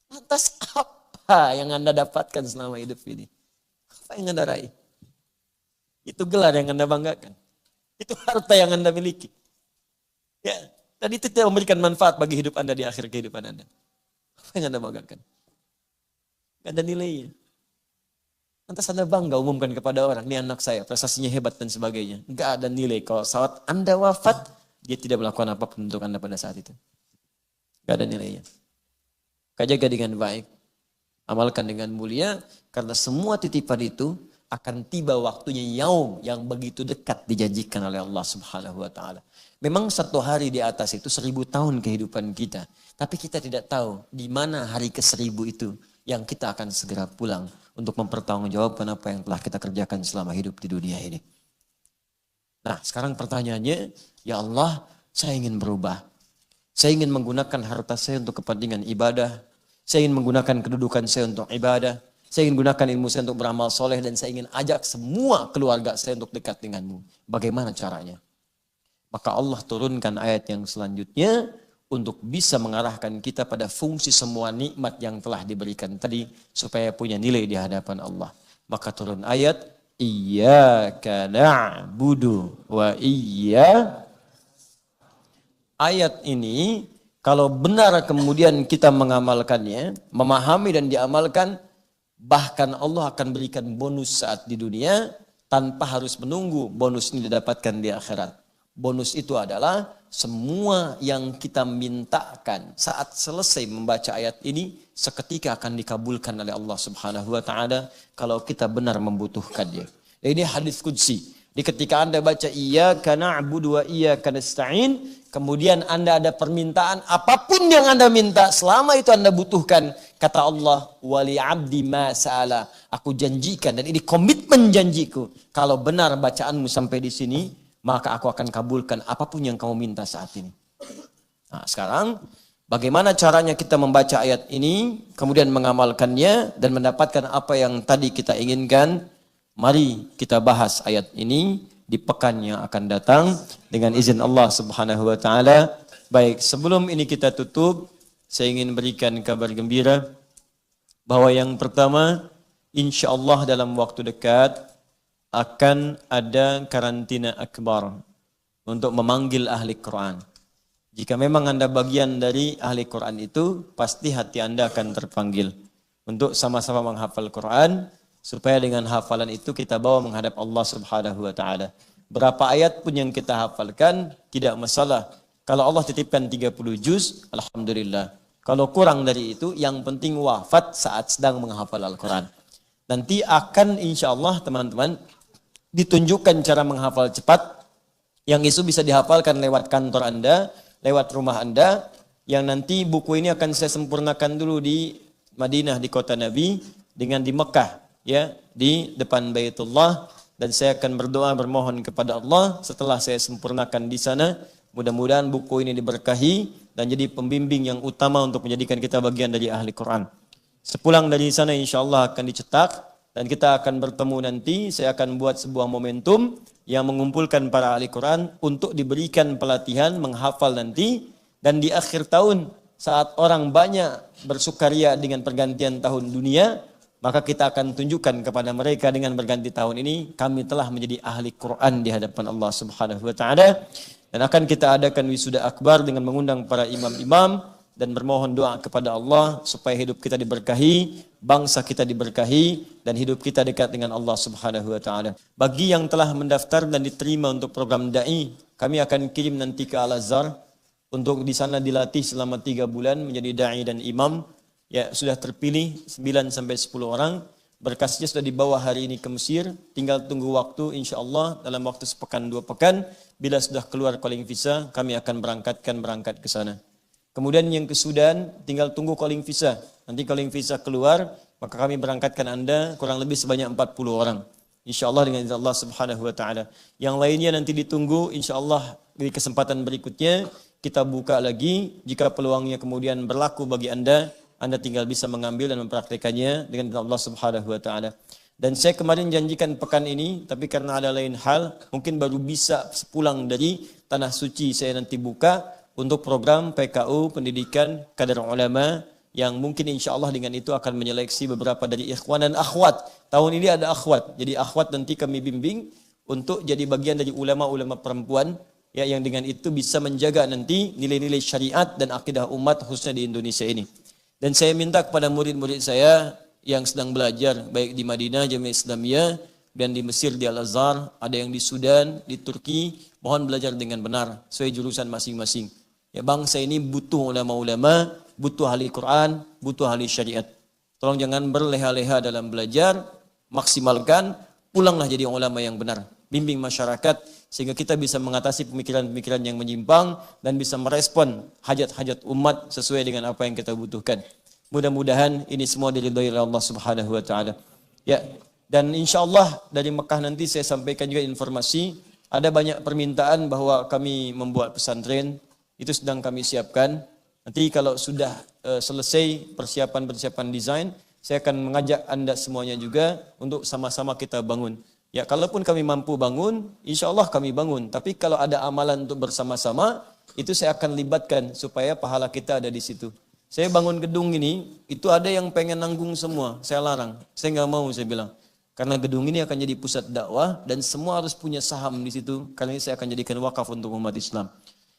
Lantas apa yang Anda dapatkan selama hidup ini? Apa yang Anda raih? Itu gelar yang Anda banggakan. Itu harta yang Anda miliki. Ya. Dan itu tidak memberikan manfaat bagi hidup Anda di akhir kehidupan Anda. Apa yang Anda banggakan? Gak ada nilainya. Lantas Anda bangga umumkan kepada orang, ini anak saya, prestasinya hebat dan sebagainya. Gak ada nilai. Kalau saat Anda wafat, dia tidak melakukan apapun untuk Anda pada saat itu. Gak ada nilainya. Jaga dengan baik. Amalkan dengan mulia, karena semua titipan itu akan tiba waktunya yaum yang begitu dekat dijanjikan oleh Allah Subhanahu wa taala. Memang satu hari di atas itu 1000 tahun kehidupan kita. Tapi kita tidak tahu di mana hari ke-1000 itu yang kita akan segera pulang untuk mempertanggungjawabkan apa yang telah kita kerjakan selama hidup di dunia ini. Nah, sekarang pertanyaannya, ya Allah, saya ingin berubah. Saya ingin menggunakan harta saya untuk kepentingan ibadah. Saya ingin menggunakan kedudukan saya untuk ibadah. Saya ingin gunakan ilmu saya untuk beramal soleh dan saya ingin ajak semua keluarga saya untuk dekat denganmu. Bagaimana caranya? Maka Allah turunkan ayat yang selanjutnya untuk bisa mengarahkan kita pada fungsi semua nikmat yang telah diberikan tadi supaya punya nilai di hadapan Allah. Maka turun ayat Iyyaka na'budu wa ayat ini kalau benar kemudian kita mengamalkannya, memahami dan diamalkan, bahkan Allah akan berikan bonus saat di dunia tanpa harus menunggu bonus ini didapatkan di akhirat. Bonus itu adalah semua yang kita mintakan saat selesai membaca ayat ini seketika akan dikabulkan oleh Allah Subhanahu wa taala kalau kita benar membutuhkannya. Ini hadis qudsi Di ketika Anda baca iyyaka na'budu wa iyyaka nasta'in, kemudian Anda ada permintaan apapun yang Anda minta selama itu Anda butuhkan, kata Allah, wali abdi ma sa'ala. Aku janjikan dan ini komitmen janjiku. Kalau benar bacaanmu sampai di sini, maka aku akan kabulkan apapun yang kamu minta saat ini. Nah, sekarang bagaimana caranya kita membaca ayat ini, kemudian mengamalkannya dan mendapatkan apa yang tadi kita inginkan? Mari kita bahas ayat ini di pekan yang akan datang dengan izin Allah Subhanahu wa taala. Baik, sebelum ini kita tutup, saya ingin berikan kabar gembira bahwa yang pertama, insyaallah dalam waktu dekat akan ada karantina akbar untuk memanggil ahli Quran. Jika memang Anda bagian dari ahli Quran itu, pasti hati Anda akan terpanggil untuk sama-sama menghafal Quran, supaya dengan hafalan itu kita bawa menghadap Allah Subhanahu wa taala. Berapa ayat pun yang kita hafalkan tidak masalah. Kalau Allah titipkan 30 juz, alhamdulillah. Kalau kurang dari itu, yang penting wafat saat sedang menghafal Al-Quran. Nanti akan insyaallah teman-teman ditunjukkan cara menghafal cepat, yang itu bisa dihafalkan lewat kantor Anda, lewat rumah Anda, yang nanti buku ini akan saya sempurnakan dulu di Madinah, di kota Nabi, dengan di Mekah, ya, di depan Baitullah, dan saya akan berdoa bermohon kepada Allah setelah saya sempurnakan di sana. Mudah-mudahan buku ini diberkahi dan jadi pembimbing yang utama untuk menjadikan kita bagian dari ahli Quran. Sepulang dari sana insyaallah akan dicetak dan kita akan bertemu nanti. Saya akan buat sebuah momentum yang mengumpulkan para ahli Quran untuk diberikan pelatihan menghafal nanti, dan di akhir tahun saat orang banyak bersukaria dengan pergantian tahun dunia, maka kita akan tunjukkan kepada mereka dengan berganti tahun ini, kami telah menjadi ahli Quran di hadapan Allah Subhanahu wa taala. Dan akan kita adakan wisuda akbar dengan mengundang para imam-imam dan bermohon doa kepada Allah supaya hidup kita diberkahi, bangsa kita diberkahi, dan hidup kita dekat dengan Allah Subhanahu wa taala. Bagi yang telah mendaftar dan diterima untuk program dai, kami akan kirim nanti ke Al-Azhar untuk di sana dilatih selama 3 bulan menjadi dai dan imam. Ya, sudah terpilih 9 sampai 10 orang. Berkasnya sudah dibawa hari ini ke Mesir. Tinggal tunggu waktu, insyaallah dalam waktu sepekan 2 pekan. Bila sudah keluar calling visa, kami akan berangkat ke sana. Kemudian yang ke Sudan, tinggal tunggu calling visa. Nanti calling visa keluar, maka kami berangkatkan Anda kurang lebih sebanyak 40 orang. Insyaallah dengan izin Allah Subhanahu wa taala. Yang lainnya nanti ditunggu, insyaallah di kesempatan berikutnya kita buka lagi. Jika peluangnya kemudian berlaku bagi Anda tinggal bisa mengambil dan mempraktekannya dengan Allah Subhanahu wa taala. Dan saya kemarin janjikan pekan ini, tapi karena ada lain hal, mungkin baru bisa sepulang dari tanah suci saya nanti buka untuk program PKU pendidikan kader ulama, yang mungkin insyaallah dengan itu akan menyeleksi beberapa dari ikhwan dan akhwat. Tahun ini ada akhwat. Jadi akhwat nanti kami bimbing untuk jadi bagian dari ulama-ulama perempuan, ya, yang dengan itu bisa menjaga nanti nilai-nilai syariat dan akidah umat khususnya di Indonesia ini. Dan saya minta kepada murid-murid saya yang sedang belajar baik di Madinah Jamiah Islamiyah dan di Mesir di Al-Azhar, ada yang di Sudan, di Turki, mohon belajar dengan benar sesuai jurusan masing-masing. Ya, bangsa ini butuh ulama-ulama, butuh ahli Quran, butuh ahli syariat. Tolong jangan berleha-leha dalam belajar, maksimalkan, pulanglah jadi ulama yang benar. Bimbing masyarakat sehingga kita bisa mengatasi pemikiran-pemikiran yang menyimpang dan bisa merespon hajat-hajat umat sesuai dengan apa yang kita butuhkan. Mudah-mudahan ini semua diridhai oleh Allah Subhanahu wa taala. Ya, dan insyaallah dari Mekah nanti saya sampaikan juga informasi, ada banyak permintaan bahwa kami membuat pesantren, itu sedang kami siapkan. Nanti kalau sudah selesai persiapan desain, saya akan mengajak Anda semuanya juga untuk sama-sama kita bangun. Ya, kalaupun kami mampu bangun, insyaallah kami bangun. Tapi kalau ada amalan untuk bersama-sama, itu saya akan libatkan supaya pahala kita ada di situ. Saya bangun gedung ini, itu ada yang pengen nanggung semua, saya larang. Saya nggak mau, saya bilang. Karena gedung ini akan jadi pusat dakwah dan semua harus punya saham di situ. Karena ini saya akan jadikan wakaf untuk umat Islam.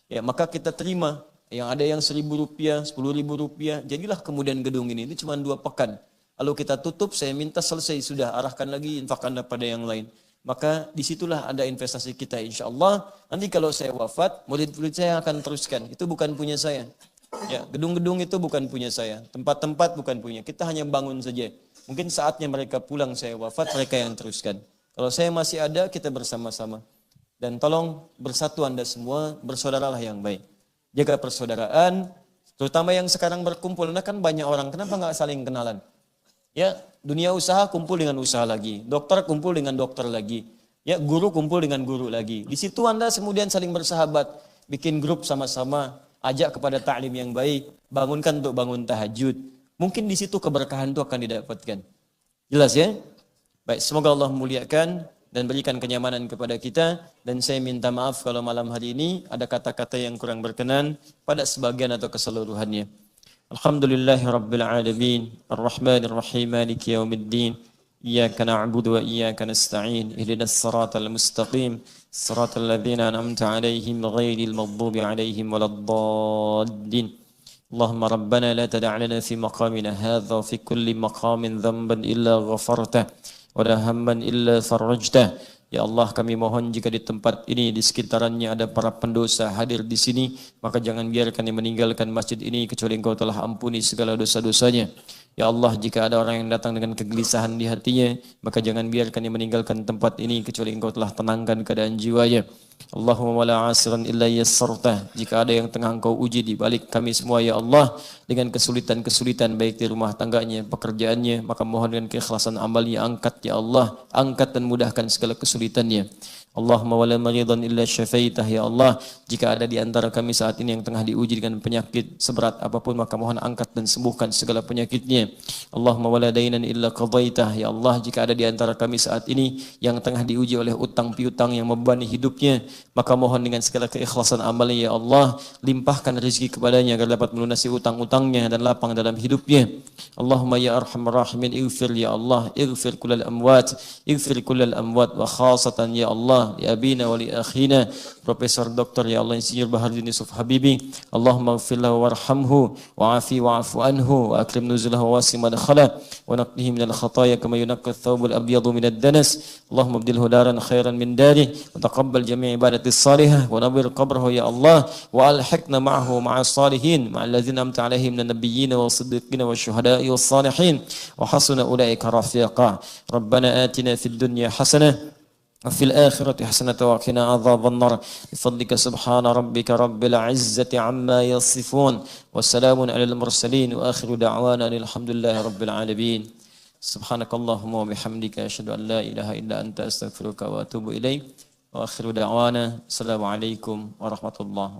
Ya, maka kita terima. Yang ada yang Rp1.000, Rp10.000, jadilah kemudian gedung ini cuma 2 pekan. Lalu kita tutup, saya minta selesai sudah, arahkan lagi, infakkan pada yang lain. Maka disitulah ada investasi kita insyaallah. Nanti kalau saya wafat, murid-murid saya akan teruskan. Itu bukan punya saya. Ya, gedung-gedung itu bukan punya saya. Tempat-tempat bukan punya. Kita hanya bangun saja. Mungkin saatnya mereka pulang saya wafat, mereka yang teruskan. Kalau saya masih ada, kita bersama-sama. Dan tolong bersatu Anda semua, bersaudaralah yang baik. Jaga persaudaraan, terutama yang sekarang berkumpul. Nah kan banyak orang, kenapa nggak saling kenalan? Ya, dunia usaha kumpul dengan usaha lagi. Dokter kumpul dengan dokter lagi. Ya, guru kumpul dengan guru lagi. Di situ Anda kemudian saling bersahabat. Bikin grup sama-sama, ajak kepada ta'lim yang baik. Bangunkan untuk bangun tahajud. Mungkin di situ keberkahan itu akan didapatkan. Jelas ya? Baik, semoga Allah memuliakan dan berikan kenyamanan kepada kita. Dan saya minta maaf kalau malam hari ini ada kata-kata yang kurang berkenan pada sebagian atau keseluruhannya. Alhamdulillahi Rabbil Alamin, Ar-Rahmanir Rahim, Maliki Yawmiddin, Iyyaka na'budu wa iyyaka nasta'in, ihdinas siratal mustaqim, siratal ladzina an'amta 'alaihim ghairil maghdubi 'alaihim waladdallin. Allahumma rabbana la tada' lana fi maqamina hadza wa fi kulli maqamin dhanban illa ghafartah wa la hamman illa farajtah. Ya Allah, kami mohon jika di tempat ini, di sekitarannya ada para pendosa hadir di sini, maka jangan biarkan yang meninggalkan masjid ini kecuali Engkau telah ampuni segala dosa-dosanya. Ya Allah, jika ada orang yang datang dengan kegelisahan di hatinya, maka jangan biarkan yang meninggalkan tempat ini kecuali Engkau telah tenangkan keadaan jiwanya. Allahumma wala asiran illa yassartah. Jika ada yang tengah Engkau uji di balik kami semua ya Allah dengan kesulitan-kesulitan baik di rumah tangganya, pekerjaannya, maka mohon dengan keikhlasan amalnya angkat ya Allah, angkat dan mudahkan segala kesulitannya. Allahumma wala maridan illa syafaitah ya Allah. Jika ada di antara kami saat ini yang tengah diuji dengan penyakit seberat apapun, maka mohon angkat dan sembuhkan segala penyakitnya. Allahumma wala dainan illa qadaitah ya Allah. Jika ada di antara kami saat ini yang tengah diuji oleh utang piutang yang membebani hidupnya, maka mohon dengan segala keikhlasan amalnya ya Allah, limpahkan rezeki kepadanya agar dapat melunasi utang-utangnya dan lapang dalam hidupnya. Allahumma ya arhamar rahimin, ighfir ya Allah, ighfir kullal amwat, wa khasatan ya Allah li abina wa li akhina Profesor Dr. ya Allah Insinyur Baharudin Yusuf Habibi. Allahumma ighfir lahu warhamhu wa'afi wa'afu anhu wa akrim nuzulahu wa wasi madkhalah wa naqnihi minal khataaya kama yunaqqa ath-thawbul abyadu minad danas. Allahumma abdilhu daran khairan min darih wa taqabbal jami' ibadatis salihah wa nawwir qabrahu ya Allah wa alhiqna ma'ahu ma'as salihin ma'al ladzina amta 'alaihim minan nabiyyin wa siddiqin wa syuhada'i was salihin wa hasuna ulaika rafiqa. Rabbana atina fid dunya hasanah وفي الآخرة حسنة وقنا عذاب النار بفضلك سبحان ربك رب العزة عما يصفون وسلام على المرسلين وآخر دعوانا الحمد لله رب العالمين سبحانك اللهم وبحمدك أشهد أن لا إله إلا أنت أستغفرك وأتوب إليك وآخر دعوانا السلام عليكم ورحمة الله